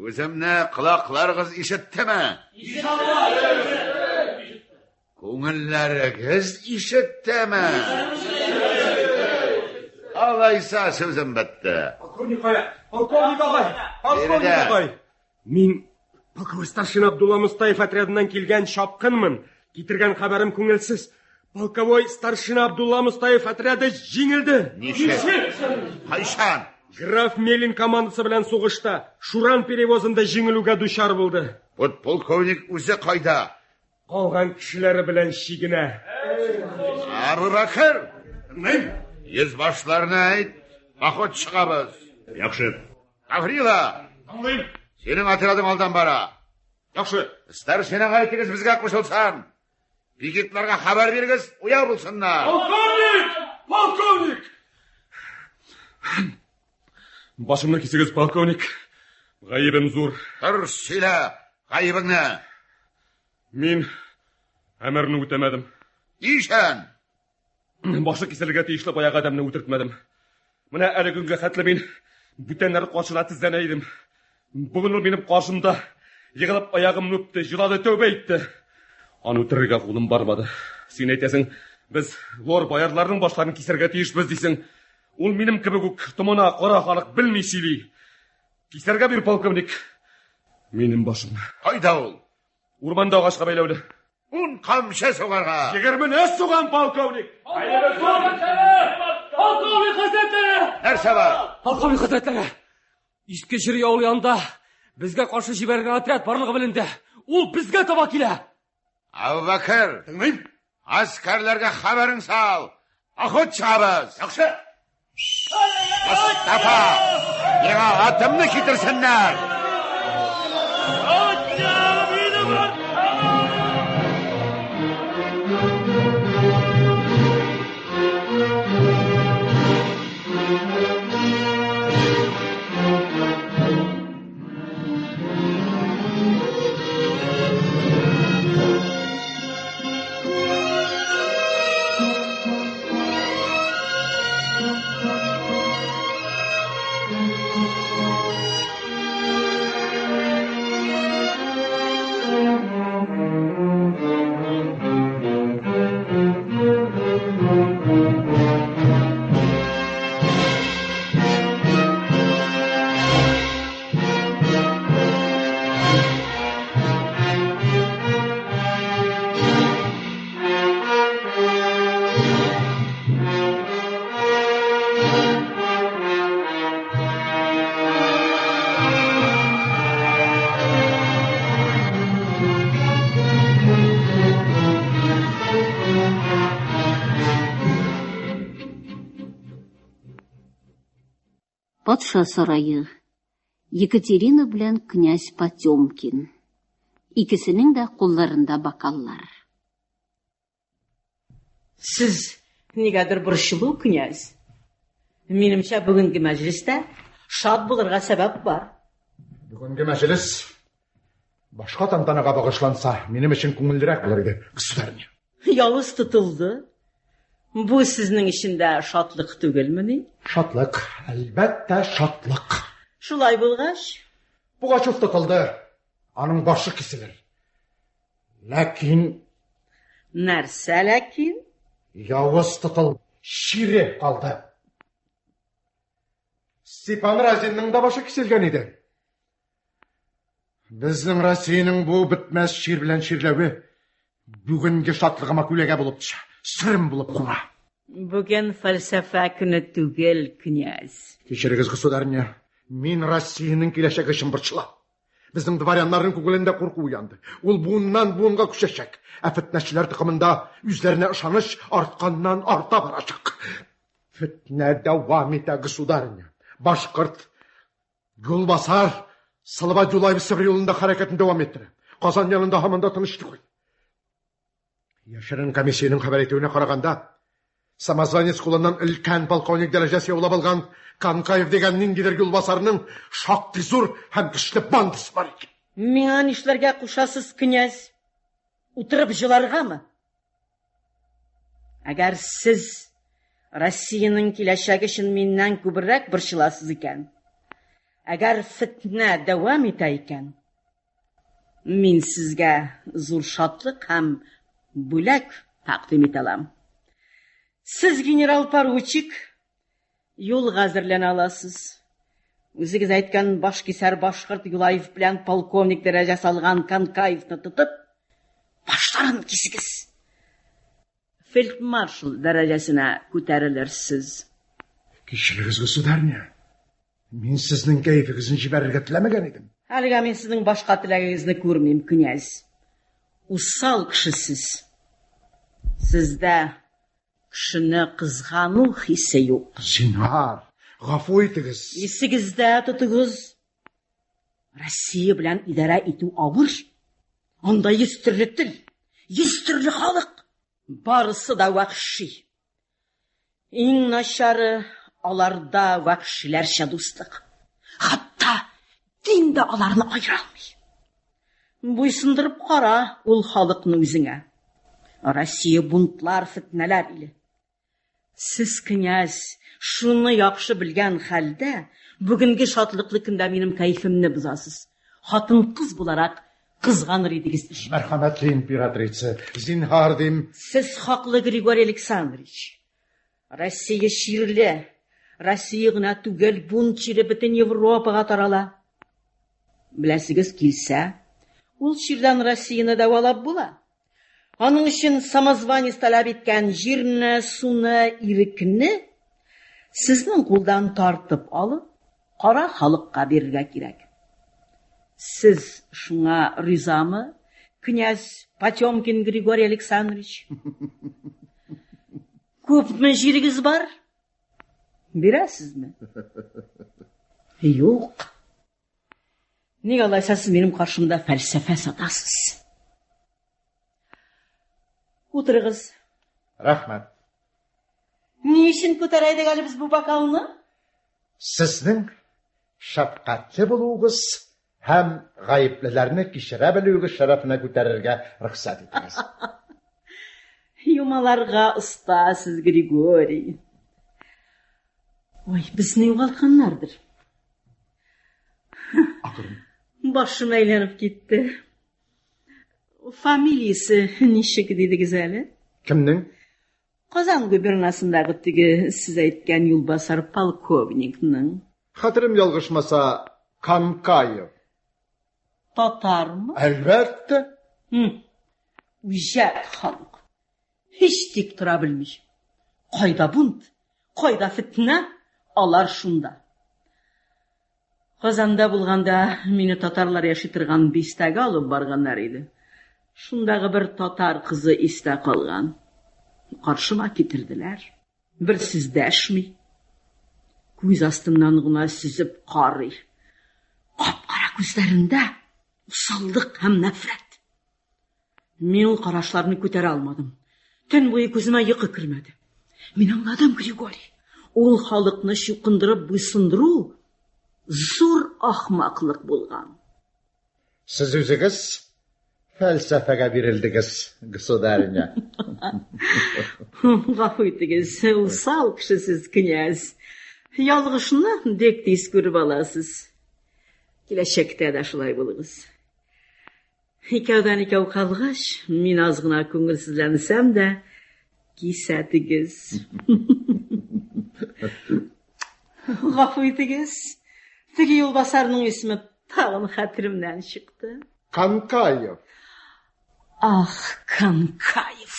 F: O'zimni quloqlaringiz eshitdimi? Ko'ngillaringiz eshitdimi? Alaysa so'zim bitti.
E: Polkovnik og'ay. Men polkovnik starshina Abdulla Mustayev otradidan kelgan shopqinman. Getirgan xabarim ko'ngilsiz. Polkovnik starshina Abdulla Mustayev otradi yengildi.
F: Qayshan?
E: Graf Melin komandasi bilan so'g'ishda Shuran perevozida yengiluvga duchor bo'ldi.
F: Bu polkovnik o'zi qayda?
E: Qolgan kishilari bilan shigina.
F: Abu Bakr, yüzbaşlarına ayt, vaqt chiqamiz.
E: Yaxshi.
F: Gavrila, sening otrading oldan bara.
E: Yaxshi.
F: Istar sening aytingiz bizga qo'shilsan. Yigitlarga xabar bergiz, uya bo'lsinlar.
E: Polkovnik! Boshimni kesigiz, polkovnik. G'ayibim zo'r.
F: Sila, g'ayibingni.
E: Men amirni o'tamadim.
F: Ishan.
E: Boshqa kasalga tegishli boyagi odamni o'tirtmadim. Mana aligunga xatla men butanlar qo'shilatizdan edim. Bugun u mening qoshimda yig'ilib oyog'imni o'pdi, jilodi tövbe etdi. Onu o'tirga qo'lim bormadi. Sen aytasan, biz lor boyarlarning boshlarini kesarga tegishmiz deysan. Ul mening kibiguk tomona qora xalq bilmaysili. Kesarga bir polkovnik. Mening boshim.
F: Qayda ul?
E: Urmanda og'ashga baylovdi.
F: Un qamcha so'g'arga.
E: 20 so'gan polkovnik.
P: Polkovnik hazretlari!
F: Narsa bor?
P: Polkovnik hazretlari! Ishkeshir yo'l yonida bizga qarshi jibergan otryad borligi bilindi. U bizga to'g'ri kela.
F: Abu Bakr, askarlarga xabaring sol. Axot chiqamiz.
E: Yaxshi.
F: Mustafa, yana atimni ketirsinlar.
B: Патша сарайы. Екатерина белән князь Потемкин. Икесенең дә кулларында бокаллар.
K: Siz negadir burishlu, knyaz. Menimcha bugungi majlisda shod bo'lirga sabab bor.
D: Bugungi majlis boshqa tantanaga bag'ishlansa, menim uchun ko'ngilliroq bo'lar edi, g'islarni.
K: Yolg'iz tutildi. Bu sizning ishingda shodlik tugilmini?
D: Shodlik, albatta shodlik.
K: Shulay bo'lg'ash,
D: Pugachev tutildi. Aning boshi kesilir. Lakin
K: narsa lakin
D: yolg'iz tutil shiri qoldi. Stepan Razinning da boshi kesilgan edi. Біздің Россияның бұл бітмәс шер білән шерләуі бүгінгі шатлығыма күлеге болып түші, сырым болып құра.
K: Бүгін фальсафа күні түгел, князь.
D: Кешіріңіз, государыня, мен Россияның келешегі үшін біршіла. Біздің дворянлардың көңілінде қорқу уянды. Ол буыннан буынға күшешек. Фітнәшілер тұқымында үзлеріне ышаныш артқаннан арта барашық. Фітнә дәвам ете, государыня. Башқұрт, Гүлбасар, Салыба Жулайбы Сібір yolunda харекетін devam еттірі. Қазан yanında hamında тыныштық қой. Яшырын комиссияның хабар етуіне қарағанда, Самозванец қолынан үлкен полковник дәрежесі олап алған Канкаев деген ниндидер Гүлбасарының шақты зор һәм күшті бандысы бар екен.
K: Миңа нишләргә кушасыз, князь? Утырып жыларгамы? Әгәр сез Россияның киләчәге өчен миннән күбрәк борчыласыз икән, әгәр фитнә дәвам итә икән, мин сезгә зур шатлык һәм бүләк тәкъдим итә алам. Сез генерал-поручик юлга әзерләнә аласыз. Үзегез әйткән башкисәр башкорт Юлаев белән полковник дәрәҗәсе алган Канкаевны тотып, башларын кисегез. Фельдмаршал дәрәҗәсенә күтәрелерсез.
D: Кешелегез, государыня. Мин сезнең кәефегезне җибәрергә теләмәгән идем.
K: Әлегә мин сезнең башка теләгегезне күрмим, князь. Усал кешесез. Сездә кешене кызгану хисе юк.
D: Зинһар, гафу итегез.
K: Исегездә тотыгыз. Россия белән идарә итү авыр. Анда 100 төрле тел, 100 төрле халык. Барысы да вахши. Иң начары аларда вахшиләрчә дуслык. Хатта дин дә аларны айыра алмый. Буйсындырып кара ул халыкны үзеңә. Россия бунтлар, фитнәләр иле. Сез, князь, шуны яхшы белгән хәлдә, бүгенге шатлыклы көндә минем кайфымны бозасыз. Хатын-кыз буларак кызганыр идегез.
D: Мәрхәмәтле императрица, зинһар дим.
K: Сез хаклы, Григорий Александрович. Россия ширле. Россия гына түгел, бунт чире бөтен Европага тарала. Беләсегез килсә, ул ширдан Россияны дәвалап була. Аның өчен самозванец таләп иткән җирне, суны, ирекне сезнең кулдан тартып алып, кара халыкка бирергә кирәк. Сез шуңа ризамы, князь Потемкин Григорий Александрович? Күпме җирегез бар? Бирәсезме? Юк. Нигә алайса сез минем каршымда фәлсәфә сатасыз? Утырыгыз.
D: Рәхмәт.
K: Ни өчен күтәрәйдек әле без бу бокалны?
D: Сезнең шәфкатьле булуыгыз һәм гаеплеләрне кичерә белүегез шәрәфенә күтәрергә рөхсәт итегез.
K: Юмаларга оста сез, Григорий. Ой, безне югалтканнардыр. Башым әйләнеп китте. Фамилиясы ничек дидегез әле?
D: Кемнең?
K: Казан губернасындагы теге сез әйткән юлбасар полковникның.
D: Хәтерем ялгышмаса, Канкаев.
K: Татармы?
D: Әлбәттә.
K: Үҗәт халык. Һич тик тора белмиш. Кайда бунт, кайда фитнә, алар шунда. Казанда булганда мине татарлар яши торган бистәгә алып барганнар иде. Шундагы бер татар кызы истә калган. Каршыма китерделәр. Бер сүз дәшми. Күз астымнан гына сүзеп карый. Кап-кара күзләрендә усаллык һәм нәфрәт. Мин ул карашларны күтәрә алмадым. Төн буе күземә йокы кермәде. Мин аңладым, Григорий. Ул халыкны чукындырып буйсындыру зур ахмаклык булган.
D: Сез үзегез фәлсәфәгә бирелдегез, государыня.
K: Гафу итегез, усал кешесез, князь. Ялгышны бик тиз күреп аласыз. Киләчәктә дә шулай булыгыз. Икәүдән икәү калгач, мин аз гына күңелсезләнсәм дә, кисәтегез. Гафу итегез. Теге юлбасарның исеме Tağın hatırımdan çıktı.
D: Kankayev.
K: Ah, Kankayev.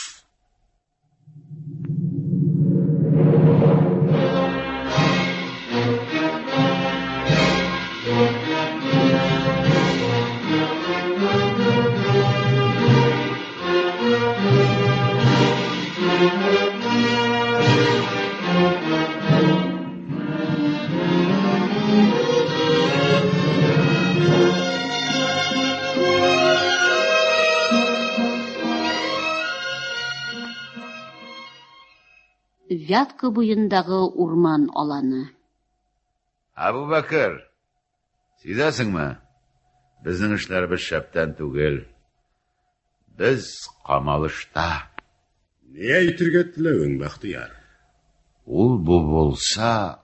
B: Вятка буендағы урман аланы.
F: Әбубәкір, сизәсеңме? Біздің эшләребез шәптән түгел. Біз Камалышта.
I: Не әйтергә теләвең, Бахтияр?
F: Ул бу булса,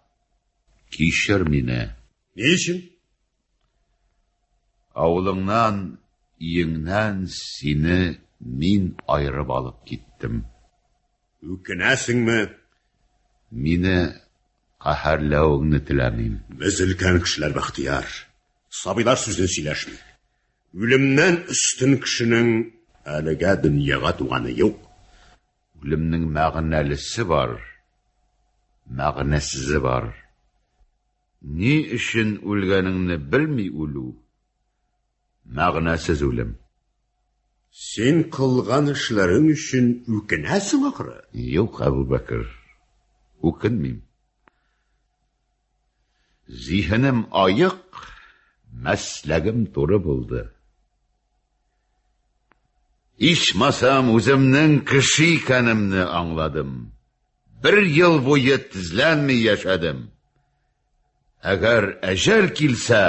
F: кичер мине.
I: Ни өчен?
F: Авылыңнан, иеңнән сине мин айырып алып киттем.
I: Үкенәсеңме?
F: Мине каһәрләүеңне теләмим.
I: Без өлкән кешеләр, Бахтияр. Сабыйлар сүздән сөйләшми. Үлемнән өстен кешенең әлегә дөньяга туганы юк.
F: Үлемнең мәгънәлесе бар, мәгънәсезе бар. Ни өчен үлгәнеңне белми үлү, мәгънәсез үлем.
I: Син кылган эшләрең өчен үкенәсең ахры?
F: Юк, Әбубәкер, үкенмим. Зиһенем айык, мәсләгем туры булды. Ичмасам, үземнең кеше икәнемне аңладым. 1 ел буе тезләнми яшәдем. Әгәр әҗәл килсә,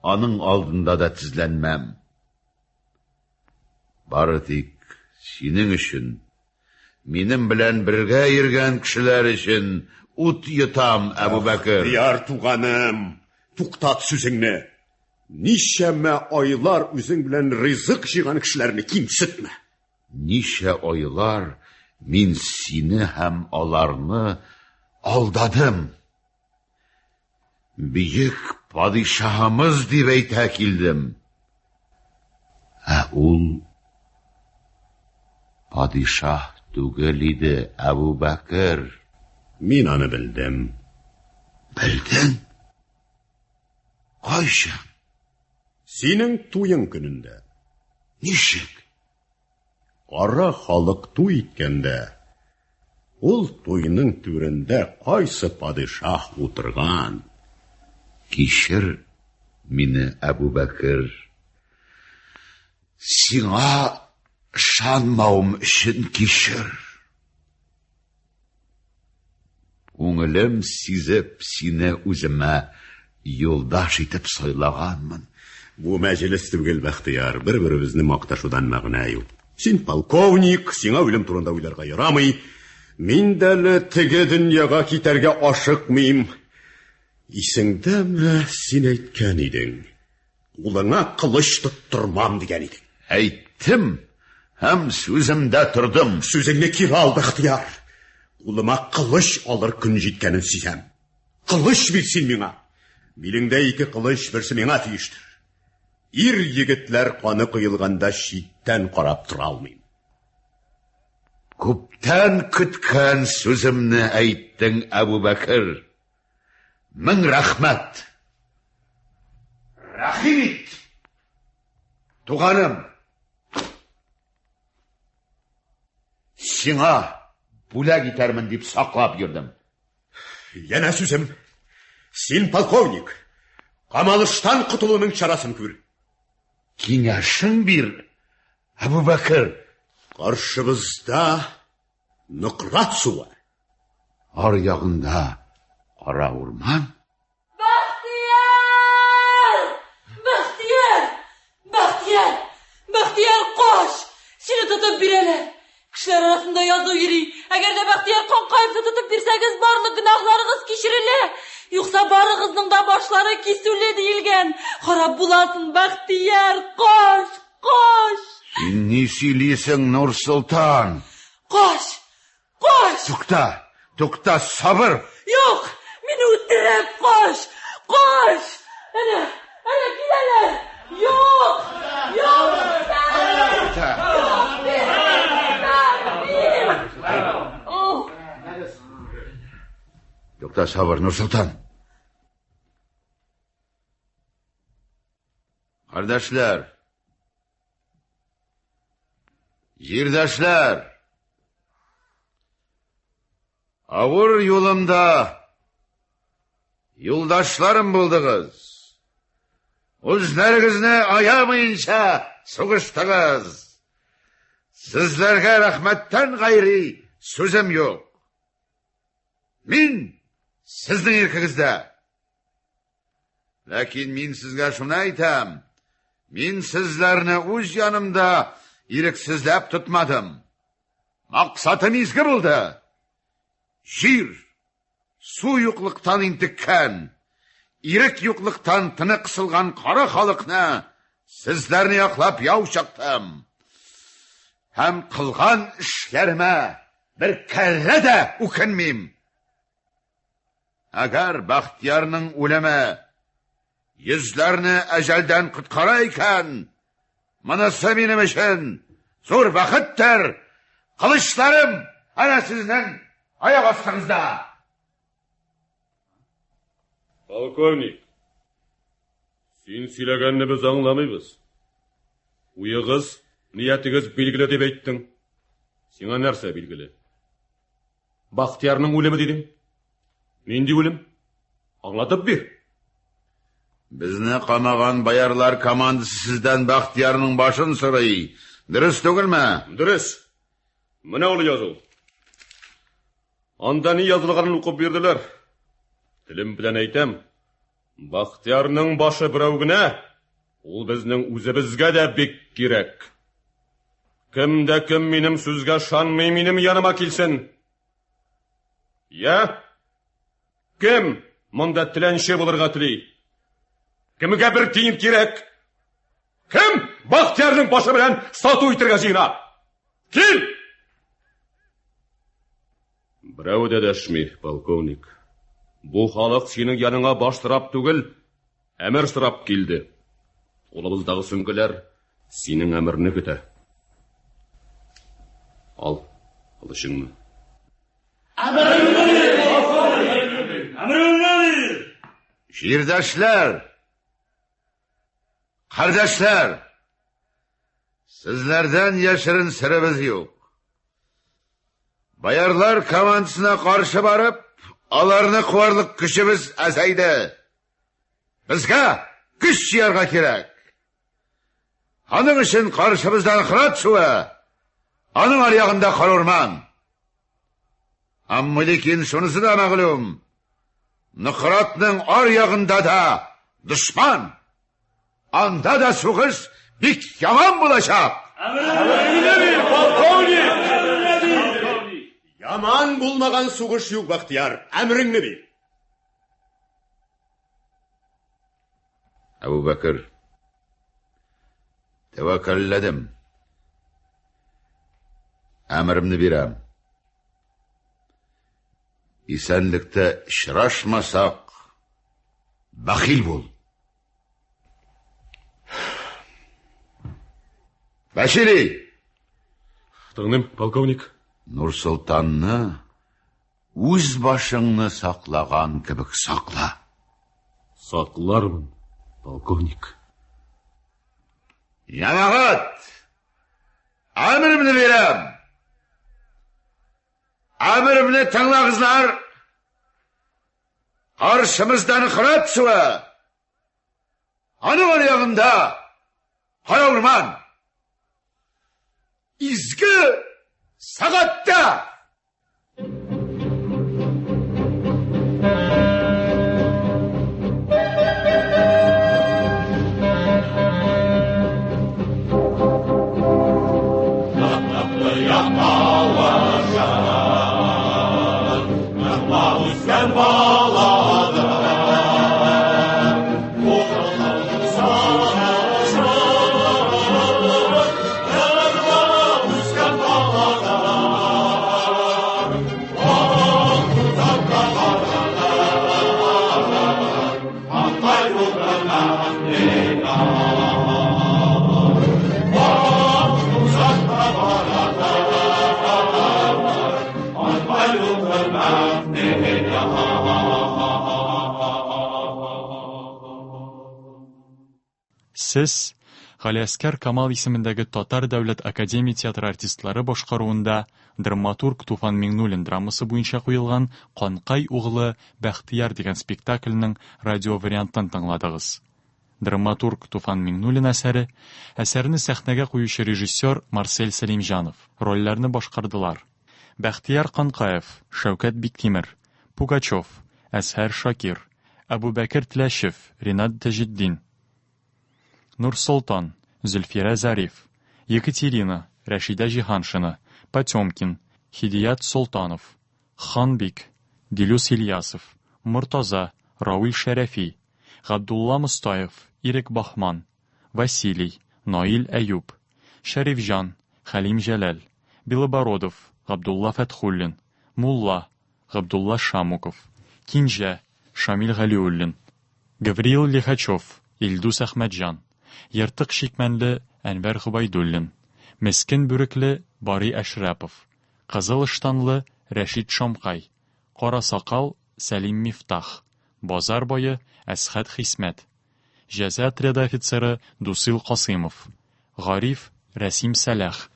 F: аның алдында да тезләнмәм. Бары тик синең өчен, минем белән бергә йөргән кешеләр өчен ут йотам, Әбубәкер.
I: Яр туганым, туктат сүзеңне. Нишәмә айлар үзең белән ризык җыйган кешеләрне кимсетмә.
F: Нишә айлар мин сине һәм аларны алдадым. Бийек падишаһыбыз дип әйтә килдем. Ул падишаһ түгел иде, Әбубәкер.
I: Мин аны белдем.
F: Белдең? Кайчан?
I: Синең туең көнендә.
F: Ничек?
I: Кара халык туй иткәндә, ул туйның түрендә кайсы падишаһ утырган?
F: Кичер мине, Әбубәкер. Сиңа ышанмавым өчен кичер. Күңелем сизеп сине үземә юлдаш итеп сайлаганмын.
I: Бу мәҗлес түгел, Бахтияр, бер-беребезне макташудан мәгънә юк. Син полковник, сиңа үлем турында уйларга ярамый. Мин дә теге дөньяга китәргә ашыкмыйм. Исеңдәме син әйткән идең? Улыңа кылыч тоттырмам дигән идең.
F: Әйттем, һәм сүземдә тордым.
I: Сүзеңне кире ал, Бахтияр. Улыма кылыч алыр көн җиткәнен сизәм. Кылыч бир син миңа. Билеңдә 2 кылыч, берсе миңа тиештер. Ир егетләр каны кыйлганда читтән карап тора алмыйм.
F: Күптән көткән сүземне әйттең, Әбубәкер. 1000 рәхмәт. Рәхим ит. Туганым. Сиңа бүләк итәрмен дип саклап йөрдем.
I: Яна сүзем. Син полковник. Камалыштан кутылуның чарасын күр.
F: Киңәшең бир, Әбубәкер.
I: Каршыбызда Ныкрат суы.
F: Ар ягында кара урман.
G: Бахтияр! Бахтияр! Бахтияр! Бахтияр, кош! Сине тотып бирәләр. Кешеләр арасында язу йөри. Әгәр дә Бахтияр Канкаевны тотып бирсәгез, барлык гөнаһларыгыз кичерелә. Юкса барыгызның да башлары кисүле диелгән. Харап буласың, Бахтияр, кош! Кош!
F: Син ни сөйлисең, Нурсултан?
G: Кош! Кош!
F: Тукта, сабыр.
G: Юк, мине үтереп, кош! Кош! Әнә килә
F: Yokta sabır Nursultan. Kardeşler, jirdaşlar, avur yolumda yoldaşlarım buldunuz. Özlerinizni ayamayınca sıkıştınız. Sizlerge rahmetten gayri sözüm yok. Min sizin irkingizde. Lakin min sizge şunu aytam. Min sizlerini öz yanımda iriksizlep tutmadım. Maksatım izgi buldu. Jir, su yukluktan intikkan, irik yukluktan tını kısılgan kara halıkna sizlerini yaklap yavşaktım. Hem kılgan işlerime bir kelle de ukinmeyim. Agar Baxtiyarning o'limi yüzlerini ecelden kutkarayken, manası benim için zor vakittir. Kılıçlarım ana sizden ayak astınızda.
L: Полковник, sen söylegenini biz anlamayız. Uyuğuz, niyetiniz bilgili dep aytdın. Sana nerse bilgili? Baxtiyarning o'limi dedin. Nendi o'lim? Anlatıp bir.
F: Bizni qamagan bayarlar komandisi sizden Baxtiyarning başın sırayı. Dürüst tugilmi?
L: Dürüst. Mına olu yazıl. Anda ne yazılganını okuyup berdiler. Tilim bilen aytam. Baxtiyarning başı birovgina, ol bizning o'zibizga da bek kerak. Kimde kim menim sözge şanmay menim yanıma kelsin. Ya? Kim munda tilanchi bo'lirga tilay? Kimga bir tiyin kerak? Kim Baxtiyarning boshi bilan sotuv o'tirgajina? Kim? Birov dadashmi, polkovnik. Bu xalq sening yanına bosh tirab tugil, amir sirab keldi. Qo'limizdagi sunkilar sening amirni kuta. Al, qilishingni.
F: Jirdaşlar, kardeşler, sizlerden yaşırın sırrımız yok. Bayarlar komandisine karşı barıp, alarını kuvarlık kışımız azaydı. Bizga kış yarga kerak. Onun için karşımızdan kırat suva, onun ayağında kalorman. Amma lekin şunusu da mağlum. Nıkıratның arıyağında da düşman. Anda da soğuş bik yaman bulacak.
I: Yaman bulmagan soğuş yok Baxtiyar. Emrini bil.
F: Ebu Bekir, tevekkelledim. Emrimni birem. İsenlikte şıraşmasak, bakil bul. Beşiri!
L: Tığınım, polkovnik.
F: Nursultan'ı, uz başını saklagan kibik sakla.
L: Saklarmın, polkovnik.
F: Yamagat! Emrimni birem. Emrimni tanlağızlar, karşımızdan kırat suva, hanım ayağında, hayolman, izgi, sagatta.
Q: Bye.
A: Сез Галиәскәр Камал исемендәге Татар дәүләт академия театры артистлары башкаруында драматург Туфан Миңнуллин драмасы буенча куелган «Канкай угылы Бәхтияр» дигән спектакльнең радио вариантын тыңладыгыз. Драматург Туфан Миңнуллин әсәрне сәхнәгә куючы режиссер Марсель Сәлимҗанов. Рольләрне башкардылар: Бәхтияр Канкаев, Шәүкәт Биктимер, Пугачев, Әсһәр Шакир, Әбүбәкер Тләшев, Ринат Тәҗетдин, Нурсултан, Зөлфирә Зариф, Екатерина, Рәшидә Җиһаншина, Потемкин, Хидият Солтанов, Ханбик, Дилюс Ильясов, Муртаза, Рауил Шәрәфи, Габдулла Мустаев, Ирек Бахман, Василий, Наил Әюб, Шәрифҗан, Хәлим Җәләл, Белобородов, Габдулла Фәтхуллин, Мулла, Габдулла Шамуков, Кинжә, Шамил Галиуллин, Гавриил Лихачев, Илдус Әхмәтҗан, Йыртык шикмәнле Әнвәр Губайдуллин, Мескен бүрекле Бари Әшрәпов, Кызыл ыштанлы Рәшид Шамкай, Кара сакал Сәлим Мифтах, Базар бойы Әсхәт Хисмәт, Җәза отряды офицеры Дусил Касыймов, Гариф Рәсим Сәләх,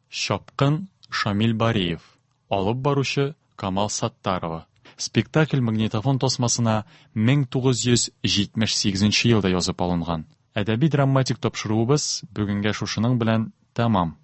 A: Шапкын Шамил Бариев, алып баручы Камал Саттарова. Спектакль магнитофон тасмасына 1978 елда язып алынган. Әдәби-драматик тапшыруыбыз бүгенгә шушының белән тәмам.